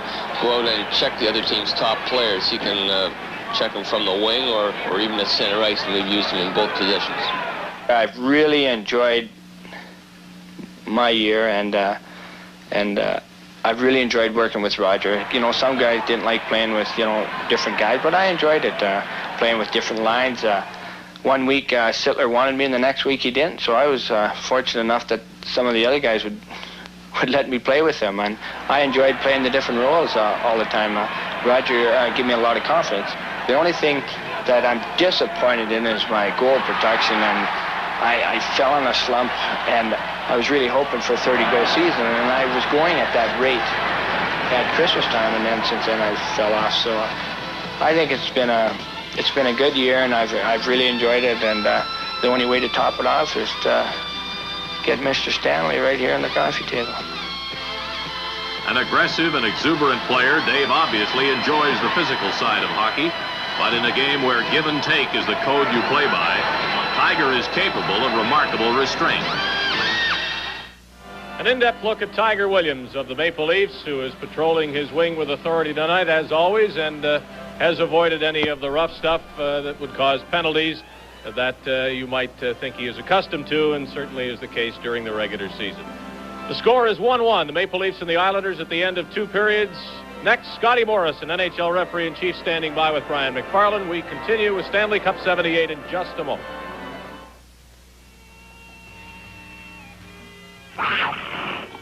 go out and check the other team's top players. He can check them from the wing or even at center ice, and we've used him in both positions. I've really enjoyed my year, and I've really enjoyed working with Roger. You know, some guys didn't like playing with, you know, different guys, but I enjoyed it, playing with different lines. One week, Sittler wanted me, and the next week he didn't, so I was fortunate enough that some of the other guys would let me play with them, and I enjoyed playing the different roles all the time. Roger gave me a lot of confidence. The only thing that I'm disappointed in is my goal production, and I fell in a slump, and I was really hoping for a 30-goal season, and I was going at that rate at Christmas time, and then since then I fell off. So I think it's been a good year, and I've really enjoyed it, and the only way to top it off is to get Mr. Stanley right here on the coffee table. An aggressive and exuberant player, Dave obviously enjoys the physical side of hockey, but in a game where give and take is the code you play by, Tiger is capable of remarkable restraint. An in-depth look at Tiger Williams of the Maple Leafs, who is patrolling his wing with authority tonight, as always, and has avoided any of the rough stuff that would cause penalties that you might think he is accustomed to, and certainly is the case during the regular season. The score is 1-1. The Maple Leafs and the Islanders at the end of 2 periods. Next, Scotty Morris, an NHL referee-in-chief, standing by with Brian McFarland. We continue with Stanley Cup 78 in just a moment.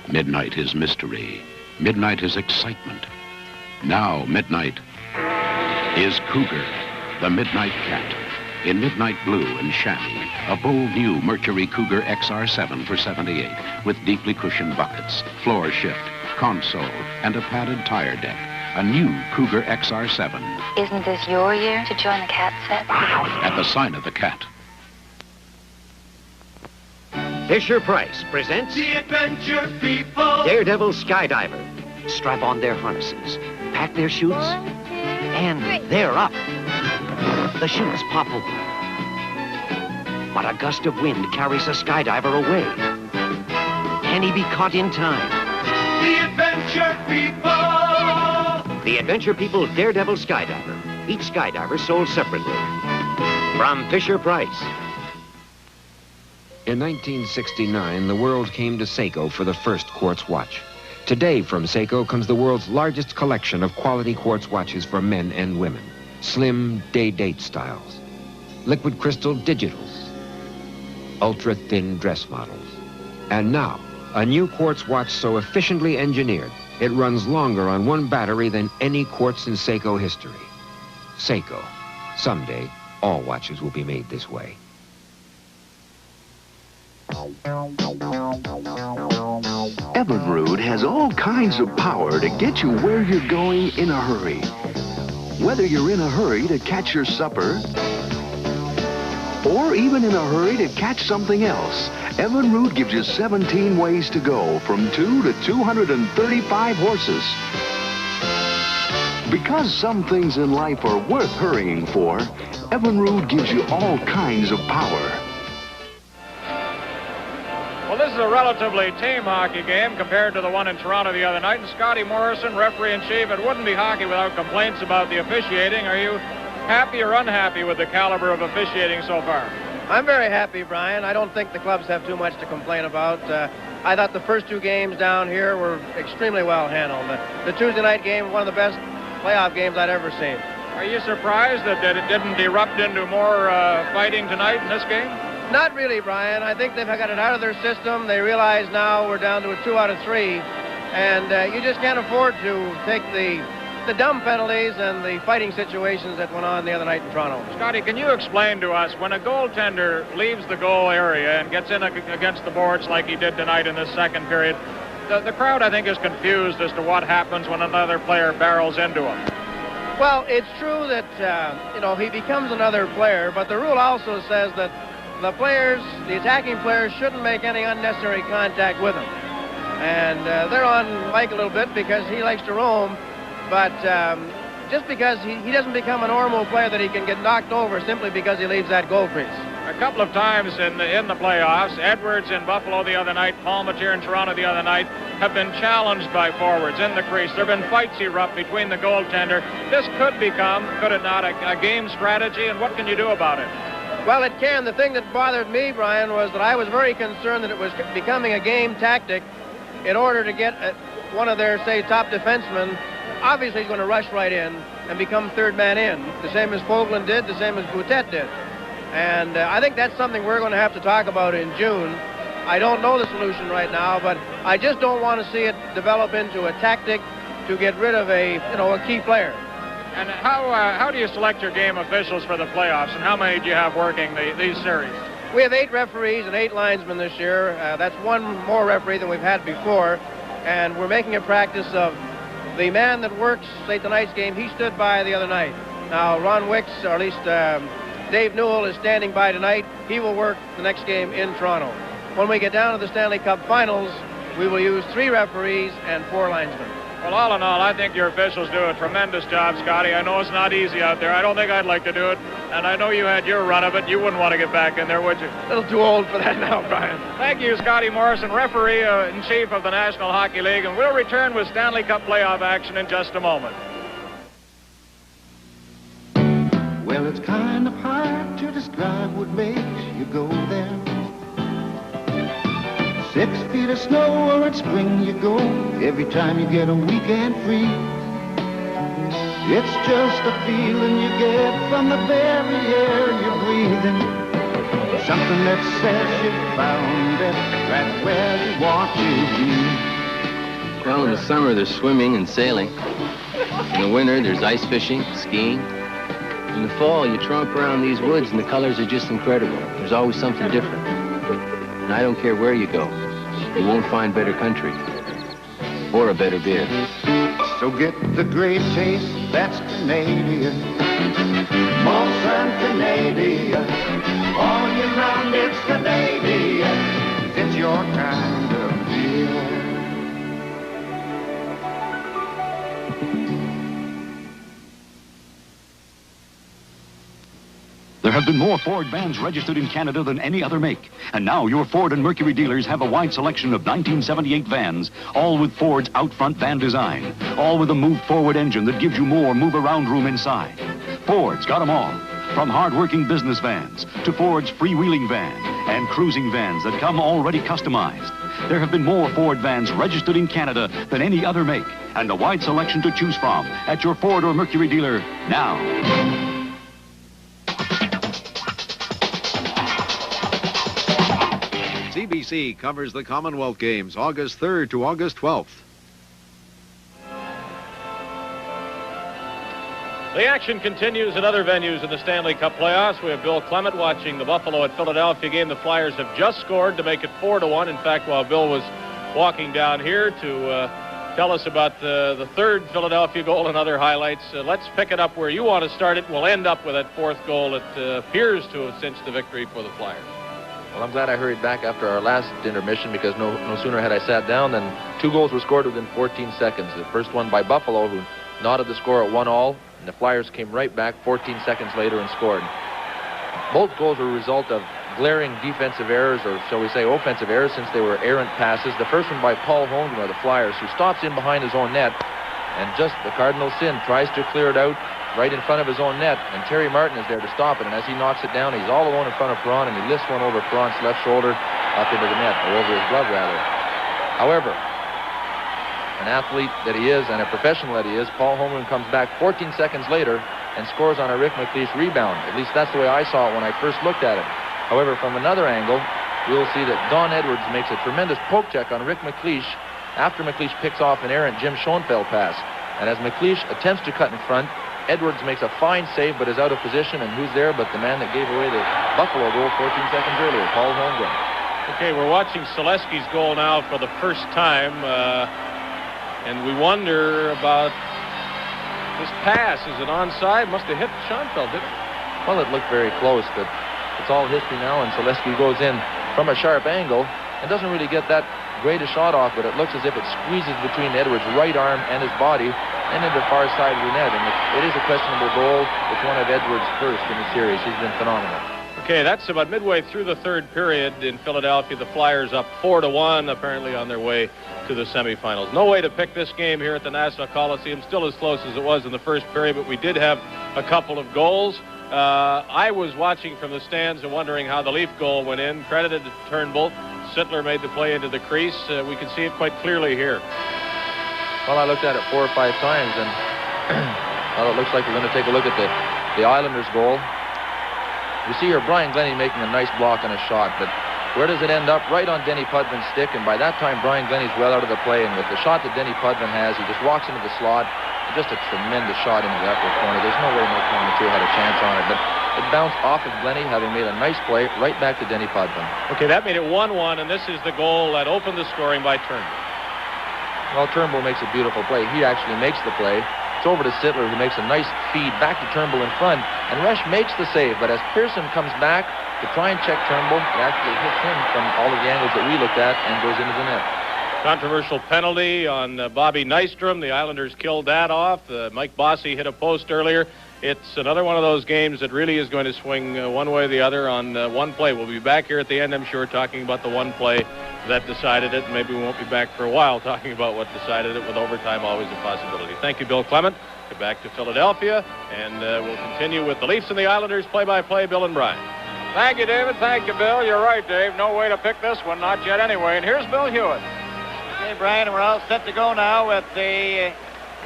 Midnight is mystery. Midnight is excitement. Now midnight is Cougar, the Midnight Cat. In midnight blue and chamois, a bold new Mercury Cougar XR7 for 78 with deeply cushioned buckets, floor shift, console, and a padded tire deck. A new Cougar XR7. Isn't this your year to join the cat set? At the sign of the cat. Fisher-Price presents The Adventure People. Daredevil Skydiver. Strap on their harnesses, pack their chutes, and they're up. The chutes pop open. But a gust of wind carries a skydiver away. Can he be caught in time? The Adventure People. The Adventure People Daredevil Skydiver. Each skydiver sold separately. From Fisher-Price. In 1969, the world came to Seiko for the first quartz watch. Today, from Seiko comes the world's largest collection of quality quartz watches for men and women. Slim day-date styles, liquid crystal digitals, ultra-thin dress models. And now, a new quartz watch so efficiently engineered, it runs longer on one battery than any quartz in Seiko history. Seiko. Someday, all watches will be made this way. Evinrude has all kinds of power to get you where you're going in a hurry. Whether you're in a hurry to catch your supper, or even in a hurry to catch something else, Evinrude gives you 17 ways to go, from 2 to 235 horses. Because some things in life are worth hurrying for, Evinrude gives you all kinds of power. Well, this is a relatively tame hockey game compared to the one in Toronto the other night. And Scotty Morrison, referee-in-chief, it wouldn't be hockey without complaints about the officiating. Are you happy or unhappy with the caliber of officiating so far? I'm very happy, Brian. I don't think the clubs have too much to complain about. I thought the first 2 games down here were extremely well handled. The Tuesday night game, one of the best playoff games I'd ever seen. Are you surprised that it didn't erupt into more fighting tonight in this game? Not really, Brian. I think they've got it out of their system. They realize now we're down to a 2 out of 3, and you just can't afford to take the dumb penalties and the fighting situations that went on the other night in Toronto. Scotty, can you explain to us, when a goaltender leaves the goal area and gets in against the boards like he did tonight in this second period, the crowd, I think, is confused as to what happens when another player barrels into him. Well, it's true that, he becomes another player, but the rule also says that the attacking players, shouldn't make any unnecessary contact with him. And they're on Mike a little bit because he likes to roam, but just because he doesn't become a normal player that he can get knocked over simply because he leaves that goal crease. A couple of times in the playoffs, Edwards in Buffalo the other night, Palmateer in Toronto the other night, have been challenged by forwards in the crease. There have been fights erupt between the goaltender. This could become, could it not, a game strategy, and what can you do about it? Well, it can. The thing that bothered me, Brian, was that I was very concerned that it was becoming a game tactic in order to get one of their, say, top defensemen. Obviously, he's going to rush right in and become third man in, the same as Fogland did, the same as Boutet did. And I think that's something we're going to have to talk about in June. I don't know the solution right now, but I just don't want to see it develop into a tactic to get rid of a key player. And how do you select your game officials for the playoffs, and how many do you have working these series? We have 8 referees and 8 linesmen this year. That's one more referee than we've had before, and we're making a practice of the man that works, say, tonight's game. He stood by the other night. Now, Ron Wicks, or at least Dave Newell, is standing by tonight. He will work the next game in Toronto. When we get down to the Stanley Cup Finals, we will use 3 referees and 4 linesmen. Well, all in all, I think your officials do a tremendous job, Scotty. I know it's not easy out there. I don't think I'd like to do it. And I know you had your run of it. You wouldn't want to get back in there, would you? A little too old for that now, Brian. Thank you, Scotty Morrison, referee-in-chief of the National Hockey League. And we'll return with Stanley Cup playoff action in just a moment. Well, it's kind of hard to describe what makes you go there. 6 feet of snow or in spring you go, every time you get a weekend free. It's just a feeling you get from the very air you're breathing. Something that says you found it right where you want to be. Well, in the summer there's swimming and sailing. In the winter there's ice fishing, skiing. In the fall you tromp around these woods and the colors are just incredible. There's always something different. And I don't care where you go, you won't find better country or a better beer. So get the great taste, that's Canadian. Molson Canadian. All year round it's Canadian. It's your kind of beer. There have been more Ford vans registered in Canada than any other make. And now your Ford and Mercury dealers have a wide selection of 1978 vans, all with Ford's out-front van design, all with a move-forward engine that gives you more move-around room inside. Ford's got them all, from hard-working business vans to Ford's freewheeling van and cruising vans that come already customized. There have been more Ford vans registered in Canada than any other make, and a wide selection to choose from at your Ford or Mercury dealer now. CBC covers the Commonwealth Games August 3rd to August 12th. The action continues in other venues in the Stanley Cup playoffs. We have Bill Clement watching the Buffalo at Philadelphia game. The Flyers have just scored to make it 4-1. In fact, while Bill was walking down here to tell us about the third Philadelphia goal and other highlights, let's pick it up where you want to start it. We'll end up with that 4th goal that appears to have cinched the victory for the Flyers. Well, I'm glad I hurried back after our last intermission, because no sooner had I sat down than 2 goals were scored within 14 seconds. The first one by Buffalo, who knotted the score at 1-1, and the Flyers came right back 14 seconds later and scored. Both goals were a result of glaring defensive errors, or shall we say offensive errors, since they were errant passes. The first one by Paul Holmgren of the Flyers, who stops in behind his own net, and just the cardinal sin, tries to clear it out right in front of his own net, and Terry Martin is there to stop it, and as he knocks it down, he's all alone in front of Perron, and he lifts one over Perron's left shoulder up into the net, or over his glove, rather. However, an athlete that he is and a professional that he is, Paul Holmgren comes back 14 seconds later and scores on a Rick McLeish rebound. At least that's the way I saw it when I first looked at it. However, from another angle, we'll see that Don Edwards makes a tremendous poke check on Rick McLeish after McLeish picks off an errant Jim Schoenfeld pass. And as McLeish attempts to cut in front, Edwards makes a fine save but is out of position, and who's there but the man that gave away the Buffalo goal 14 seconds earlier, Paul Holmgren. Okay, we're watching Selesky's goal now for the first time, and we wonder about this pass. Is it onside? Must have hit Schoenfeld, didn't it? Well, it looked very close, but it's all history now, and Selesky goes in from a sharp angle and doesn't really get that great a shot off, but it looks as if it squeezes between Edwards' right arm and his body and into the far side of the net, and it is a questionable goal. It's one of Edwards' first in the series. He's been phenomenal. Okay, that's about midway through the third period in Philadelphia. The Flyers up 4-1, apparently on their way to the semifinals. No way to pick this game here at the Nassau Coliseum. Still as close as it was in the first period, but we did have a couple of goals. I was watching from the stands and wondering how the Leaf goal went in. Credited to Turnbull. Sittler made the play into the crease. We can see it quite clearly here. Well, I looked at it 4 or 5 times, and well, it looks like we're going to take a look at the Islanders' goal. You see here Brian Glennie making a nice block on a shot, but where does it end up? Right on Denny Pudman's stick, and by that time Brian Glennie's well out of the play, and with the shot that Denny Pudman has, he just walks into the slot. Just a tremendous shot into the upper corner. There's no way no corner two had a chance on it, but it bounced off of Glennie, having made a nice play right back to Denny Pudman. Okay, that made it 1-1, and this is the goal that opened the scoring by Turnbull. Well, Turnbull makes a beautiful play. He actually makes the play. It's over to Sittler, who makes a nice feed back to Turnbull in front, and Resch makes the save, but as Pearson comes back to try and check Turnbull, it actually hits him from all of the angles that we looked at and goes into the net. Controversial penalty on Bobby Nystrom. The Islanders killed that off. Mike Bossy hit a post earlier. It's another one of those games that really is going to swing one way or the other on one play. We'll be back here at the end, I'm sure, talking about the one play that decided it. Maybe we won't be back for a while talking about what decided it, with overtime always a possibility. Thank you, Bill Clement. Get back to Philadelphia, and we'll continue with the Leafs and the Islanders play-by-play. Bill and Brian. Thank you, David. Thank you, Bill. You're right, Dave. No way to pick this one. Not yet anyway. And here's Bill Hewitt. Okay, Brian, we're all set to go now with the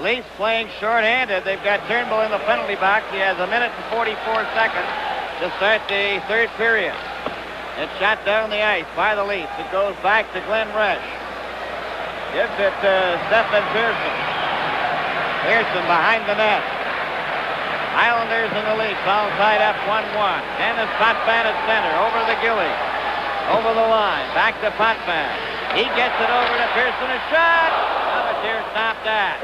Leafs playing short-handed. They've got Turnbull in the penalty box. He has 1 minute and 44 seconds to start the third period. It's shot down the ice by the Leafs. It goes back to Glenn Resch. Gives it to Stefan Pearson. Pearson behind the net. Islanders and the Leafs all tied up 1-1. Dennis Potvin at center, over the Gilly. Over the line, back to Potvin. He gets it over to Pearson. A shot! Amateur stopped that.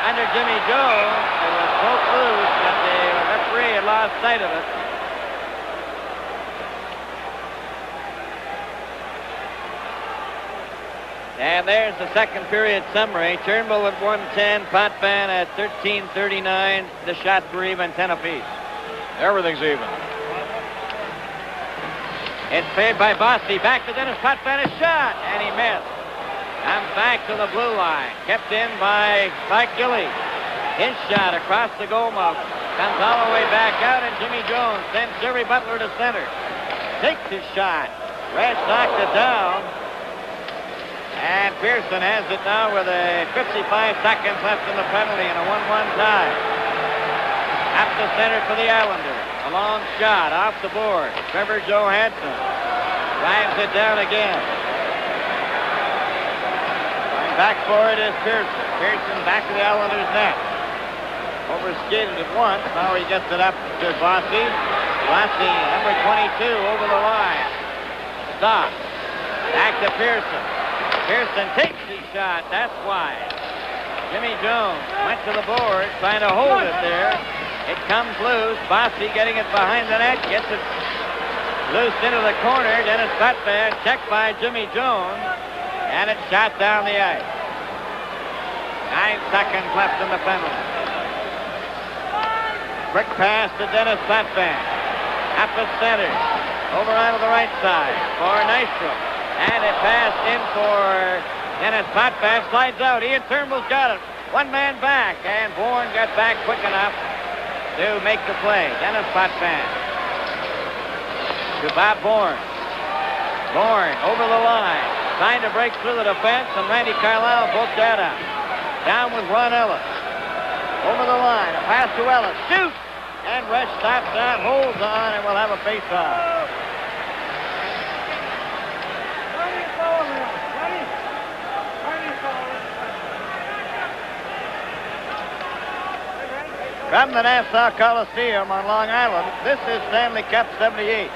Under Jimmy Jones, it was broke loose, but the referee had lost sight of it. And there's the second period summary. Turnbull at 110, Potvin at 13:39. The shots were even, 10 apiece. Everything's even. It's played by Bossy. Back to Dennis Potvin. A shot, and he missed. Comes back to the blue line. Kept in by Mike Gilly. His shot across the goal mouth. Comes all the way back out, and Jimmy Jones sends Jerry Butler to center. Takes his shot. Resch knocked it down. And Pearson has it now with 55 seconds left in the penalty and a 1-1 tie. Up the center for the Islanders. A long shot off the board. Trevor Johansson drives it down again. And back for it is Pearson. Pearson back to the Islanders' net. Overskated it once. Now he gets it up to Bossy. Bossy, number 22, over the line. Stop. Back to Pearson. Pearson takes his shot. That's wide. Jimmy Jones went to the board, trying to hold it there. It comes loose. Bossy getting it behind the net. Gets it loose into the corner. Dennis Potvin checked by Jimmy Jones. And it's shot down the ice. 9 seconds left in the penalty. Quick pass to Dennis Potvin. Up the center. Over onto the right side for Nystrom. And it passed in for Dennis Potvin. Slides out. Ian Turnbull's got it. One man back. And Bourne got back quick enough to make the play. Dennis Potvin to Bob Bourne. Bourne over the line. Trying to break through the defense. And Randy Carlisle broke that up. Down with Ron Ellis. Over the line. A pass to Ellis. Shoots. And Resch stops that, holds on, and we'll have a face-off. From the Nassau Coliseum on Long Island, this is Stanley Cup 78.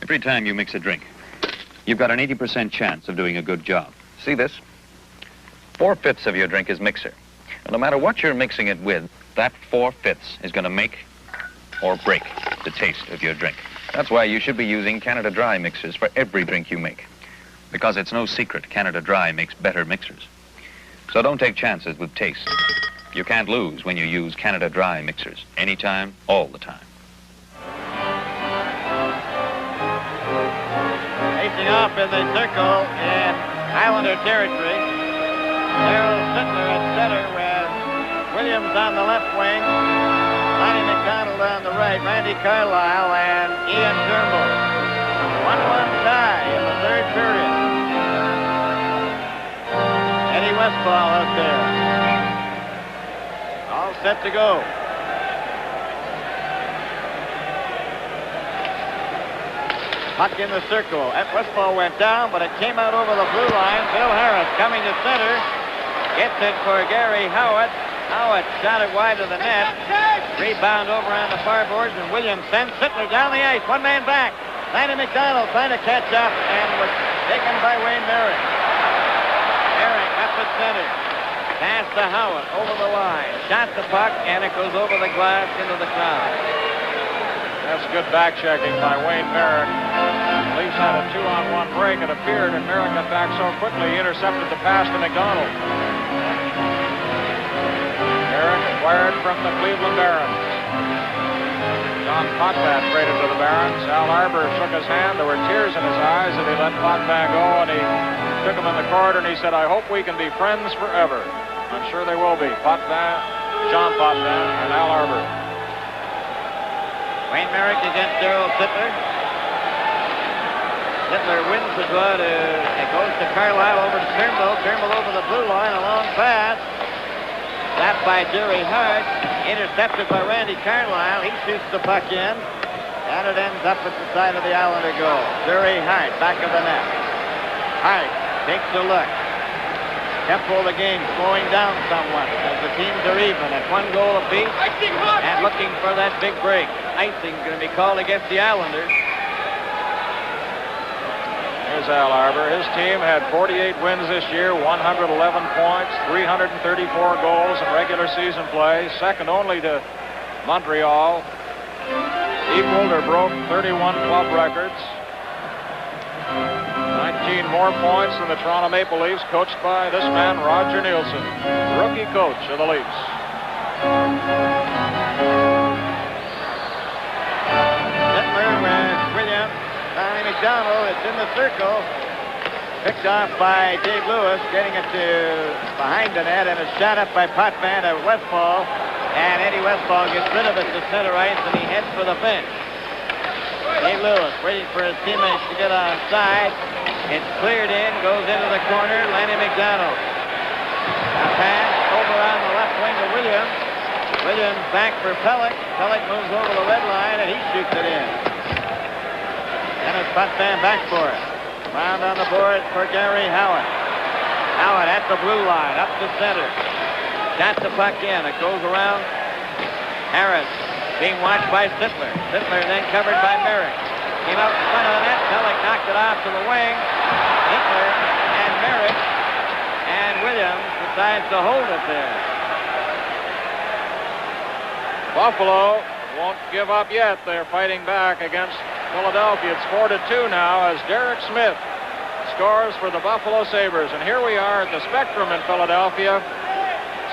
Every time you mix a drink, you've got an 80% chance of doing a good job. See this? 4/5 of your drink is mixer. And no matter what you're mixing it with, that 4/5 is going to make or break the taste of your drink. That's why you should be using Canada Dry mixers for every drink you make. Because it's no secret, Canada Dry makes better mixers. So don't take chances with taste. You can't lose when you use Canada Dry mixers. Anytime, all the time. Facing off in the circle in Islander territory. Darryl Sittler at center with Williams on the left wing. Lonnie McDonald on the right. Randy Carlisle and Ian Turnbull. 1-1 tie in the third period. Eddie Westfall out there. All set to go. Puck in the circle. Westfall went down, but it came out over the blue line. Bill Harris coming to center. Gets it for Gary Howitt. Howitt shot it wide of the net. Rebound over on the far boards, and Williams sends Sittler down the ice. One man back. Lanny McDonald trying to catch up and was taken by Wayne Merrick. Merrick up at center. Pass to Howitt over the line. Shot the puck, and it goes over the glass into the crowd. That's good back checking by Wayne Merrick. Leafs had a 2-on-1 break. It appeared, and Merrick got back so quickly he intercepted the pass to McDonald. Merrick acquired from the Cleveland Barons. John Potvin traded to the Barons. Al Arbor shook his hand. There were tears in his eyes as he let Potvin go, and he took him in the corridor, and he said, "I hope we can be friends forever." I'm sure they will be. Potvin, John Potvin, and Al Arbor. Wayne Merrick against Darryl Sittler. Sittler wins the draw. It goes to Carlisle over to Turnbull. Turnbull over the blue line. A long pass. Stopped by Jerry Hart. Intercepted by Randy Carlisle. He shoots the puck in. And it ends up at the side of the Islander goal. Jerry Hart, back of the net. Hart takes a look. Tempo of the game slowing down somewhat as the teams are even at 1 goal apiece and looking for that big break. Icing going to be called against the Islanders. Here's Al Arbor. His team had 48 wins this year, 111 points, 334 goals in regular season play, second only to Montreal. Equaled or broke 31 club records. 19 more points than the Toronto Maple Leafs, coached by this man, Roger Nielsen, rookie coach of the Leafs. Sittler with Williams. Lonnie McDonald, it's in the circle. Picked off by Dave Lewis, getting it to behind the net, and a shot up by Potvin to Westfall. And Eddie Westfall gets rid of it to center ice, and he heads for the bench. Dave Lewis waiting for his teammates to get onside. It's cleared in, goes into the corner. Lanny McDonald. A pass over on the left wing to Williams. Williams back for Pellick. Pellick moves over the red line, and he shoots it in. And it's Potvin back for it. Round on the board for Gary Howitt. Howitt at the blue line, up to center. Got the puck in. It goes around. Harris being watched by Sittler. Sittler then covered by Merrick. Came out in front of the net. Pellick knocked it off to the wing. Sittler and Merrick and Williams decides to hold it there. Buffalo won't give up yet. They're fighting back against Philadelphia. It's 4-2 now as Derek Smith scores for the Buffalo Sabres. And here we are at the Spectrum in Philadelphia,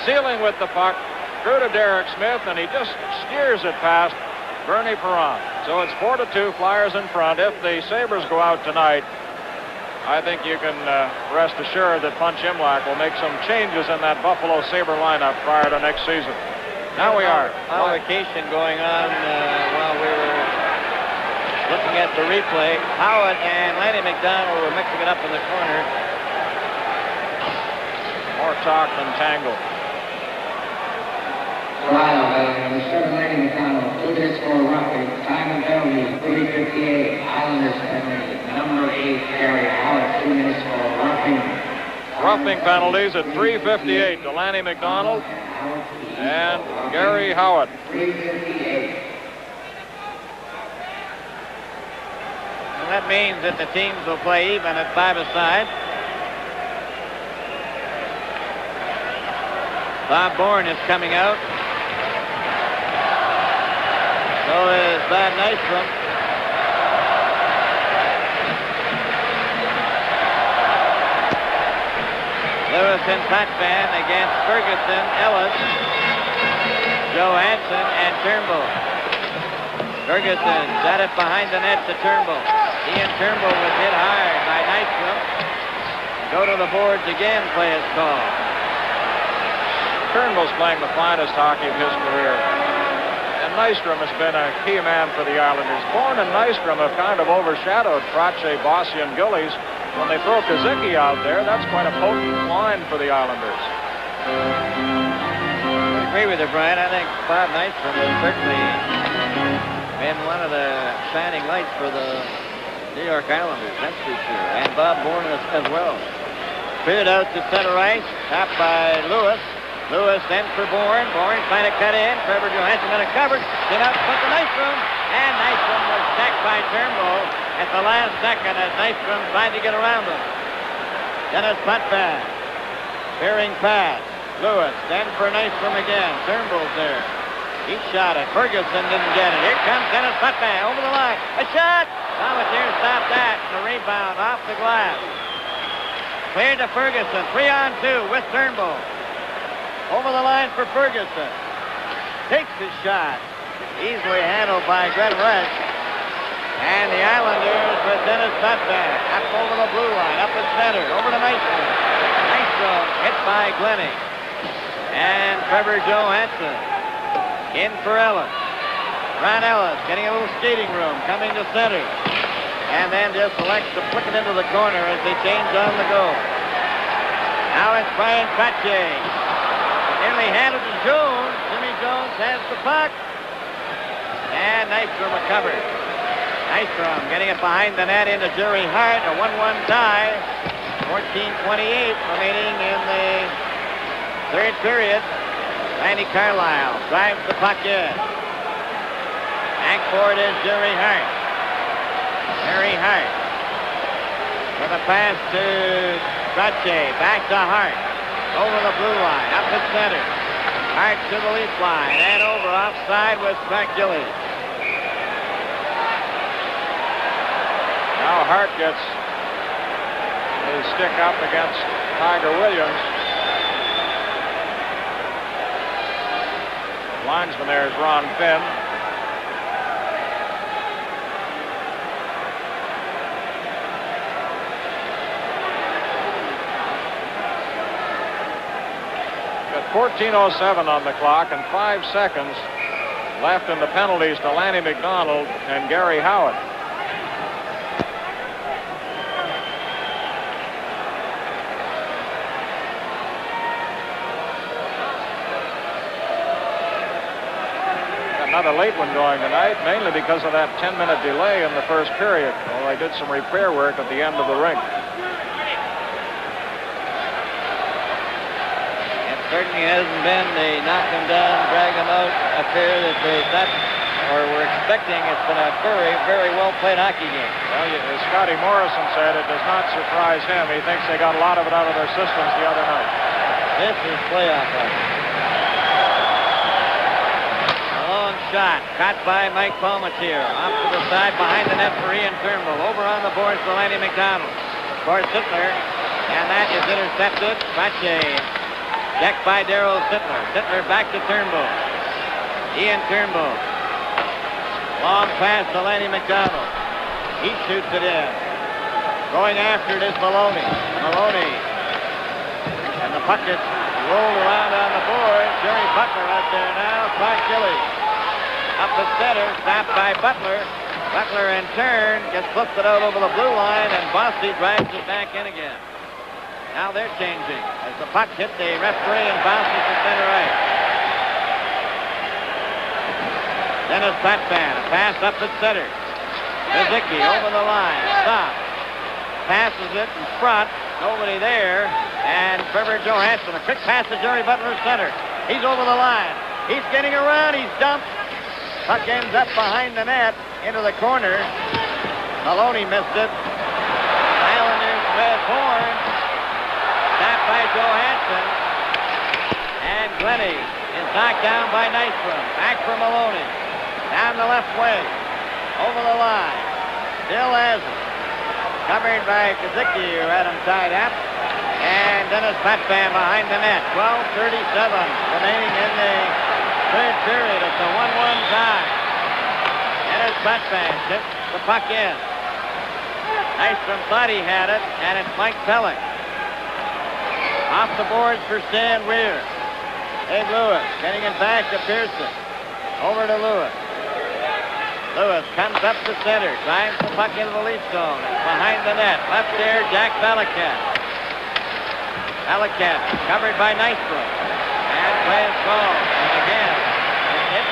sealing with the puck. Through to Derek Smith, and he just steers it past Bernie Perron. So it's 4-2, Flyers in front. If the Sabres go out tonight, I think you can rest assured that Punch Imlach will make some changes in that Buffalo Sabre lineup prior to next season. Now we are. Vacation going on while we were looking at the replay. Howard and Lanny McDonald were mixing it up in the corner. More talk than tangle. Lyle by Mr. Lenny McDonald. 2 hits for roughing. Time and penalty 3:58. Islanders penalty. Number 8, Gary Howard. 2 minutes for roughing. Roughing penalties at 3:58 to Lanny McDonald and Gary Howard. 3:58. And that means that the teams will play even at 5-a-side. Bob Bourne is coming out. So is Bob Nystrom. Lewis and Potvin against Ferguson, Ellis, Johansson, and Turnbull. Ferguson got it behind the net to Turnbull. Ian Turnbull was hit hard by Nystrom. Go to the boards again, play is called. Turnbull's playing the finest hockey of his career. And Nystrom has been a key man for the Islanders. Bourne and Nystrom have kind of overshadowed Prache, Bossy, and Gillies. When they throw Kazicki out there, that's quite a potent line for the Islanders. I agree with you, Brian. I think Bob Nystrom has certainly been one of the shining lights for the New York Islanders, that's for sure. And Bob Bourne as well. Cleared out to center ice, tapped by Lewis. Lewis then for Bourne. Bourne trying to cut in. Trevor Johansson got it covered. Get out front to Nystrom. And Nystrom was sacked by Turnbull at the last second as Nystrom tried to get around him. Dennis Potvin. Veering pass. Lewis then for Nystrom again. Turnbull's there. He shot it. Ferguson didn't get it. Here comes Dennis Potvin over the line. A shot! Volunteers stopped that. The rebound off the glass. Cleared to Ferguson. 3-on-2 with Turnbull. Over the line for Ferguson. Takes his shot. Easily handled by Glenn Rush. And the Islanders with Dennis Potvin. Up over the blue line. Up at center. Over to Nystrom. Nystrom hit by Glenny. And Trevor Johansson. In for Ellis. Ron Ellis getting a little skating room. Coming to center. And then just elects to flick it into the corner as they change on the go. Now it's Brian Prache. Nearly handled to Jones. Jimmy Jones has the puck. And Nystrom recovered. Nystrom getting it behind the net into Jerry Hart. A 1-1 tie. 14:28 remaining in the third period. Randy Carlyle drives the puck in. Back for it is Jerry Hart. Jerry Hart. With a pass to Prache. Back to Hart. Over the blue line, up at center. Hart to the leaf line, and over offside with Frank Gillies. Now Hart gets his stick up against Tiger Williams. Linesman there is Ron Finn. Got 14:07 on the clock and 5 seconds left in the penalties to Lanny McDonald and Gary Howard. Another late one going tonight, mainly because of that 10-minute delay in the first period. Well, they did some repair work at the end of the rink. It certainly hasn't been the knock them down, drag them out affair that they thought or were expecting. It's been a very, very well-played hockey game. Well, as Scotty Morrison said, it does not surprise him. He thinks they got a lot of it out of their systems the other night. This is playoff hockey. Shot caught by Mike Palmatier. Off to the side behind the net for Ian Turnbull. Over on the boards for Lanny McDonald. For Sittler. And that is intercepted. Prache checked by Darryl Sittler. Sittler back to Turnbull. Ian Turnbull. Long pass to Lanny McDonald. He shoots it in. Going after it is Maloney. Maloney. And the puck gets rolled around on the board. Jerry Butler out there now. Clark Gillies. Up the center, stopped by Butler. Butler in turn gets flipped it out over the blue line, and Bossy drives it back in again. Now they're changing as the puck hit the referee and bounces to center ice. Dennis Patvan, a pass up the center. Kazicki over the line, stops. Passes it in front, nobody there. And Trevor Johansson, a quick pass to Jerry Butler, center. He's over the line. He's getting around, he's dumped. Puck ends up behind the net, into the corner. Maloney missed it. Islanders with Horn. Stopped by Johansson. And Glennie is knocked down by Nystrom. Back for Maloney. Down the left wing. Over the line. Still has it. Covered by Kazicki, who had him tied up. And Dennis Patvan behind the net. 12:37 remaining in the third period. It's a 1-1 tie. Dennis Patvan tips the puck in. Nystrom thought he had it, and it's Mike Pellick. Off the boards for Stan Weir. Dave Lewis getting it back to Pearson. Over to Lewis. Lewis comes up the center, drives the puck into the lead zone. Behind the net, left there, Jack Belicat. Belicat covered by Nystrom. And play is called. And again,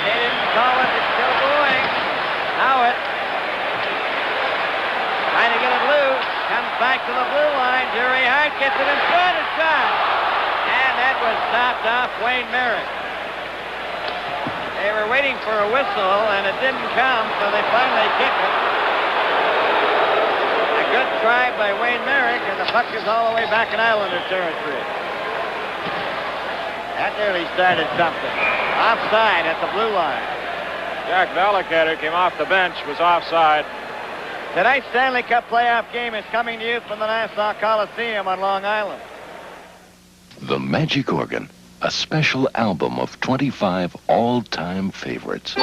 they didn't call it, it's still going. Now it. Trying to get it loose. Comes back to the blue line. Jerry Hart gets it in front and shot. And that was stopped off Wayne Merrick. They were waiting for a whistle, and it didn't come, so they finally kicked it. A good try by Wayne Merrick, and the puck is all the way back in Islander territory. That nearly started something. Offside at the blue line. Jack Belicat, who came off the bench, was offside. Tonight's Stanley Cup playoff game is coming to you from the Nassau Coliseum on Long Island. The Magic Organ, a special album of 25 all-time favorites.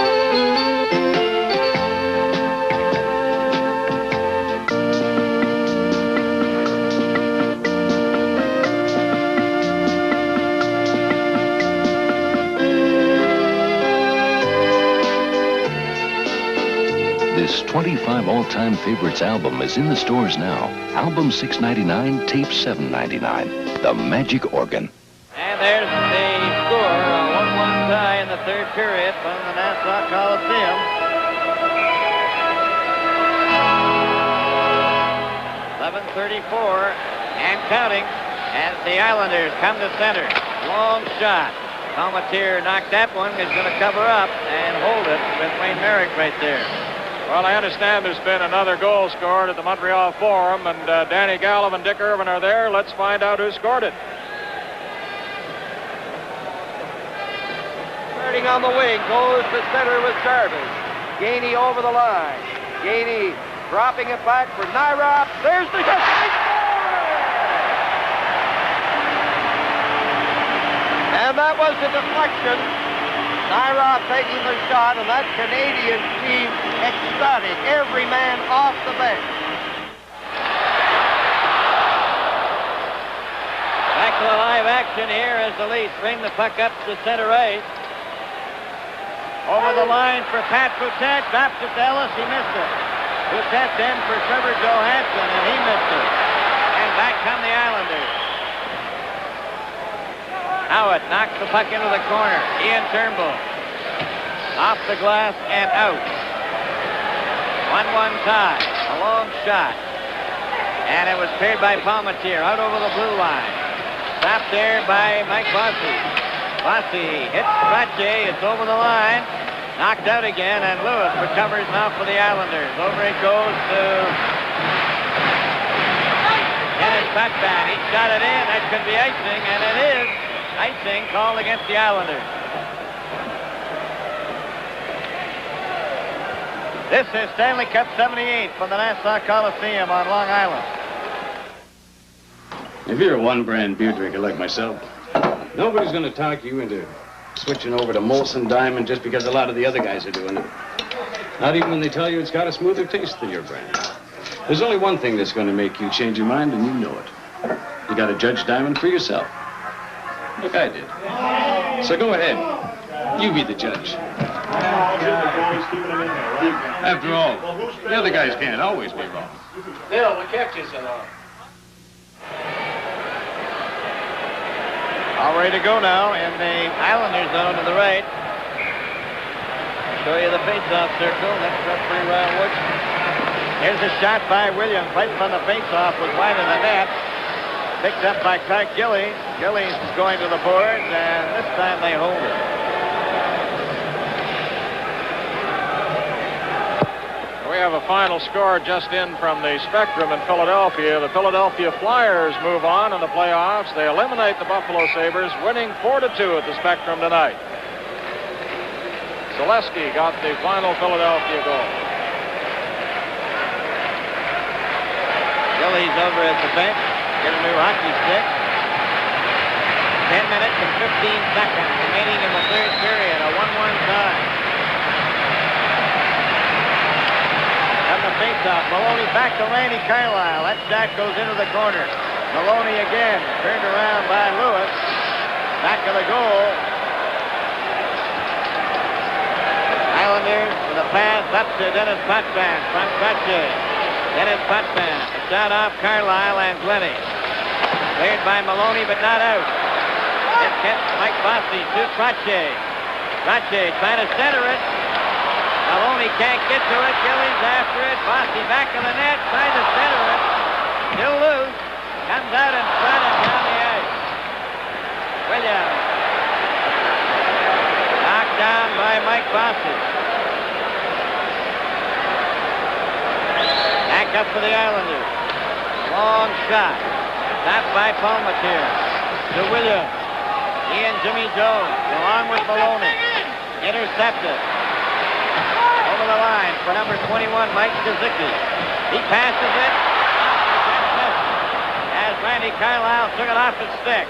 This 25 all-time favorites album is in the stores now. Album $6.99, tape $7.99. The Magic Organ. And there's the score, a 1-1 tie in the third period from the Nassau Coliseum. 11:34 and counting as the Islanders come to center. Long shot. Palmatier knocked that one. Is going to cover up and hold it with Wayne Merrick right there. Well, I understand there's been another goal scored at the Montreal Forum, and Danny Gallivan and Dick Irvin are there. Let's find out who scored it. Starting on the wing, goes to center with Jarvis. Gainey over the line. Gainey dropping it back for Nyrop. There's the shot. And that was the deflection. Nyrop taking the shot, and that Canadian team ecstatic. Every man off the bench. Back to the live action here as the Leafs bring the puck up to center ice. Over the line for Pat Boutet. Drops it to Ellis. He missed it. Boutet then for Trevor Johansson, and he missed it. And back come the Islanders. Howard knocks the puck into the corner. Ian Turnbull. Off the glass and out. 1-1 tie. A long shot. And it was cleared by Palmatier. Out over the blue line. Stopped there by Mike Bossy. Bossy hits Trache. It's over the line. Knocked out again, and Lewis recovers now for the Islanders. Over it goes to Dennis Patvan. He shot it in. That could be icing, and it is. Icing called against the Islanders. This is Stanley Cup 78 from the Nassau Coliseum on Long Island. If you're a one-brand beer drinker like myself, nobody's going to talk you into switching over to Molson Diamond just because a lot of the other guys are doing it. Not even when they tell you it's got a smoother taste than your brand. There's only one thing that's going to make you change your mind, and you know it. You got to judge Diamond for yourself. Like I did. So go ahead. You be the judge. After all, the other guys can't always be wrong. Bill, the catches are on. All ready to go now in the Islander zone to the right. Show you the face-off circle. Next referee, Ryan Woods. Here's a shot by Williams. Right from the face-off was wide of the net. Picked up by Clark Gillies. Gillies is going to the boards, and this time they hold it. We have a final score just in from the Spectrum in Philadelphia. The Philadelphia Flyers move on in the playoffs. They eliminate the Buffalo Sabres, winning 4-2 at the Spectrum tonight. Zaleski got the final Philadelphia goal. Gillies over at the bench. Get a new hockey stick. 10 minutes and 15 seconds remaining in the third period. A 1-1 tie. From the faceoff, Maloney back to Randy Carlyle. That shot goes into the corner. Maloney again, turned around by Lewis. Back of the goal. Islanders with a pass up to Dennis Potvin from Crutchy. Dennis Potvin, a shot off Carlyle and Glennie. Cleared by Maloney, but not out. It gets Mike Bossy to Crutchy. Crutchy trying to center it. Maloney can't get to it. Gillies after it. Bossy back of the net, trying to center it. Still loose. Comes out in front and down the ice. Williams. Knocked down by Mike Bossy. Back up for the Islanders. Long shot. Stopped by Palmatier. To Williams. He and Jimmy Jones, along with Maloney. Intercepted. Over the line for number 21, Mike Kazicki. He passes it as Randy Carlyle took it off his stick.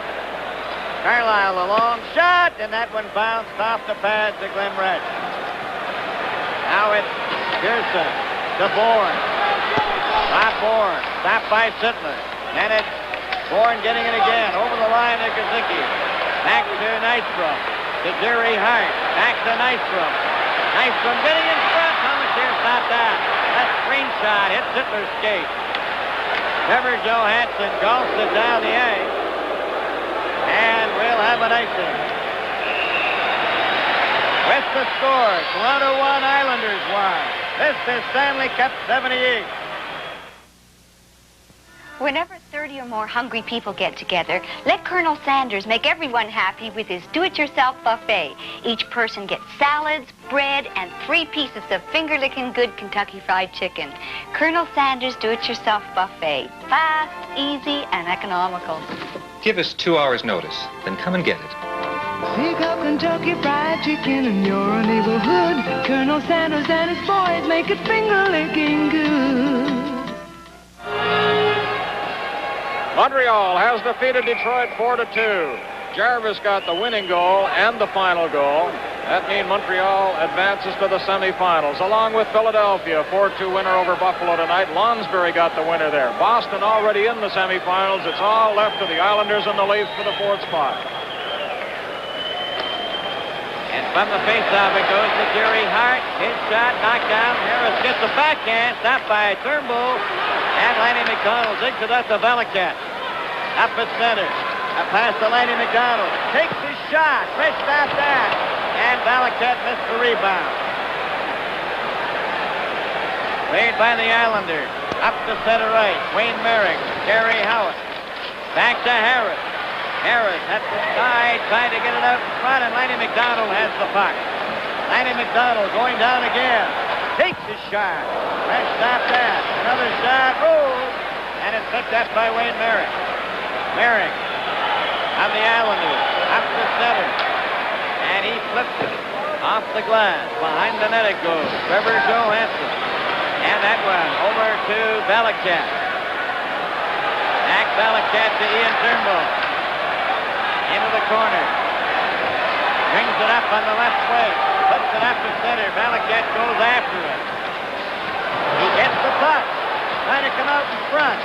Carlyle, a long shot, and that one bounced off the pad to Glenn Redge. Now it's Pearson to Bourne. Bob Bourne, stopped by Sittler. And it's Bourne getting it again, over the line to Kazicki. Back to Nystrom, to Jerry Hart. Back to Nystrom. Nystrom getting in front. Palmatier stopped that. That screen shot hit Sittler's skate. Trevor Johansson golfs it down the ice. And we'll have an icing. With the score, Toronto 1, Islanders 1. This is Stanley Cup 78. Whenever 30 or more hungry people get together, let Colonel Sanders make everyone happy with his do-it-yourself buffet. Each person gets salads, bread, and 3 pieces of finger-licking good Kentucky Fried Chicken. Colonel Sanders Do-It-Yourself Buffet. Fast, easy, and economical. Give us 2 hours' notice, then come and get it. Pick up Kentucky Fried Chicken in your neighborhood. Colonel Sanders and his boys make it finger-licking good. Montreal has defeated Detroit 4-2. Jarvis got the winning goal and the final goal. That means Montreal advances to the semifinals, along with Philadelphia, 4-2 winner over Buffalo tonight. Lonsbury got the winner there. Boston already in the semifinals. It's all left to the Islanders and the Leafs for the 4th spot. And from the faceoff, it goes to Jerry Hart. His shot knocked down. Harris gets the backhand, stopped by Turnbull. And Lanny McDonald digs it up to Valiquette. Up at center. A pass to Lanny McDonald. Takes his shot. Fresh stop that. And Valiquette missed the rebound. Played by the Islanders. Up to center right. Wayne Merrick. Gary Howitt. Back to Harris. Harris at the side, trying to get it out in front, and Lanny McDonald has the puck. Lanny McDonald going down again. Takes his shot. Fresh stop that. Another shot. Rolls. And it's picked up by Wayne Merrick. Merrick of the Islanders. Up the center. And he flips it off the glass. Behind the net it goes. Trevor Johansson. And that one over to Valiquette. Back Valiquette to Ian Turnbull. Into the corner. Brings it up on the left wing. Puts it up to center. Valiquette goes after it. He gets the puck. Trying to come out in front.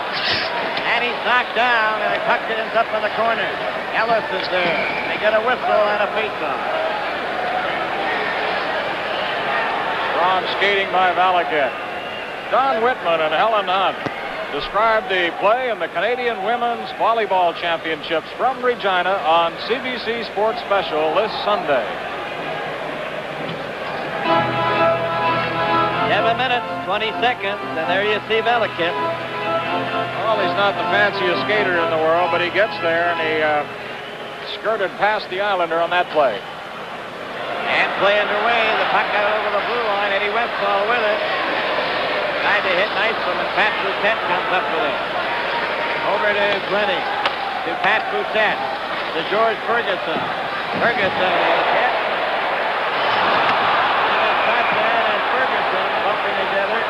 And he's knocked down, and the puck ends up in the corner. Ellis is there. They get a whistle and a face-off. Strong skating by Valiquette. Don Whitman and Helen Hunt described the play in the Canadian Women's Volleyball Championships from Regina on CBC Sports Special this Sunday. 7 minutes, 20 seconds, and there you see Velikip. Well, he's not the fanciest skater in the world, but he gets there, and he skirted past the Islander on that play. And play underway. The puck out over the blue line. Eddie Westfall with it. Tried to hit Nystrom, and Pat Boutet comes up with it. Over to Glennie. To Pat Boutet. To George Ferguson. Ferguson is hit. Potvin and Ferguson bumping together.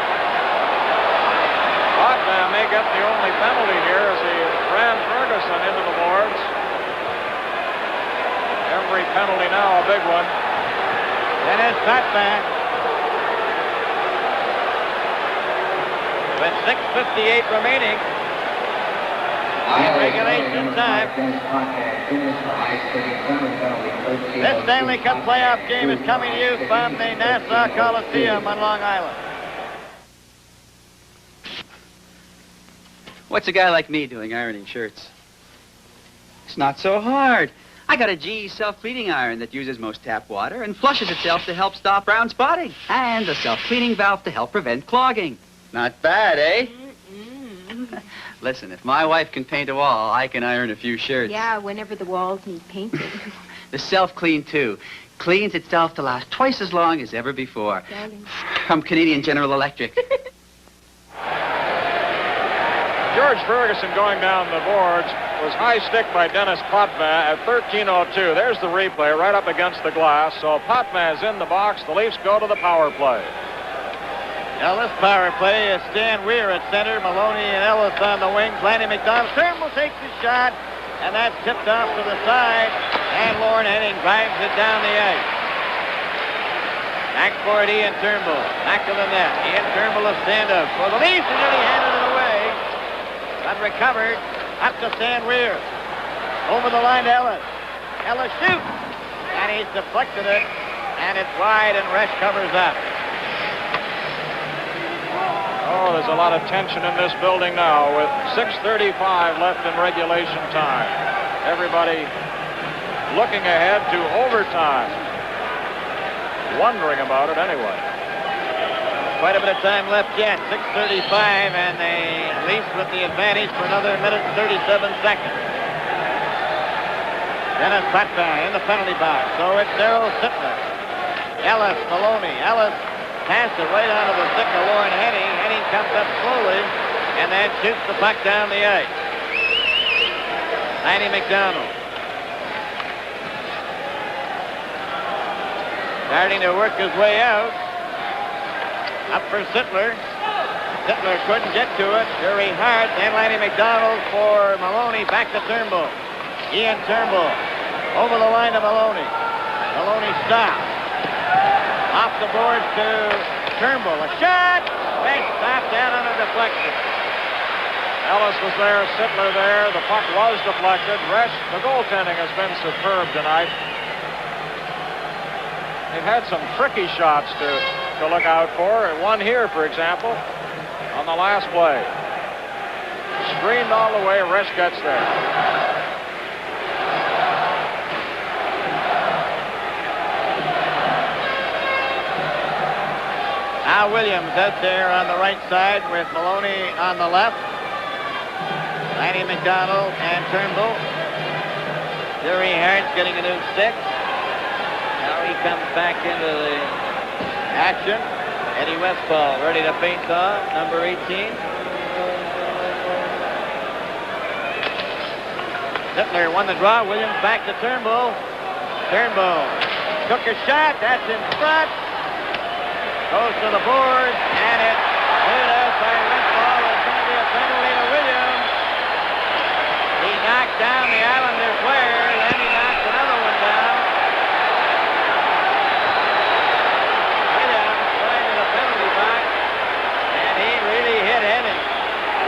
Potvin may get the only penalty here as he ran Ferguson into the boards. Every penalty now a big one. And it's Potvin. With 6:58 remaining in regulation time. This Stanley Cup playoff game is coming to you from the Nassau Coliseum on Long Island. What's a guy like me doing ironing shirts? It's not so hard. I got a GE self-cleaning iron that uses most tap water and flushes itself to help stop brown spotting. And a self-cleaning valve to help prevent clogging. Not bad, eh? Listen, if my wife can paint a wall, I can iron a few shirts. Yeah, whenever the walls need painted. The self-clean, too. Cleans itself to last twice as long as ever before. Darling. From Canadian General Electric. George Ferguson going down the boards was high stick by Dennis Potvin at 13:02. There's the replay right up against the glass. So Potvin is in the box. The Leafs go to the power play. Now this power play is Stan Weir at center, Maloney and Ellis on the wings. Lanny McDonald. Turnbull takes the shot, and that's tipped off to the side, and Lorne Henning drives it down the ice. Back for it, Ian Turnbull. Back to the net. Ian Turnbull a stand-up for the Leafs, and then he handed it away. But recovered up to Stan Weir. Over the line to Ellis. Ellis shoots, and he's deflected it, and it's wide, and Resch covers up. Oh, there's a lot of tension in this building now with 6:35 left in regulation time. Everybody looking ahead to overtime. Wondering about it anyway. Quite a bit of time left yet. 6:35, and the Leafs with the advantage for another minute and 37 seconds. Dennis Potvin in the penalty box. So it's Darryl Sittler. Ellis, Maloney. Ellis passed it right onto the stick of Lorne Henning. Henning comes up slowly and then shoots the puck down the ice. Lanny McDonald. Starting to work his way out. Up for Sittler. Sittler couldn't get to it. Very hard. Then Lanny McDonald for Maloney. Back to Turnbull. Ian Turnbull. Over the line to Maloney. Maloney stops. Off the boards to Turnbull. A shot. Big stop down on a deflection. Ellis was there. Sittler there. The puck was deflected. The goaltending has been superb tonight. They've had some tricky shots to look out for. One here, for example, on the last play. Screened all the way. Resch gets there. Now Williams out there on the right side with Maloney on the left. Lanny McDonald and Turnbull. Jerry Hart's getting a new stick. Now he comes back into the action. Eddie Westfall ready to face off, number 18. Sittler won the draw. Williams back to Turnbull. Turnbull took a shot. That's in front. Goes to the boards, and it's cleared out by Westfall. It's going to be a penalty to Williams. He knocked down the Islander player, then he knocked another one down. Williams going to the penalty box, and he really hit Henning.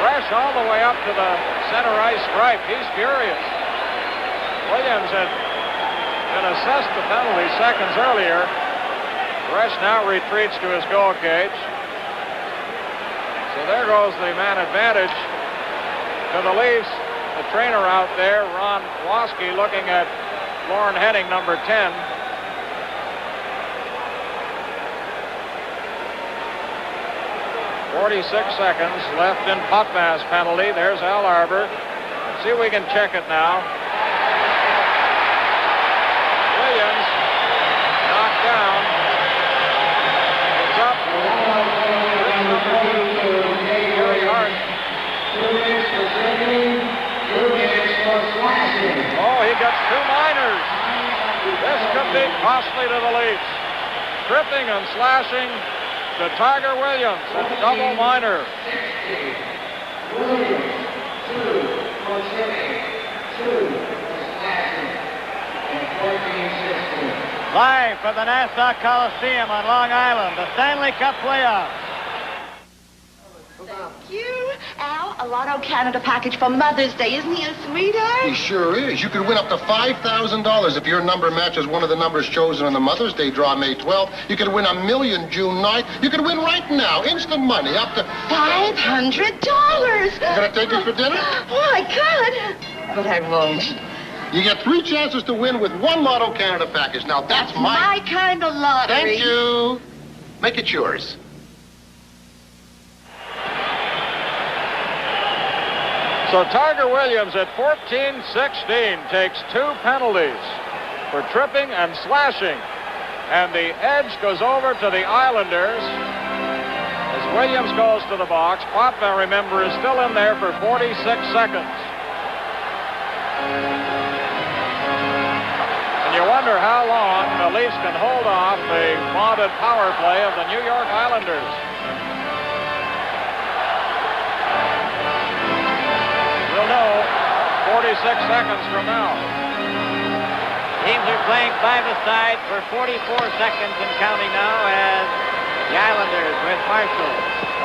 Resch all the way up to the center ice stripe. He's furious. Williams had been assessed the penalty seconds earlier. Resch now retreats to his goal cage. So there goes the man advantage to the Leafs. The trainer out there, Ron Waske, looking at Lorne Henning, number 10. 46 seconds left in Potvin's penalty. There's Al Arbor. Let's see if we can check it now. Williams knocked down. It's up. Gary Hart. Oh, he gets 2 minors. This could be costly to the Leafs. Tripping and slashing to Tiger Williams, a double minor. Live from the Nassau Coliseum on Long Island, the Stanley Cup playoffs. Thank you. Al, a Lotto Canada package for Mother's Day. Isn't he a sweetheart? He sure is. You could win up to $5,000 if your number matches one of the numbers chosen on the Mother's Day draw May 12th. You could win $1 million June 9th. You could win right now, instant money, up to $500. You gonna take me for dinner? Oh, I could. But I won't. You get 3 chances to win with one Lotto Canada package. Now, that's my kind of lottery. Thank you. Make it yours. So Tiger Williams at 14-16 takes 2 penalties for tripping and slashing. And the edge goes over to the Islanders as Williams goes to the box. Potvin, remember, is still in there for 46 seconds. And you wonder how long the Leafs can hold off the vaunted power play of the New York Islanders. We'll know 46 seconds from now. Teams are playing side for 44 seconds and counting now as the Islanders with Marshall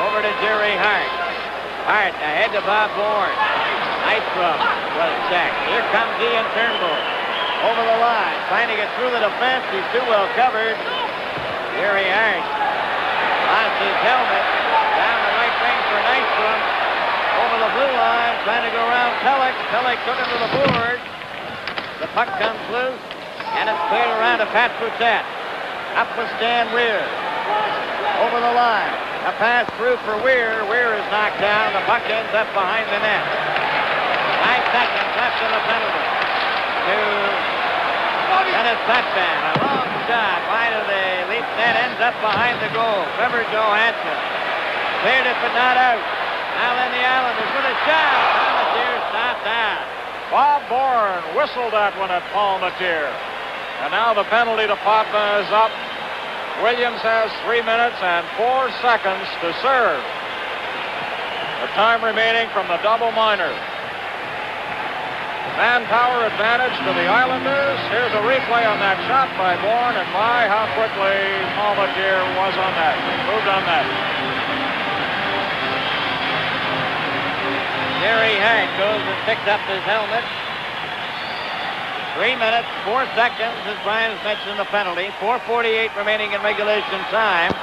over to Jerry Hart. Hart ahead to Bob Bourne. Nystrom was checked. Here comes Ian Turnbull over the line, trying to get through the defense. He's too well covered. Jerry Hart lost his helmet down the right wing for Nystrom. Over the blue line, trying to go around Pellick. Pellick took him to the board. The puck comes loose, and it's cleared around to Pat Poutet. Up with Stan Weir. Over the line. A pass through for Weir. Weir is knocked down. The puck ends up behind the net. 5 seconds left in the penalty. To Dennis Potvin. A long shot wide of the Leafs net, ends up behind the goal. Trevor Johansson cleared it, but not out. Now then the Islanders with a shot. Palmateer stopped that. Bob Bourne whistled that one at Palmateer. And now the penalty to Potvin is up. Williams has 3 minutes and 4 seconds to serve. The time remaining from the double minor. Manpower advantage to the Islanders. Here's a replay on that shot by Bourne, and my, how quickly Palmateer was on that. Moved on that. Jerry Hart goes and picks up his helmet. 3 minutes, 4 seconds, as Brian has mentioned the penalty. 4:48 remaining in regulation time.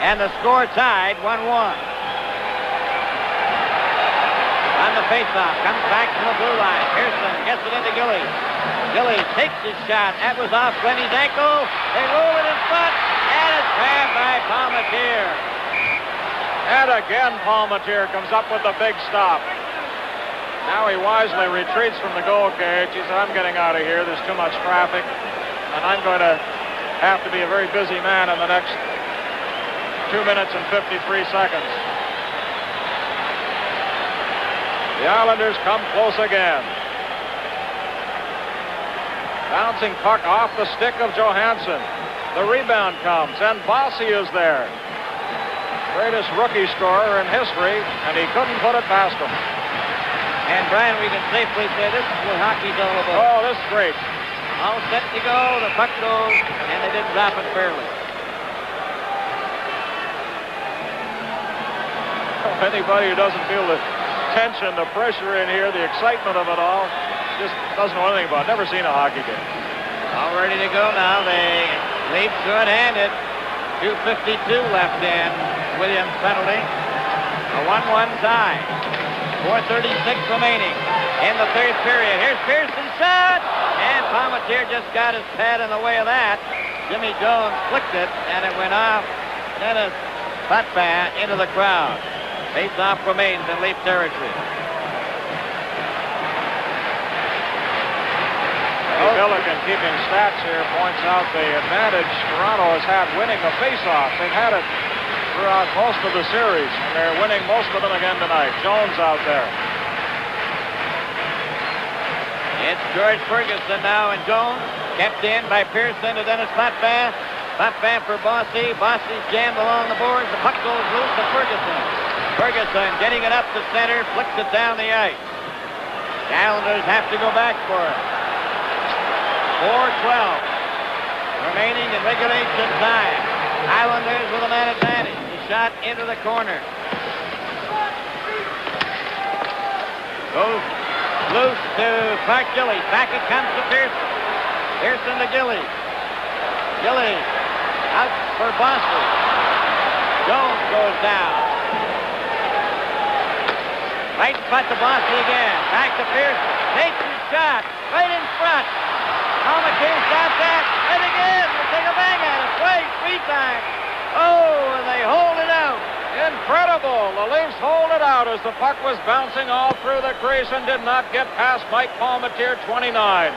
And the score tied 1-1. On the faceoff, comes back to the blue line. Pearson gets it into Gilly. Gilly takes his shot. That was off Glennie's ankle. They roll it in front, and it's grabbed by Palmateer. And again, Palmateer comes up with a big stop. Now he wisely retreats from the goal cage. He said, I'm getting out of here. There's too much traffic. And I'm going to have to be a very busy man in the next 2 minutes and 53 seconds. The Islanders come close again. Bouncing puck off the stick of Johansson. The rebound comes, and Bossy is there. Greatest rookie scorer in history, and he couldn't put it past him. And Brian, we can safely say this is what hockey's all about. Oh, this is great. All set to go, the puck goes, and they didn't drop it fairly. Anybody who doesn't feel the tension, the pressure in here, the excitement of it all, just doesn't know anything about it. Never seen a hockey game. All ready to go now. They leap short-handed. 2:52 left in Williams' penalty. A 1-1 tie. 4:36 remaining in the third period. Here's Pearson's shot, and Palmateer just got his pad in the way of that. Jimmy Jones flicked it, and it went off Dennis Potvin into the crowd. Face-off remains in Leaf territory. Milligan, keeping stats here, points out the advantage Toronto has had winning the face-off. They've had it throughout most of the series, and they're winning most of them again tonight. Jones out there. It's George Ferguson now and Jones. Kept in by Pearson to Dennis Potvin. Potvin for Bossy. Bossy's jammed along the boards. The puck goes loose to Ferguson. Ferguson getting it up to center, flicks it down the ice. The Islanders have to go back for it. 4:12 remaining in regulation time. Islanders with a man advantage. The shot into the corner. Goes loose to Clark Gillies. Back it comes to Pearson. Pearson to Gillies. Gillies out for Boston. Jones goes down. Right spot to Boston again. Back to Pearson. Takes his shot right in front. Palmatier shot that. And again, we'll take a bang at it. Twice, 3 times. Oh, and they hold it out. Incredible. The Leafs hold it out as the puck was bouncing all through the crease and did not get past Mike Palmatier, 29.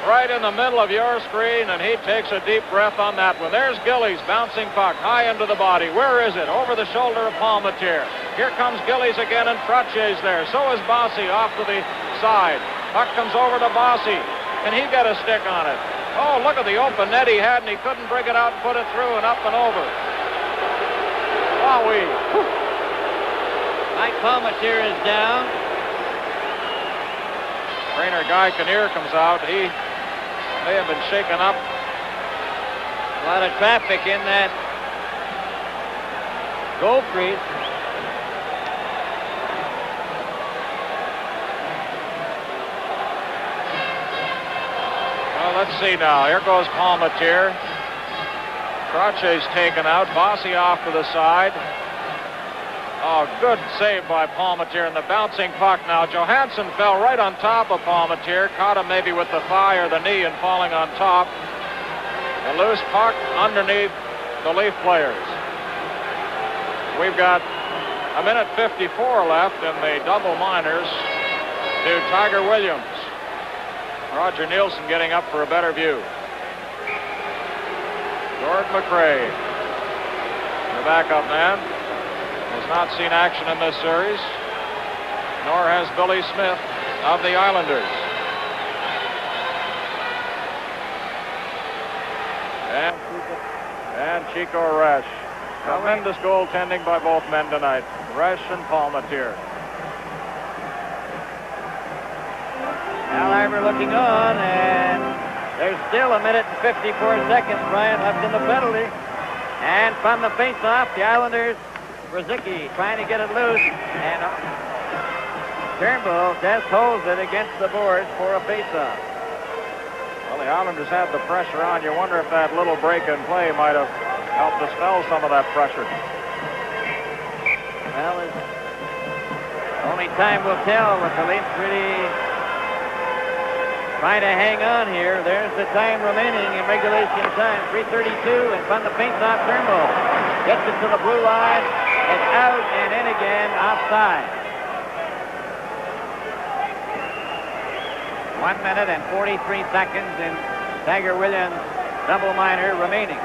Right in the middle of your screen, and he takes a deep breath on that one. There's Gillies, bouncing puck, high into the body. Where is it? Over the shoulder of Palmatier. Here comes Gillies again, and Trotier's there. So is Bossy off to the side. Puck comes over to Bossy. Can he get a stick on it? Oh, look at the open net he had, and he couldn't bring it out and put it through and up and over. Wowee. Mike Palmatier is down. Trainer Guy Kinnear comes out. He may have been shaken up. A lot of traffic in that goal crease. Well, let's see now. Here goes Palmatier. Trotier's taken out. Bossy off to the side. Oh, good save by Palmatier and the bouncing puck now. Johansson fell right on top of Palmatier. Caught him maybe with the thigh or the knee and falling on top. A loose puck underneath the Leaf players. We've got a minute 54 left in the double minors to Tiger Williams. Roger Nielsen getting up for a better view. Gordon McRae, the backup man, has not seen action in this series, nor has Billy Smith of the Islanders. And Chico Resch. Tremendous goaltending by both men tonight, Resch and Palmatier. Al Arbor looking on, and there's still a minute and 54 seconds, Brian, left in the penalty. And from the face-off, the Islanders, Brzezicki trying to get it loose, and Turnbull just holds it against the boards for a face-off. Well, the Islanders had the pressure on. You wonder if that little break in play might have helped dispel some of that pressure. Well, only time will tell with the Leafs really trying to hang on here. There's the time remaining in regulation time, 3:32, and from the face-off, Turnbull gets it to the blue line. It's out and in again, offside. 1 minute and 43 seconds in Tiger Williams' double minor remaining.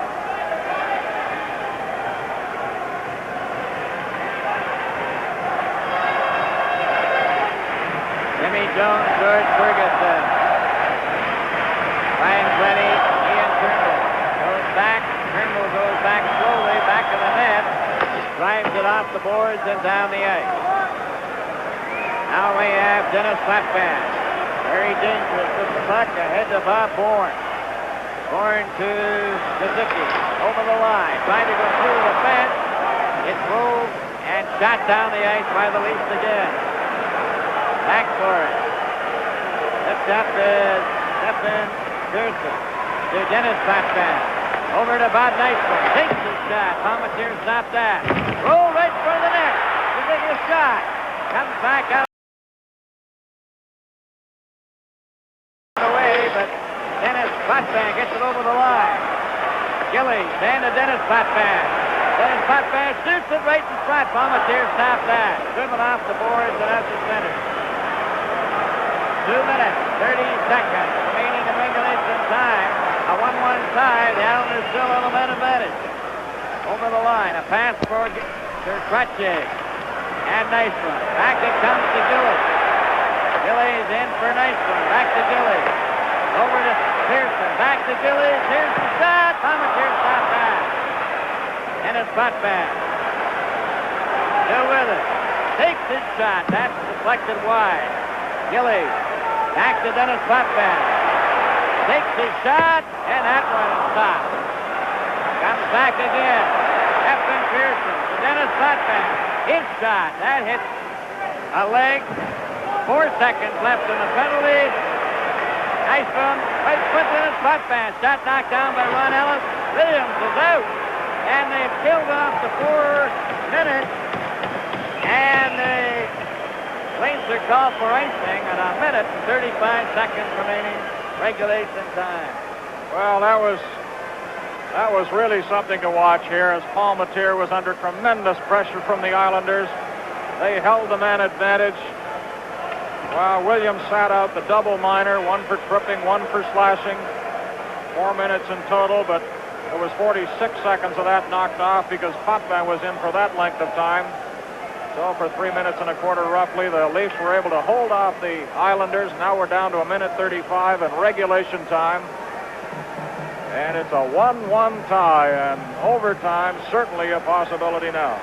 Jimmy Jones, George Ferguson. Ryan Glenny, Ian Turnbull goes back. Turnbull goes back slowly, back to the net. Drives it off the boards and down the ice. Now we have Dennis Potvin. Very dangerous with the puck ahead to Bob Bourne. Bourne to Brzezicki. Over the line. Trying to go through the fence. It's moved and shot down the ice by the Leafs again. Back for it. Lift up is Stefan Pearson to Dennis Potvin. Over to Bob Neisman. Takes his shot. Palmatier stopped that. Roll right for the net. Brzezicki's shot. Comes back out. Away, but Dennis Potvin gets it over the line. Gillies and to Dennis Potvin. Then Patman shoots it right in front. Palmatier stopped that. Driven off the boards and out to center. 2 minutes, 30 seconds remaining in regulation time. A 1-1 tie. The Islanders still on the man advantage. Over the line, a pass for Kirkratche. And nice one. Back it comes to Gillies. Gillies in for a nice one. Back to Gillies. Over to Pearson. Back to Gillies. Here's the shot. Palmatier stopped that. And it's Patman. Still with it. Takes his shot. That's deflected wide. Gillies. Back to Dennis Patman. Takes his shot. And that one is stopped. Comes back again. Efton Pearson. Dennis Patman. His shot. That hits a leg. 4 seconds left in the penalty. Nice one. Right foot Dennis Patman. Shot knocked down by Ron Ellis. Williams is out. And they've killed off the 4 minutes. And the Flames are called for icing at 1 minute and 35 seconds remaining regulation time. Well, that was really something to watch here as Palmatier was under tremendous pressure from the Islanders. They held the man advantage while Williams sat out the double minor, 1 for tripping, 1 for slashing. 4 minutes in total, but there was 46 seconds of that knocked off because Potvin was in for that length of time. So for 3 minutes and a quarter roughly, the Leafs were able to hold off the Islanders. Now we're down to 1 minute 35 in regulation time. And it's a 1-1 tie, and overtime certainly a possibility now.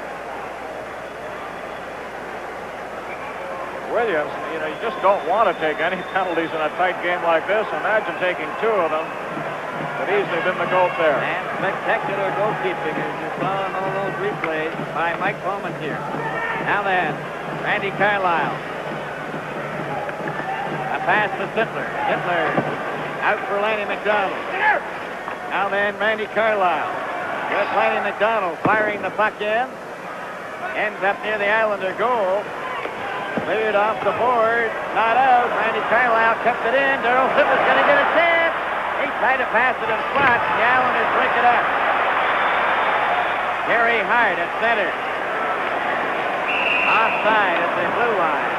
Williams, you just don't want to take any penalties in a tight game like this. Imagine taking 2 of them. Could easily been the goal there. And spectacular goalkeeping as you saw in all those replays by Mike Palmatier. Now then, Randy Carlyle. A pass to Sittler. Sittler out for Lanny McDonald. Now then, Randy Carlyle. With Lanny McDonald firing the puck in. Ends up near the Islander goal. Cleared off the board. Not out. Randy Carlyle kept it in. Darryl Sittler's going to get a chance. He tried to pass it in front. The Islanders break it up. Gary Hart at center. Offside at the blue line.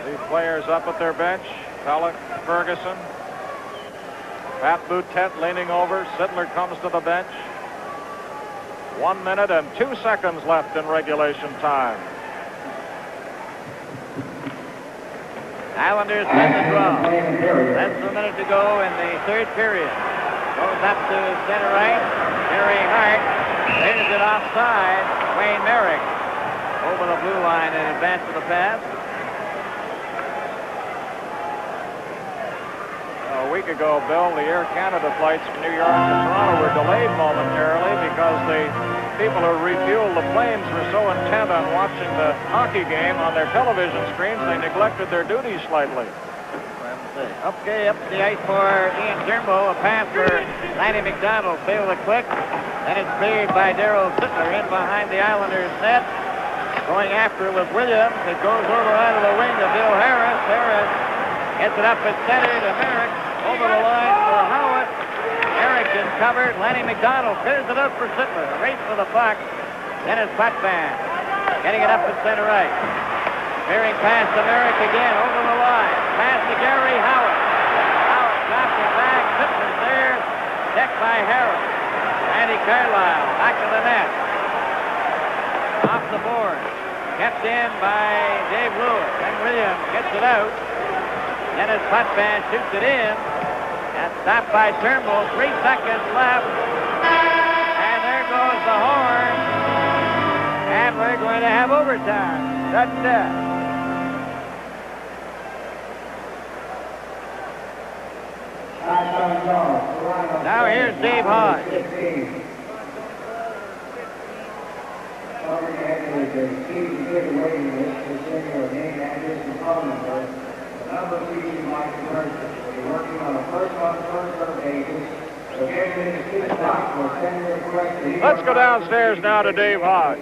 These players up at their bench. Pellick, Ferguson. Pat Boutet leaning over. Sittler comes to the bench. 1 minute and 2 seconds left in regulation time. Islanders win the draw. Less than a minute to go in the 3rd period. Goes up to center right. Gary Hart clears it offside. Wayne Merrick over the blue line in advance of the pass. A week ago, Bill, the Air Canada flights from New York to Toronto were delayed momentarily because the people who refueled the planes were so intent on watching the hockey game on their television screens, they neglected their duties slightly. Okay, up the ice for Ian Turnbull. A pass for Lanny McDonald. Failed to click. Then it's cleared by Darryl Sittler in behind the Islanders net. Going after it with Williams. It goes over out of the wing to Bill Harris. Harris gets it up at center to Merrick. Over the line for Howard. Merrick is covered. Lanny McDonald clears it up for Sittler. A race for the puck. Then it's Potvin getting it up at center right. Veering past to Merrick again over the line. Pass to Gary Howard. Howard drops it back. Sittler's there. Checked by Harris. Randy Carlyle back to the net. Off the board. Kept in by Dave Lewis. Then Williams gets it out. Then as Potvin shoots it in. And stopped by Turnbull. 3 seconds left. And there goes the horn. And we're going to have overtime. That's it. Now here's Dave Hodge. Let's go downstairs now to Dave Hodge.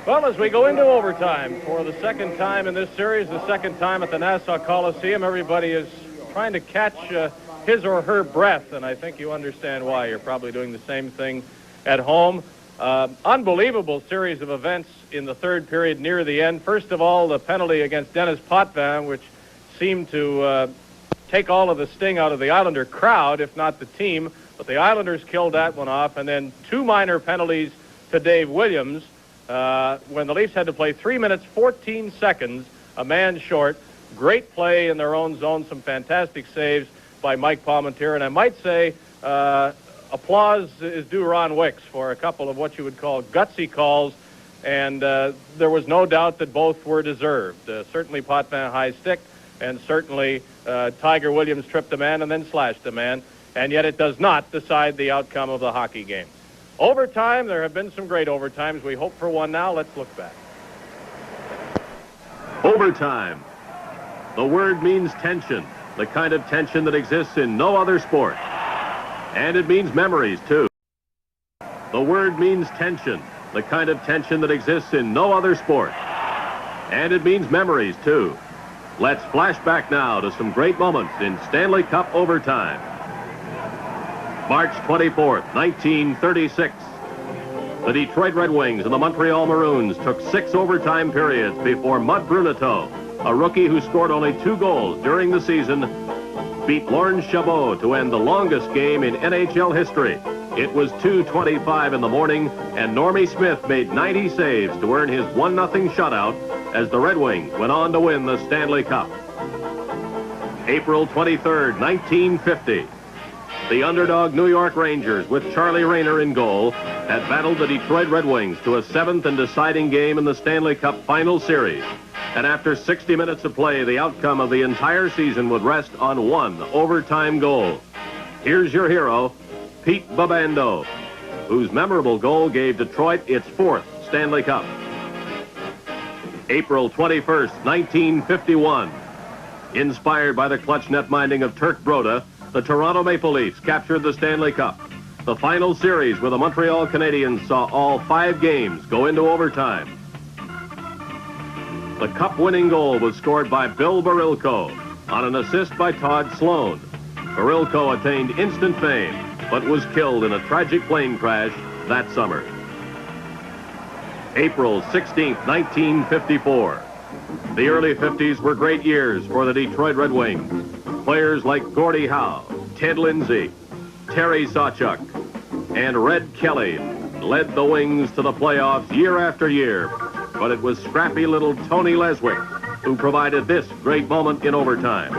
Well, as we go into overtime for the second time in this series, the second time at the Nassau Coliseum, everybody is trying to catch his or her breath, and I think you understand why. You're probably doing the same thing at home. Unbelievable series of events in the third period near the end. First of all, the penalty against Dennis Potvin, which seemed to take all of the sting out of the Islander crowd, if not the team. But the Islanders killed that one off, and then two minor penalties to Dave Williams when the Leafs had to play 3 minutes, 14 seconds, a man short. Great play in their own zone, some fantastic saves by Mike Palmentier, and I might say applause is due Ron Wicks for a couple of what you would call gutsy calls, and there was no doubt that both were deserved. Certainly Potvin high stick, and certainly Tiger Williams tripped a man and then slashed a man, and yet it does not decide the outcome of the hockey game. Overtime, there have been some great overtimes. We hope for one now. Let's look back. Overtime. The word means tension, the kind of tension that exists in no other sport. And it means memories, too. The word means tension, the kind of tension that exists in no other sport. And it means memories, too. Let's flash back now to some great moments in Stanley Cup overtime. March 24th, 1936. The Detroit Red Wings and the Montreal Maroons took 6 overtime periods before Mud Bruneteau, a rookie who scored only 2 goals during the season, beat Lawrence Chabot to end the longest game in NHL history. It was 2:25 in the morning, and Normie Smith made 90 saves to earn his 1-0 shutout as the Red Wings went on to win the Stanley Cup. April 23rd, 1950. The underdog New York Rangers, with Charlie Rayner in goal, had battled the Detroit Red Wings to a 7th and deciding game in the Stanley Cup Final Series. And after 60 minutes of play, the outcome of the entire season would rest on one overtime goal. Here's your hero, Pete Babando, whose memorable goal gave Detroit its 4th Stanley Cup. April 21st, 1951. Inspired by the clutch net minding of Turk Broda, the Toronto Maple Leafs captured the Stanley Cup. The final series with the Montreal Canadiens saw all 5 games go into overtime. The Cup-winning goal was scored by Bill Barilko on an assist by Todd Sloan. Barilko attained instant fame, but was killed in a tragic plane crash that summer. April 16th, 1954. The early 50s were great years for the Detroit Red Wings. Players like Gordie Howe, Ted Lindsay, Terry Sawchuk, and Red Kelly led the Wings to the playoffs year after year. But it was scrappy little Tony Leswick who provided this great moment in overtime.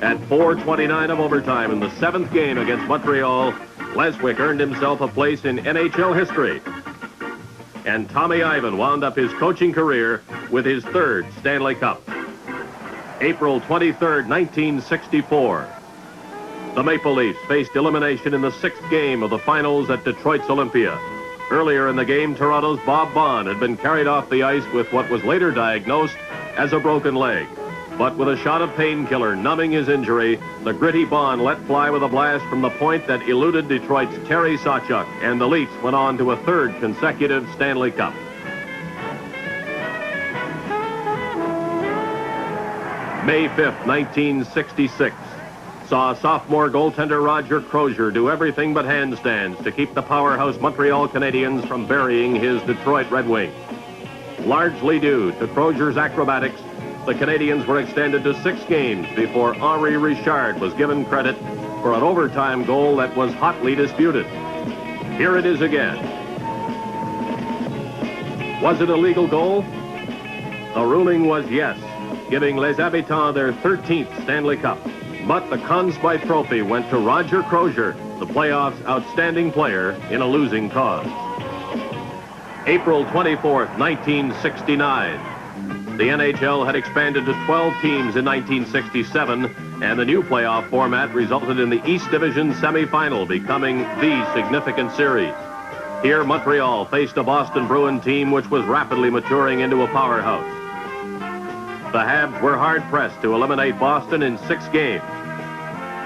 At 4:29 of overtime in the 7th game against Montreal, Leswick earned himself a place in NHL history. And Tommy Ivan wound up his coaching career with his 3rd Stanley Cup. April 23rd, 1964. The Maple Leafs faced elimination in the 6th game of the finals at Detroit's Olympia. Earlier in the game, Toronto's Bob Bond had been carried off the ice with what was later diagnosed as a broken leg. But with a shot of painkiller numbing his injury, the gritty Bond let fly with a blast from the point that eluded Detroit's Terry Sawchuk, and the Leafs went on to a 3rd consecutive Stanley Cup. May 5th, 1966, saw sophomore goaltender Roger Crozier do everything but handstands to keep the powerhouse Montreal Canadiens from burying his Detroit Red Wings. Largely due to Crozier's acrobatics, the Canadiens were extended to 6 games before Henri Richard was given credit for an overtime goal that was hotly disputed. Here it is again. Was it a legal goal? The ruling was yes, giving Les Habitants their 13th Stanley Cup. But the Conn Smythe Trophy went to Roger Crozier, the playoffs' outstanding player in a losing cause. April 24th, 1969. The NHL had expanded to 12 teams in 1967, and the new playoff format resulted in the East Division semifinal becoming the significant series. Here, Montreal faced a Boston Bruin team which was rapidly maturing into a powerhouse. The Habs were hard-pressed to eliminate Boston in 6 games.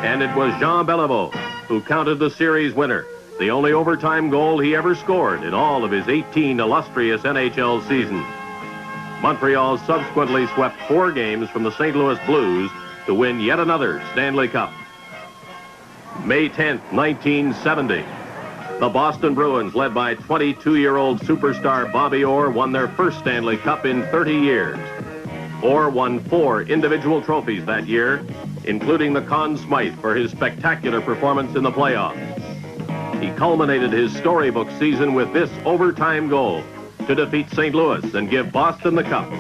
And it was Jean Beliveau who counted the series winner the only overtime goal he ever scored in all of his 18 illustrious NHL seasons. Montreal subsequently swept 4 games from the St. Louis Blues to win yet another Stanley Cup. May 10th, 1970. The Boston Bruins, led by 22-year-old superstar Bobby Orr, won their first Stanley Cup in 30 years. Orr won 4 individual trophies that year, including the Conn Smythe for his spectacular performance in the playoffs. He culminated his storybook season with this overtime goal to defeat St. Louis and give Boston the cup,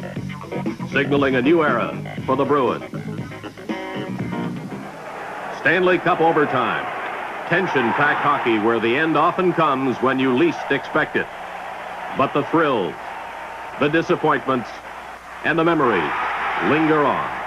signaling a new era for the Bruins. Stanley Cup overtime. Tension-packed hockey where the end often comes when you least expect it. But the thrills, the disappointments, and the memories linger on.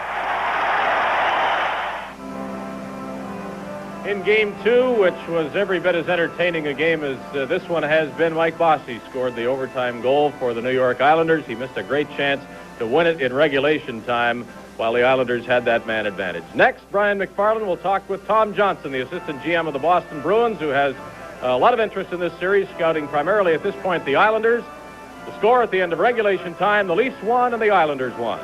In Game 2, which was every bit as entertaining a game as this one has been, Mike Bossy scored the overtime goal for the New York Islanders. He missed a great chance to win it in regulation time while the Islanders had that man advantage. Next, Brian McFarland will talk with Tom Johnson, the assistant GM of the Boston Bruins, who has a lot of interest in this series, scouting primarily at this point the Islanders. The score at the end of regulation time, the Leafs won and the Islanders won.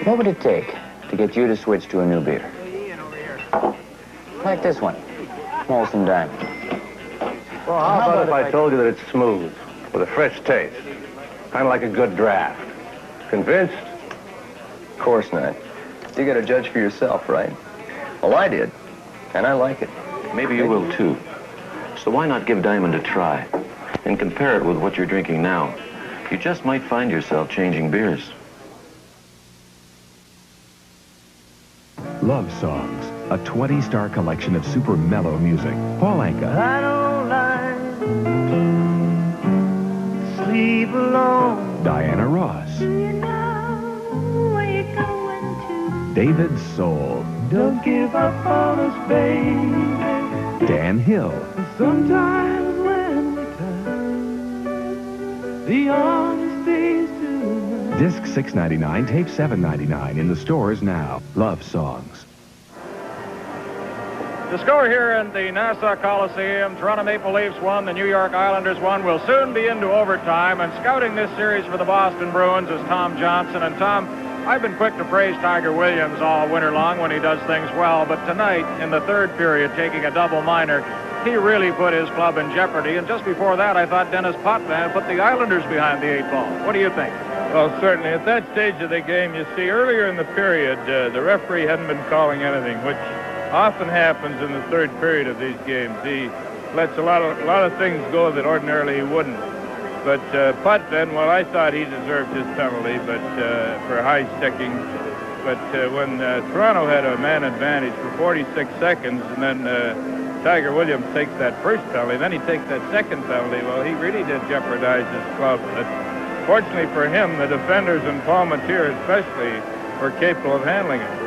What would it take to get you to switch to a new beer? Like this one, Molson Diamond. Well, how about if I told you that it's smooth, with a fresh taste? Kind of like a good draft. Convinced? Of course not. You got to judge for yourself, right? Well, I did, and I like it. Maybe you will, too. So why not give Diamond a try and compare it with what you're drinking now? You just might find yourself changing beers. Love Songs, a 20-star collection of super mellow music. Paul Anka. I don't like sleep alone. Diana Ross. You know where you're going to. David Soul. Don't give up on us, baby. Dan Hill. Sometimes when we touch, the honesty's too much. Disc $6.99, tape $7.99 in the stores now. Love Songs. The score here in the Nassau Coliseum, Toronto Maple Leafs won, the New York Islanders won. We'll soon be into overtime, and scouting this series for the Boston Bruins is Tom Johnson. And Tom, I've been quick to praise Tiger Williams all winter long when he does things well, but tonight, in the third period, taking a double minor, he really put his club in jeopardy. And just before that, I thought Dennis Potvin put the Islanders behind the 8 ball. What do you think? Well, certainly. At that stage of the game, you see, earlier in the period, the referee hadn't been calling anything, which often happens in the third period of these games. He lets a lot of things go that ordinarily he wouldn't. But Potvin, well, I thought he deserved his penalty, but for high sticking. But when Toronto had a man advantage for 46 seconds, and then Tiger Williams takes that first penalty, then he takes that second penalty, well, he really did jeopardize his club. But fortunately for him, the defenders and Palmatier especially were capable of handling it.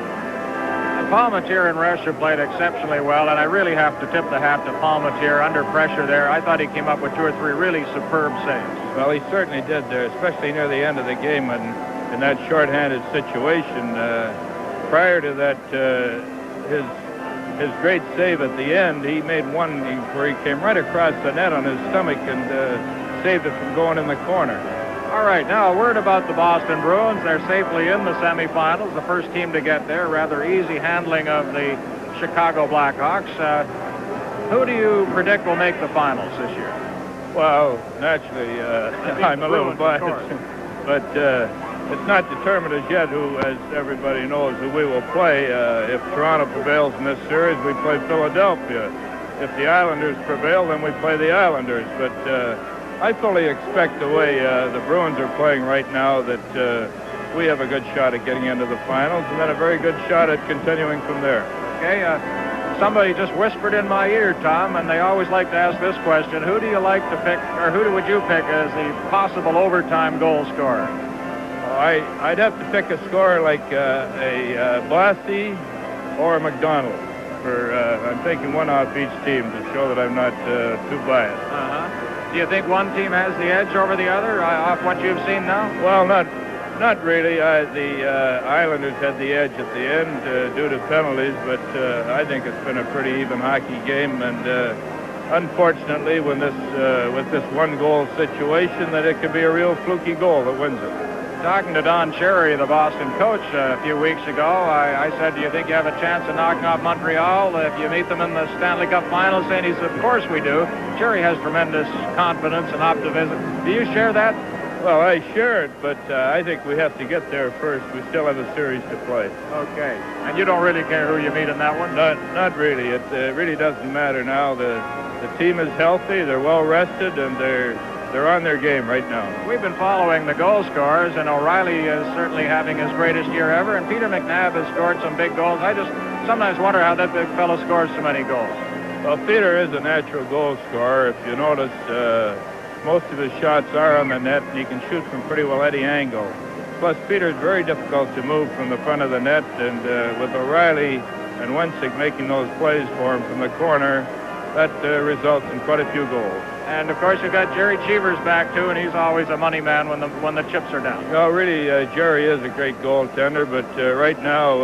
Palmatier and Rescher played exceptionally well, and I really have to tip the hat to Palmatier under pressure there. I thought he came up with 2 or 3 really superb saves. Well, he certainly did there, especially near the end of the game when in that shorthanded situation. Prior to that, his great save at the end, he made one where he came right across the net on his stomach and saved it from going in the corner. All right, now a word about the Boston Bruins. They're safely in the semifinals, the first team to get there. Rather easy handling of the Chicago Blackhawks. Who do you predict will make the finals this year? Well, naturally, I'm a little biased, but it's not determined as yet who, as everybody knows, who we will play. If Toronto prevails in this series, we play Philadelphia. If the Islanders prevail, then we play the Islanders. But I fully expect the way the Bruins are playing right now that we have a good shot at getting into the finals and then a very good shot at continuing from there. Okay, somebody just whispered in my ear, Tom, and they always like to ask this question. Who do you like to pick, or who would you pick as the possible overtime goal scorer? Oh, I'd have to pick a scorer like a Bossy or a McDonald. I'm taking one off each team to show that I'm not too biased. Do you think one team has the edge over the other, off what you've seen now? Well, Not really. The Islanders had the edge at the end due to penalties, but I think it's been a pretty even hockey game. And unfortunately, when with this one-goal situation, that it could be a real fluky goal that wins it. Talking to Don Cherry, the Boston coach, a few weeks ago, I said, do you think you have a chance of knocking off Montreal if you meet them in the Stanley Cup Finals? And he said, of course we do. Cherry has tremendous confidence and optimism. Do you share that? Well, I share it, but I think we have to get there first. We still have a series to play. Okay. And you don't really care who you meet in that one? Not really. It really doesn't matter now. The team is healthy, they're well rested, and they're on their game right now. We've been following the goal scorers, and O'Reilly is certainly having his greatest year ever, and Peter McNabb has scored some big goals. I just sometimes wonder how that big fellow scores so many goals. Well, Peter is a natural goal scorer. If you notice, most of his shots are on the net, and he can shoot from pretty well any angle. Plus, Peter's very difficult to move from the front of the net, and with O'Reilly and Wensig making those plays for him from the corner, that results in quite a few goals. And, of course, you've got Jerry Cheevers back, too, and he's always a money man when the chips are down. No, really, Jerry is a great goaltender, but right now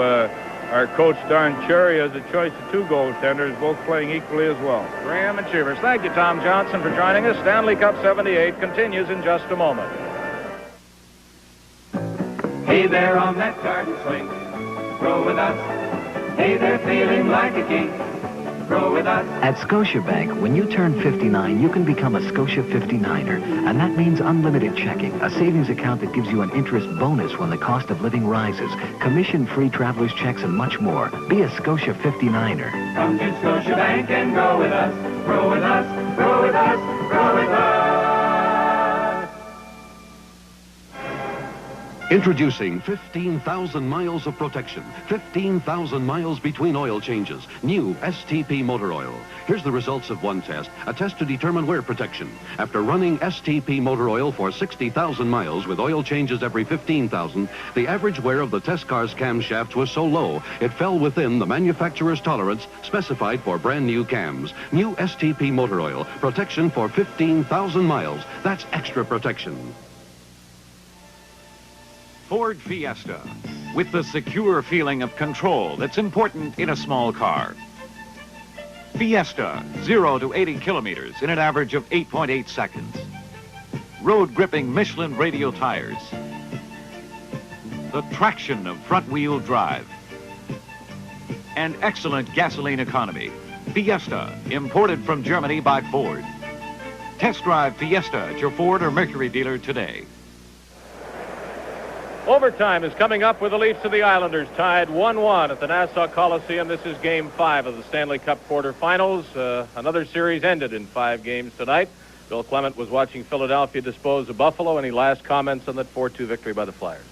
our coach, Don Cherry, has a choice of two goaltenders, both playing equally as well. Graham and Cheevers. Thank you, Tom Johnson, for joining us. Stanley Cup 78 continues in just a moment. Hey there on that garden swing, row with us. Hey there feeling like a king. With us. At Scotiabank, when you turn 59, you can become a Scotia 59er, and that means unlimited checking, a savings account that gives you an interest bonus when the cost of living rises, commission-free traveler's checks, and much more. Be a Scotia 59er. Come to Scotiabank and grow with us, grow with us, grow with us, grow with us. Introducing 15,000 miles of protection, 15,000 miles between oil changes. New STP motor oil. Here's the results of one test, a test to determine wear protection. After running STP motor oil for 60,000 miles with oil changes every 15,000, the average wear of the test car's camshafts was so low, it fell within the manufacturer's tolerance specified for brand new cams. New STP motor oil, protection for 15,000 miles. That's extra protection. Ford Fiesta, with the secure feeling of control that's important in a small car. Fiesta, 0 to 80 kilometers in an average of 8.8 seconds. Road-gripping Michelin radial tires. The traction of front-wheel drive. And excellent gasoline economy. Fiesta, imported from Germany by Ford. Test drive Fiesta at your Ford or Mercury dealer today. Overtime is coming up with the Leafs of the Islanders tied 1-1 at the Nassau Coliseum. This is Game 5 of the Stanley Cup quarterfinals. Another series ended in 5 games tonight. Bill Clement was watching Philadelphia dispose of Buffalo. Any last comments on that 4-2 victory by the Flyers?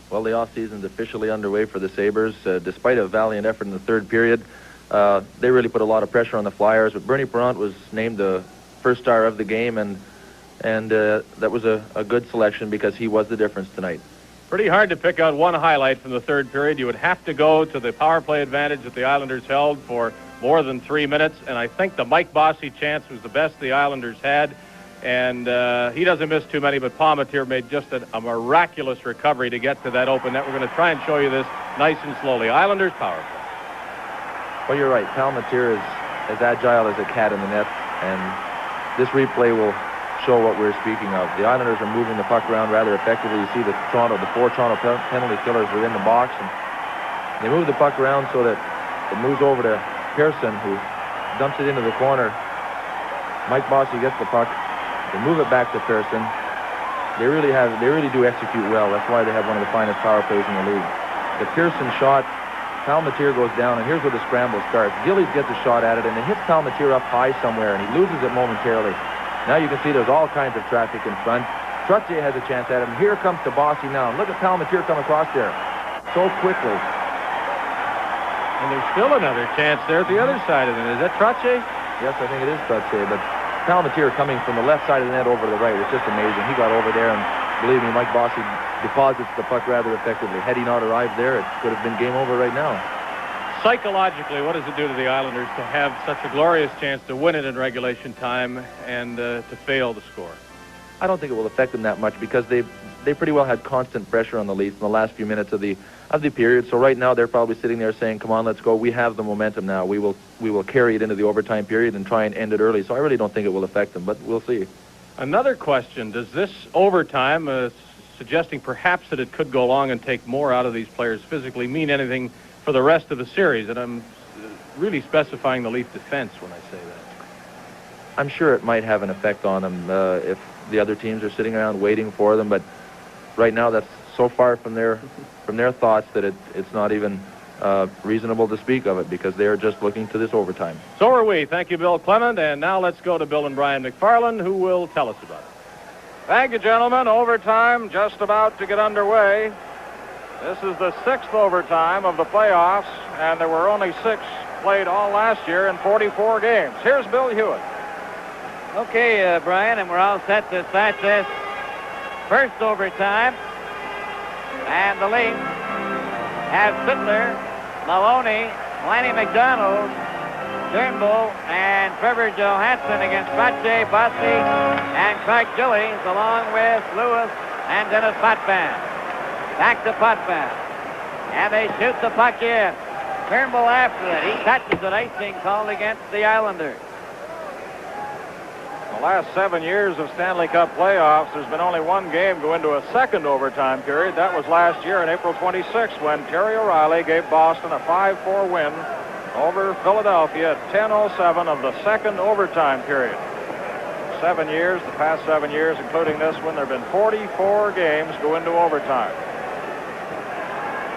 Well, the offseason's officially underway for the Sabres. Despite a valiant effort in the third period, they really put a lot of pressure on the Flyers. But Bernie Parent was named the first star of the game, and that was a good selection because he was the difference tonight. Pretty hard to pick out one highlight from the third period. You would have to go to the power play advantage that the Islanders held for more than 3 minutes, and I think the Mike Bossy chance was the best the Islanders had, and he doesn't miss too many, but Palmateer made just a miraculous recovery to get to that open net. We're going to try and show you this nice and slowly. Islanders power play. Well, you're right. Palmateer is as agile as a cat in the net, and this replay will show what we're speaking of. The Islanders are moving the puck around rather effectively. You see the 4 Toronto penalty killers were in the box, and they move the puck around so that it moves over to Pearson, who dumps it into the corner. Mike Bossy gets the puck. They move it back to Pearson. They really do execute well. That's why they have one of the finest power plays in the league. The Pearson shot, Palmateer goes down, and here's where the scramble starts. Gillies gets a shot at it, and it hits Palmateer up high somewhere, and he loses it momentarily. Now you can see there's all kinds of traffic in front. Trottier has a chance at him. Here comes Bossy now. Look at Palmateer come across there so quickly. And there's still another chance there at the other side of it. Is that Trottier? Yes, I think it is Trottier. But Palmateer coming from the left side of the net over to the right was just amazing. He got over there, and believe me, Mike Bossy deposits the puck rather effectively. Had he not arrived there, it could have been game over right now. Psychologically, what does it do to the Islanders to have such a glorious chance to win it in regulation time and to fail to score? I don't think it will affect them that much because they pretty well had constant pressure on the Leafs in the last few minutes of the period. So right now they're probably sitting there saying, "Come on, let's go. We have the momentum now. We will carry it into the overtime period and try and end it early." So I really don't think it will affect them, but we'll see. Another question: does this overtime, suggesting perhaps that it could go long and take more out of these players physically, mean anything for the rest of the series? And I'm really specifying the Leaf defense when I say that. I'm sure it might have an effect on them if the other teams are sitting around waiting for them, but right now that's so far from their thoughts that it's not even reasonable to speak of it because they are just looking to this overtime. So are we. Thank you, Bill Clement. And now let's go to Bill and Brian McFarland, who will tell us about it. Thank you, gentlemen. Overtime just about to get underway. This is the 6th overtime of the playoffs, and there were only 6 played all last year in 44 games. Here's Bill Hewitt. Okay, Brian, and we're all set to start this first overtime. And the Leafs have Sittler, Maloney, Lanny McDonald, Turnbull, and Trevor Johansson against Pache, Bossy, and Clark Gillies, along with Lewis and Dennis Potvin. Back to Potvin. And they shoot the puck in. Turnbull after it. He touches it. Icing called against the Islanders. The last 7 years of Stanley Cup playoffs, there's been only one game go into a second overtime period. That was last year on April 26th when Terry O'Reilly gave Boston a 5-4 win over Philadelphia at 10:07 of the second overtime period. 7 years, the past 7 years, including this one, there have been 44 games go into overtime.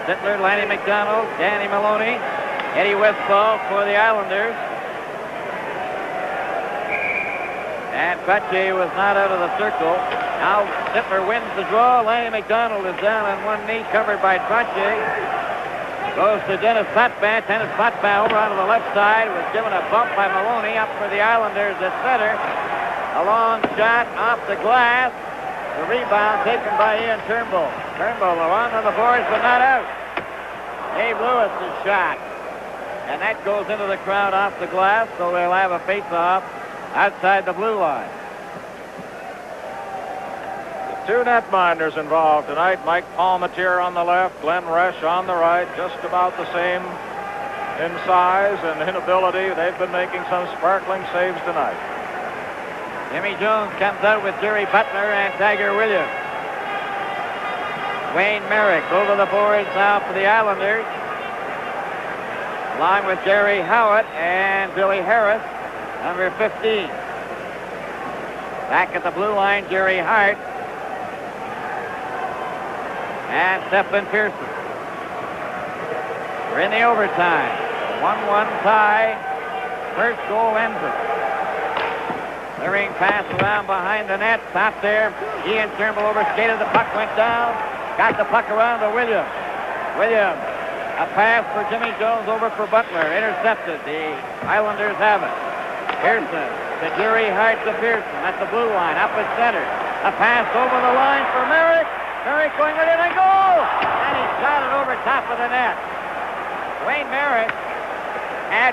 Sittler, Lanny McDonald, Danny Maloney, Eddie Westfall for the Islanders. And Pache was not out of the circle. Now Sittler wins the draw. Lanny McDonald is down on one knee, covered by Pache. Goes to Dennis Potvin. Dennis Potvin over onto the left side. Was given a bump by Maloney up for the Islanders at center. A long shot off the glass. The rebound taken by Ian Turnbull. Turnbull along on the boards, but not out. Dave Lewis's shot. And that goes into the crowd off the glass, so they'll have a face-off outside the blue line. The 2 netminders involved tonight. Mike Palmatier on the left, Glenn Resch on the right, just about the same in size and inability. They've been making some sparkling saves tonight. Jimmy Jones comes out with Jerry Butler and Tiger Williams. Wayne Merrick over the boards now for the Islanders, along with Jerry Howitt and Billy Harris, number 15. Back at the blue line, Jerry Hart and Stephen Pearson. We're in the overtime. 1-1 tie. First goal ends it. Clearing pass around behind the net. Stopped there. Ian Turnbull overskated. The puck went down. Got the puck around to Williams. Williams. A pass for Jimmy Jones over for Butler. Intercepted. The Islanders have it. Pearson to Jerry Hart to Pearson at the blue line, up at center. A pass over the line for Merrick. Merrick going right in and goal! And he shot it over top of the net. Wayne Merrick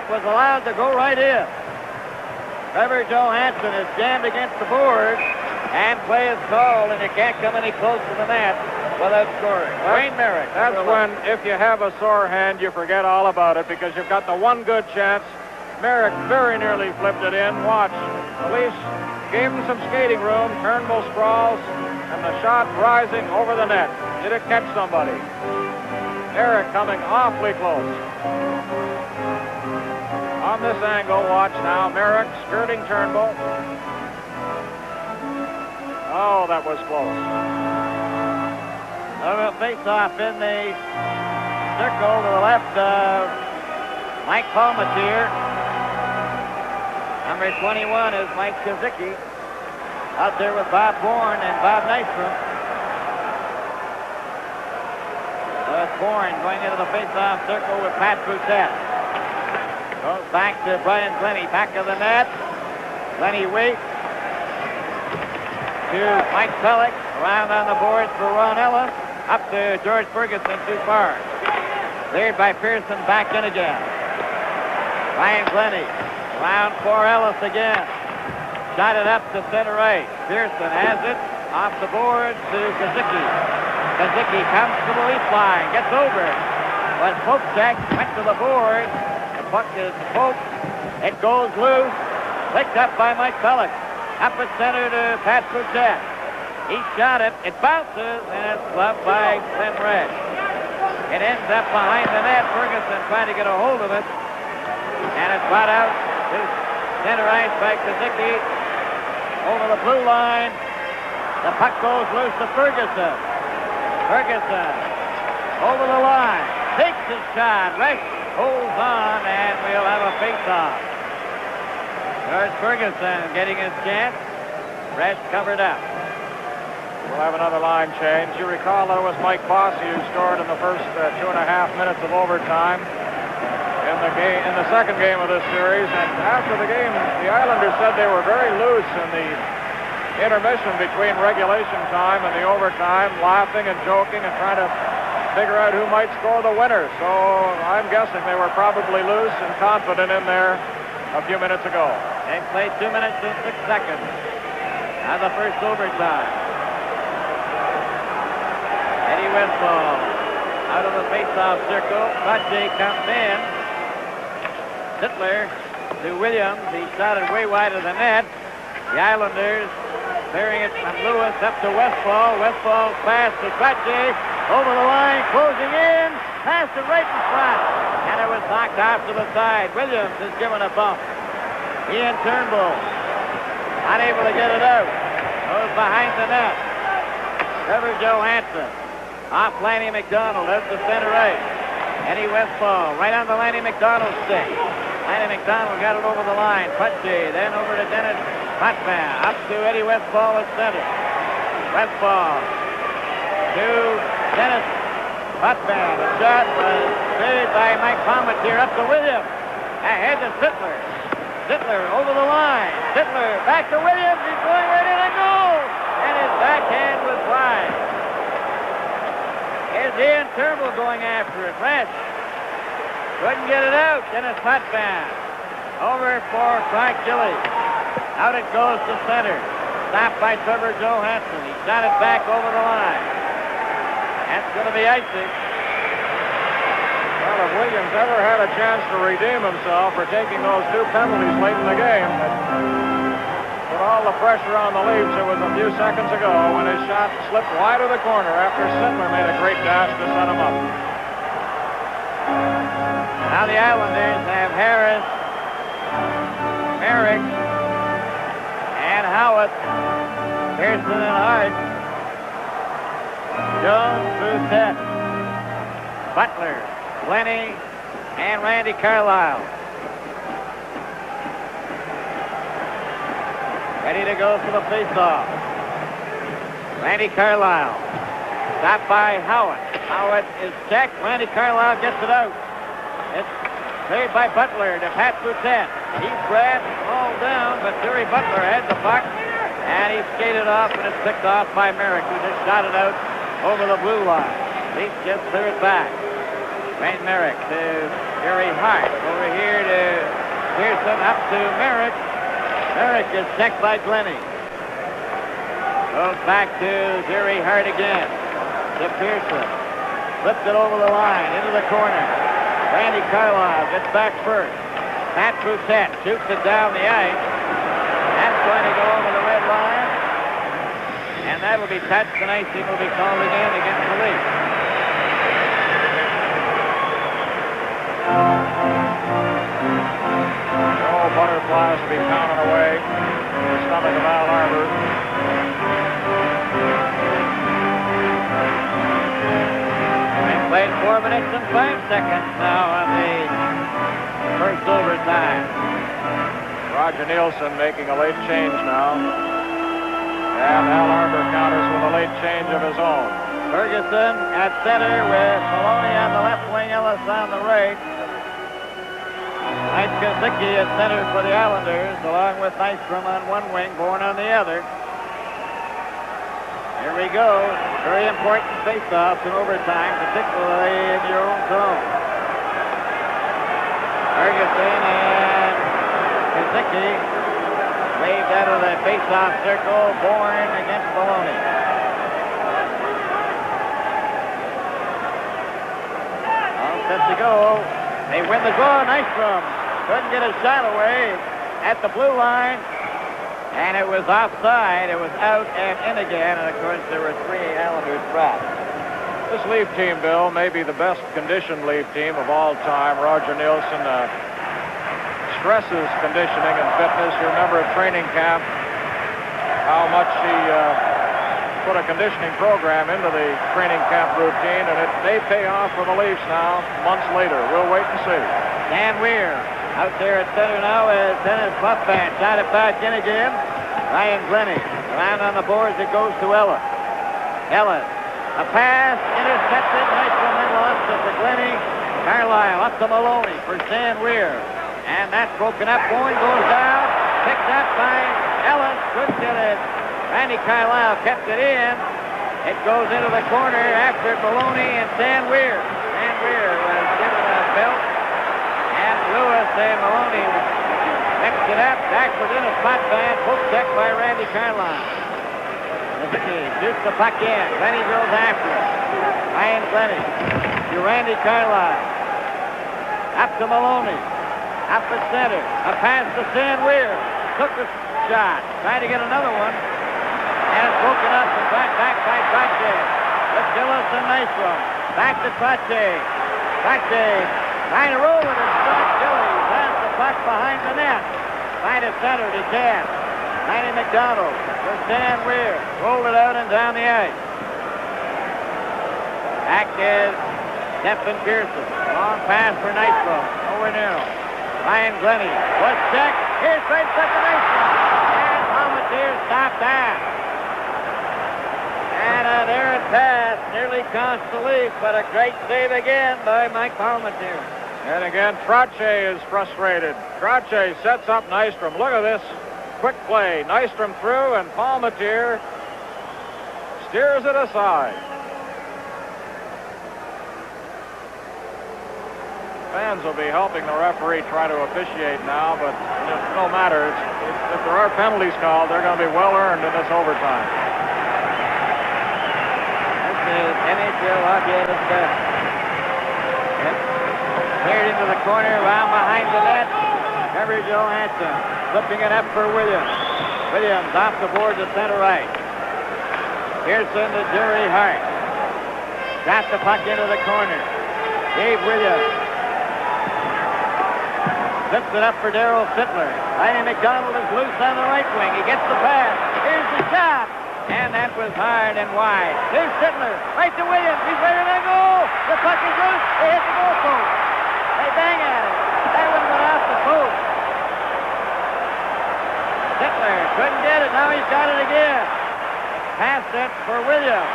was allowed to go right in. Trevor Johansson is jammed against the board, and play is called, and you can't come any closer to the net without scoring. Wayne Merrick. That's when, if you have a sore hand, you forget all about it because you've got the one good chance. Merrick very nearly flipped it in. Watch. The Leafs gave him some skating room. Turnbull sprawls, and the shot rising over the net. Did it catch somebody? Merrick coming awfully close. On this angle, watch now. Merrick skirting Turnbull. Oh, that was close. A face-off in the circle to the left of Mike Palmatier. Number 21 is Mike Kazicki. Out there with Bob Bourne and Bob Nystrom. It's Bourne going into the face-off circle with Pat Boutette. Goes back to Brian Glennie, back of the net. Glennie waits to Mike Pellick, around on the boards for Ron Ellis, up to George Ferguson, too far. Cleared by Pearson, back in again. Brian Glennie, around for Ellis again. shot it up to center right. Pearson has it off the board to Kazicki. Kazicki comes to the leaf line, gets over. But Popchak went to the board. The puck is poked. It goes loose. Picked up by Mike Pellick. Up at center to Pat Bouchette. He shot it. It bounces, and it's gloved by Glenn Resch. It ends up behind the net. Ferguson trying to get a hold of it. And it's brought out to center ice by Kazicki. Over the blue line. The puck goes loose to Ferguson. Ferguson over the line. Takes his shot. Resch holds on, and we'll have a face-off. There's Ferguson getting his chance. Resch covered up. We'll have another line change. You recall that it was Mike Bossy who scored in the first 2.5 minutes of overtime in the second game of this series. And after the game, the Islanders said they were very loose in the intermission between regulation time and the overtime, laughing and joking and trying to figure out who might score the winner. So I'm guessing they were probably loose and confident in there a few minutes ago. They played 2 minutes and 6 seconds of the first overtime. Eddie Westfall out of the face-off circle. Butchie comes in. Sittler to Williams. He shot it way wide of the net. The Islanders clearing it from Lewis up to Westfall. Westfall's pass to Butchie. Over the line, closing in. Passed it right in front. And it was knocked off to the side. Williams is given a bump. Ian Turnbull unable to get it out. Goes behind the net. Trevor Johansson. Off Lanny McDonald, out to center right. Eddie Westfall, right on the Lanny McDonald stick. Lanny McDonald got it over the line. Putchie, then over to Dennis Potvin. Up to Eddie Westfall at center. Westfall to Dennis Potvin. The shot was saved by Mike Palmatier up to Williams. Ahead to Sittler. Sittler over the line. Sittler back to Williams. He's going right in and goal. And his backhand was wide. Here's Ian Turnbull going after it. Resch couldn't get it out. Dennis Potvin over for Frank Gilly. Out it goes to center. Stopped by Trevor Johansson. He shot it back over the line. That's going to be icing. Well, if Williams ever had a chance to redeem himself for taking those 2 penalties late in the game, with all the pressure on the Leafs, it was a few seconds ago when his shot slipped wide of the corner after Sittler made a great dash to set him up. Now the Islanders have Harris, Merrick, and Howitt, Pearson and Hart, Jones, Bouchette, Butler, Lenny, and Randy Carlyle. Ready to go for the faceoff. Randy Carlyle. Stopped by Howitt. Howitt is checked. Randy Carlyle gets it out. It's played by Butler to Pat Bouchette. He's grabbed, hauled down, but Terry Butler had the puck, and he skated off, and it's picked off by Merrick, who just shot it out over the blue line. Leafs just clear it back. Wayne Merrick to Gary Hart. Over here to Pearson, up to Merrick. Merrick is checked by Glenny. Goes back to Gary Hart again. To Pearson. Flips it over the line, into the corner. Randy Carlyle gets back first. Pat Bouchette shoots it down the ice. That's going to go over the red line. And that will be touched, and icing will be called again against the Leafs. No butterflies to be pounding away in the stomach of Al Arbor. They played 4 minutes and 5 seconds now on the first overtime. Roger Nielsen making a late change now. And Al Arbor counters with a late change of his own. Ferguson at center with Maloney on the left wing, Ellis on the right. Mike Kazicki at center for the Islanders, along with Nystrom on one wing, Bourne on the other. Here we go. Very important face-offs in overtime, particularly in your own zone. Ferguson and Kazicki Saved out of the face-off circle. Bourne against Maloney. All set to go. They win the draw. Nystrom couldn't get a shot away at the blue line. And it was offside. It was out and in again. And, of course, there were 3 Islanders trapped. This Leaf team, Bill, may be the best conditioned Leaf team of all time. Roger Nielsen stresses conditioning and fitness. You remember at training camp how much he put a conditioning program into the training camp routine, and it may pay off for the Leafs now, months later. We'll wait and see. Dan Weir out there at center now as Dennis Buffman shot it back in again. Ryan Glennie around on the boards. It goes to Ellis. Ellis, a pass intercepted. Nice one then lost it to Glennie. Carlisle up to Maloney for Stan Weir. And that's broken up. Bourne goes down. Picked up by Ellis. Couldn't get it. Randy Carlisle kept it in. It goes into the corner after Maloney and Stan Weir. Stan Weir was given a belt. And Lewis and Maloney mixed it up. Back was in a spot band. Hook check by Randy Carlisle. Shoots the puck in. Glennie goes after it. Ryan Glennie to Randy Carlisle. Up to Maloney. Up the center. A pass to Stan Weir. Took the shot. Tried to get another one. And it's broken up and back by Trache. With Gillis and Nystrom. Back to Trache. Trache trying to roll it and stop Gillis. Has the puck behind the net. Right at center to Ken. Lanny McDonald for Stan Weir. Rolled it out and down the ice. Back is Stephen Pearson. Long pass for Nystrom. Over now. Ryan Glennie was checked. Here's right second Nystrom. And Palmateer stopped that. And an errant pass nearly cost the Leafs, but a great save again by Mike Palmateer. And again, Trache is frustrated. Trache sets up Nystrom. Look at this quick play. Nystrom through, and Palmateer steers it aside. Fans will be helping the referee try to officiate now, but no matter. If there are penalties called, they're going to be well earned in this overtime. This is NHL hockey at its best. Cleared into the corner, around behind the net. Trevor Johansson flipping it up for Williams. Williams off the board to center right. Pearson to Jerry Hart. Got the puck into the corner. Dave Williams. Flips it up for Darryl Sittler. Lanny McDonald is loose on the right wing. He gets the pass. Here's the shot. And that was hard and wide. Here's Sittler. Right to Williams. He's ready to go. The puck is loose. They hit the goal post. They bang at it. That one went off the post. Sittler couldn't get it. Now he's got it again. Pass it for Williams.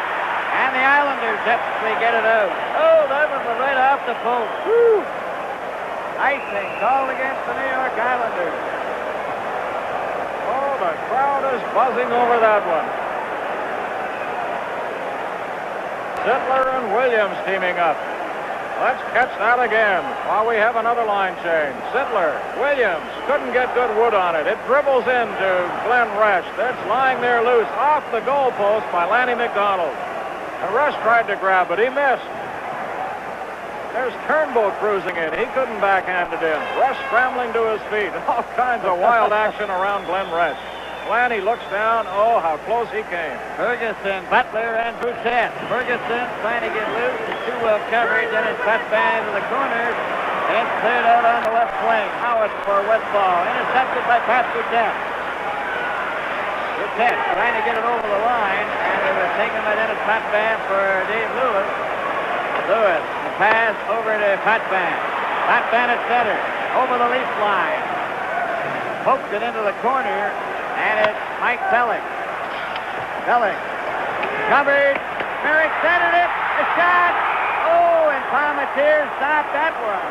And the Islanders definitely get it out. Oh, that one was right off the post. Woo! Icing called against the New York Islanders. Oh, the crowd is buzzing over that one. Sittler and Williams teaming up. Let's catch that again while we have another line change. Sittler, Williams, couldn't get good wood on it. It dribbles into Glenn Resch. That's lying there loose off the goalpost by Lanny McDonald. And Resch tried to grab it. He missed. There's Turnbow cruising in. He couldn't backhand it in. Resch scrambling to his feet. All kinds of wild action around Glenn Resch. Lanny looks down. Oh, how close he came. Ferguson, Butler, and Bouchette. Ferguson trying to get loose. Too well covered. Then it's cut back into the corner. And it's cleared out on the left wing. Now it's for Westfall. Intercepted by Pat Bouchette. Bouchette trying to get it over the line. And it was taken by Dennis Patvan for Dave Lewis. Lewis, the pass over to Patvan. Patvan at center. Over the Leaf line. Poked it into the corner. And it's Mike Pellick. Pellick covered. Merrick centered it. A shot. Oh, and Palmateer stopped that one.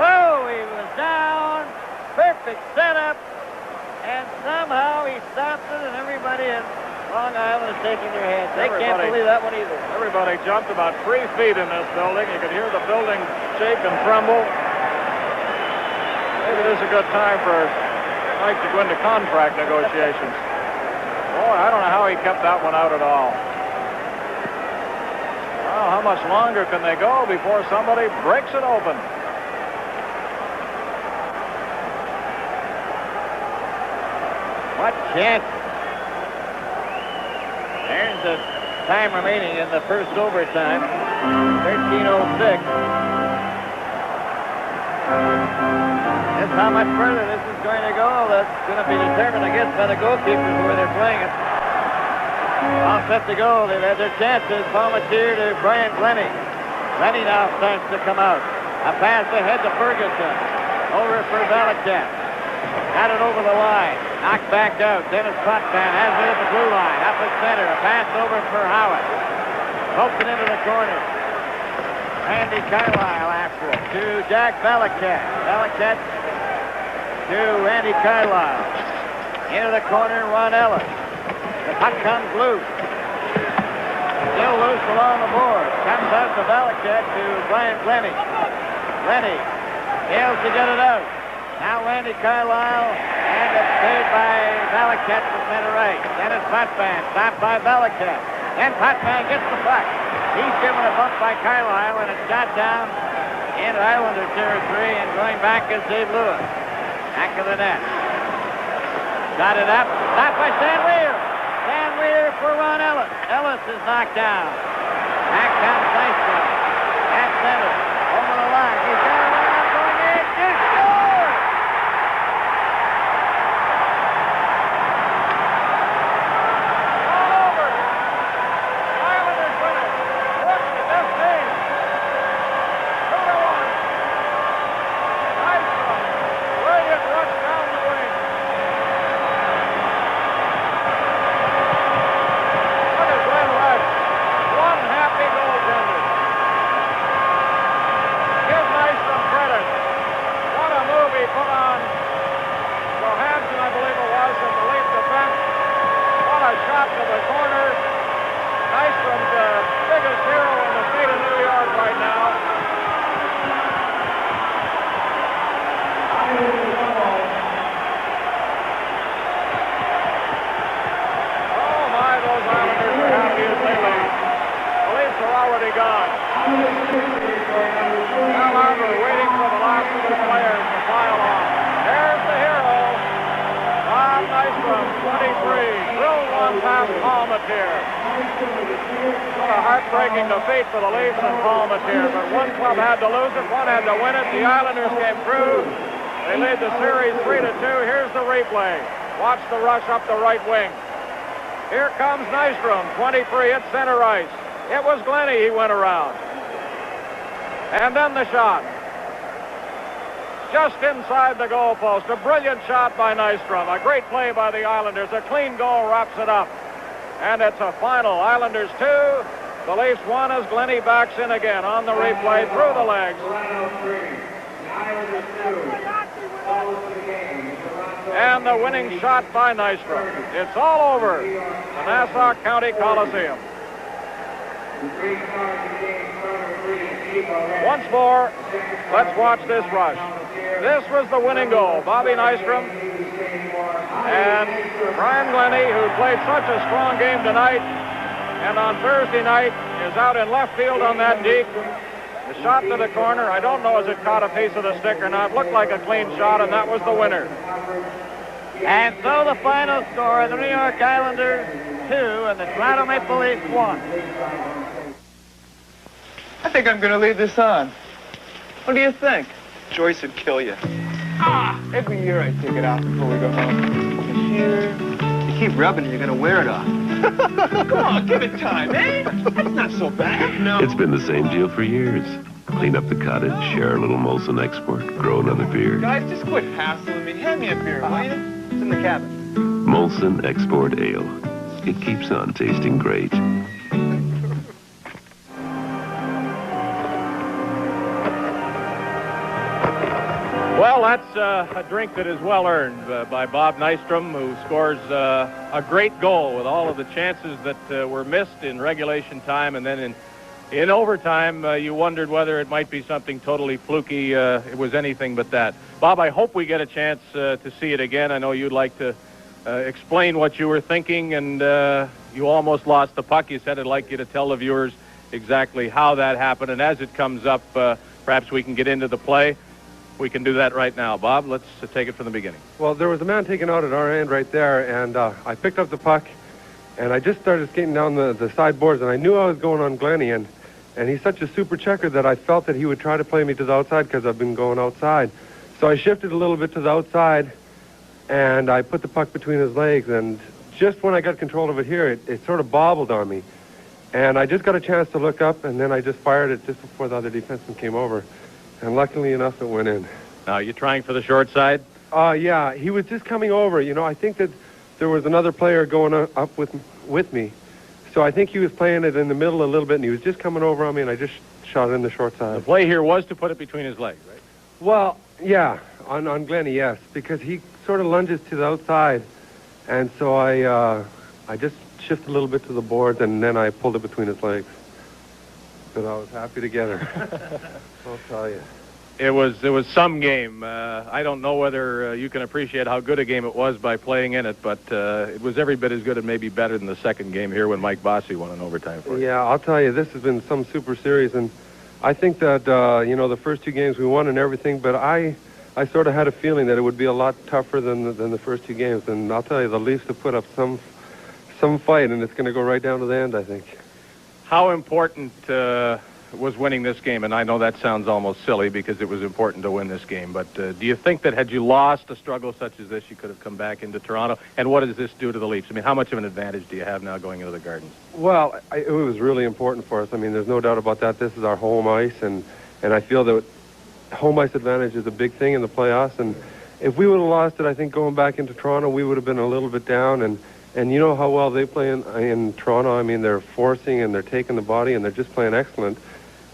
Oh, he was down. Perfect setup. And somehow he stopped it, and everybody in Long Island is shaking their heads. They can't believe that one either. Everybody jumped about 3 feet in this building. You could hear the building shake and tremble. Maybe this is a good time for night to go into contract negotiations. Boy, I don't know how he kept that one out at all. Well, how much longer can they go before somebody breaks it open? What chance? There's the time remaining in the first overtime. 13:06. Just how much further this is going to go, that's going to be determined, I guess, by the goalkeepers where they're playing it. All set to go. They've had their chances. Palmatier to Brian Glennie. Glennie now starts to come out. A pass ahead to Ferguson. Over for Belichick. Got it over the line. Knocked back out. Dennis Potvin has it at the blue line. Up at center. A pass over for Howard. Pokes it into the corner. Randy Carlisle after it to Jack Belichick. Belichick to Randy Carlisle. Into the corner, Ron Ellis. The puck comes loose. Still loose along the board. Comes out to Belichick to Brian Glennie. Glennie fails to get it out. Now Randy Carlisle, and it's saved by Belichick from center right. Dennis Potvin stopped by Belichick. Then Potvin gets the puck. He's given a bump by Carlisle, and it's shot down into Islander territory, and going back is Dave Lewis. Back of the net. Got it up. Stopped by Stan Weir. Stan Weir for Ron Ellis. Ellis is knocked down. Back comes Nystrom. At center. Over the line. He's got a run up going in. He scores! All over. Islanders win it. Look at this thing. 2-1. Nystrom. Brilliant rush down the wing. Look at Glenn Rush. One happy goaltender. Give Nystrom credit. What a move he put on Johansson, I believe it was, in the late defense. What a shot to the corner. Nystrom's the biggest hero in the state of New York right now. Oh my, those Islanders are happy as they leave. The Leafs are already gone. Now Arbor waiting for the last of the players to file on. There's the hero, Bob Nystrom, 23. Drilled one past Palmatier. What a heartbreaking defeat for the Leafs and Palmatier, but one club had to lose it, one had to win it. The Islanders came through. They lead the series 3-2. Here's the replay. Watch the rush up the right wing. Here comes Nystrom, 23 at center ice. It was Glennie he went around. And then the shot. Just inside the goalpost. A brilliant shot by Nystrom. A great play by the Islanders. A clean goal wraps it up. And it's a final. Islanders 2. The Leafs 1 as Glennie backs in again on the replay through the legs. And the winning shot by Nystrom. It's all over the Nassau County Coliseum. Once more, let's watch this rush. This was the winning goal. Bobby Nystrom and Brian Glennie, who played such a strong game tonight, and on Thursday night is out in left field on that deep. The shot to the corner, I don't know as it caught a piece of the stick or not. Looked like a clean shot, and that was the winner. And so the final score, the New York Islanders 2 and the Toronto Maple Leafs 1. I think I'm going to leave this on. What do you think? Joyce would kill you. Every year I take it out before we go home. This year... You keep rubbing it, you're going to wear it off. Come on, give it time, eh? That's not so bad. No. It's been the same deal for years. Clean up the cottage, share a little Molson Export, grow another beer. Guys, just quit hassling me. Hand me a beer, will you? It's in the cabin. Molson Export Ale. It keeps on tasting great. Well, that's a drink that is well earned by Bob Nystrom, who scores a great goal with all of the chances that were missed in regulation time and then in In overtime, you wondered whether it might be something totally fluky. It was anything but that. Bob, I hope we get a chance to see it again. I know you'd like to explain what you were thinking, and you almost lost the puck. You said I'd like you to tell the viewers exactly how that happened, and as it comes up, perhaps we can get into the play. We can do that right now. Bob, let's take it from the beginning. Well, there was a man taken out at our end right there, and I picked up the puck, and I just started skating down the side boards, and I knew I was going on Glennie, and he's such a super checker that I felt that he would try to play me to the outside because I've been going outside. So I shifted a little bit to the outside, and I put the puck between his legs, and just when I got control of it here, it sort of bobbled on me. And I just got a chance to look up, and then I just fired it just before the other defenseman came over. And luckily enough, it went in. Now, you trying for the short side? Yeah, he was just coming over. You know, I think that there was another player going up with me. So I think he was playing it in the middle a little bit, and he was just coming over on me, and I just shot it in the short side. The play here was to put it between his legs, right? Well, yeah, on Glennie, yes, because he sort of lunges to the outside. And so I just shifted a little bit to the boards, and then I pulled it between his legs. But I was happy to get her. I'll tell you. It was some game. I don't know whether you can appreciate how good a game it was by playing in it, but it was every bit as good and maybe better than the second game here when Mike Bossy won in overtime for you. Yeah, I'll tell you, this has been some super series, and I think that, you know, the first two games we won and everything, but I sort of had a feeling that it would be a lot tougher than the first two games, and I'll tell you, the Leafs have put up some fight, and it's going to go right down to the end, I think. How important was winning this game? And I know that sounds almost silly because it was important to win this game, but do you think that had you lost a struggle such as this, you could have come back into Toronto? And what does this do to the Leafs? I mean, how much of an advantage do you have now going into the Gardens? Well, it was really important for us. I mean, there's no doubt about that. This is our home ice, and I feel that home ice advantage is a big thing in the playoffs. And if we would have lost it, I think going back into Toronto, we would have been a little bit down. And you know how well they play in Toronto. I mean, they're forcing and they're taking the body and they're just playing excellent.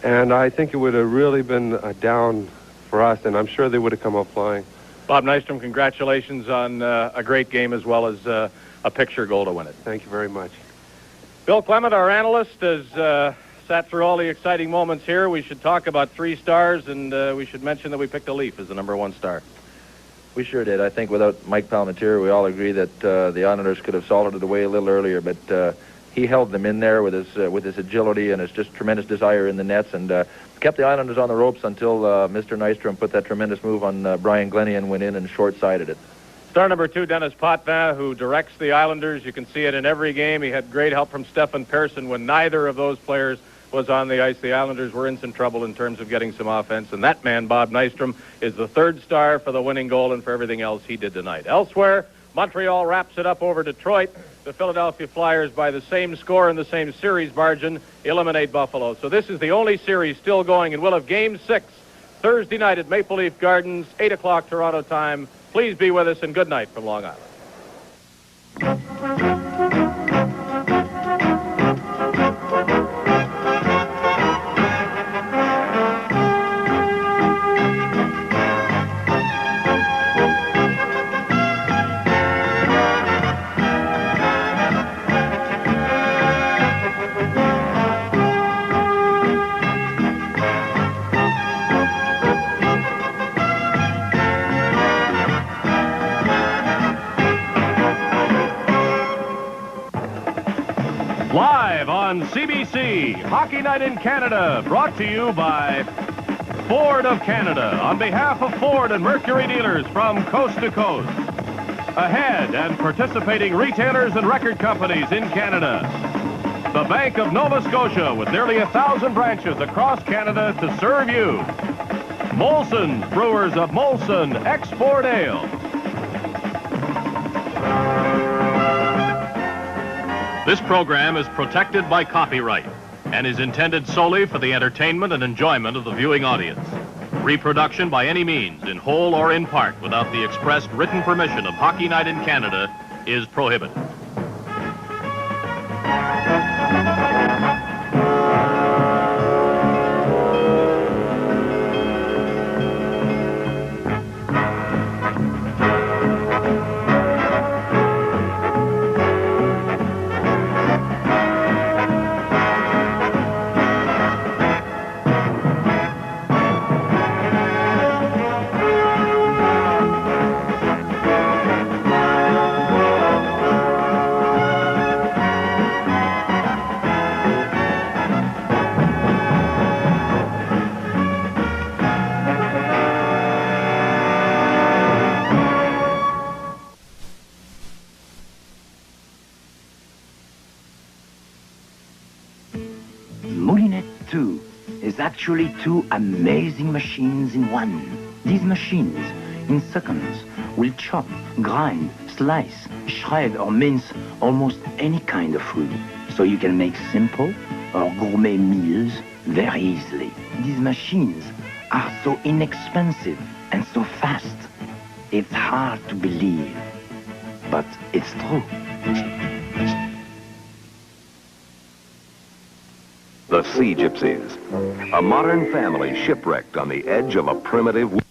And I think it would have really been down for us, and I'm sure they would have come up flying. Bob Nystrom, congratulations on a great game as well as a picture goal to win it. Thank you very much. Bill Clement, our analyst, has sat through all the exciting moments here. We should talk about 3 stars, and we should mention that we picked a Leaf as the #1 star. We sure did. I think without Mike Palmateer, we all agree that the Islanders could have salted it away a little earlier, but he held them in there with his agility and his just tremendous desire in the nets, and kept the Islanders on the ropes until Mr. Nystrom put that tremendous move on Brian Glennie and went in and short-sided it. Star #2, Dennis Potvin, who directs the Islanders. You can see it in every game. He had great help from Stefan Persson when neither of those players was on the ice. The Islanders were in some trouble in terms of getting some offense, and that man, Bob Nystrom, is the 3rd star for the winning goal and for everything else he did tonight. Elsewhere, Montreal wraps it up over Detroit. The Philadelphia Flyers, by the same score and the same series margin, eliminate Buffalo. So this is the only series still going, and we'll have Game 6 Thursday night at Maple Leaf Gardens, 8 o'clock Toronto time. Please be with us, and good night from Long Island. Live on CBC, Hockey Night in Canada, brought to you by Ford of Canada, on behalf of Ford and Mercury dealers from coast to coast. Ahead and participating retailers and record companies in Canada. The Bank of Nova Scotia, with nearly 1,000 branches across Canada to serve you. Molson, brewers of Molson Export Ale. This program is protected by copyright and is intended solely for the entertainment and enjoyment of the viewing audience. Reproduction by any means, in whole or in part, without the expressed written permission of Hockey Night in Canada, is prohibited. two is actually two amazing machines in one. These machines, in seconds, will chop, grind, slice, shred, or mince almost any kind of food. So you can make simple or gourmet meals very easily. These machines are so inexpensive and so fast. It's hard to believe, but it's true. The Sea Gypsies, a modern family shipwrecked on the edge of a primitive...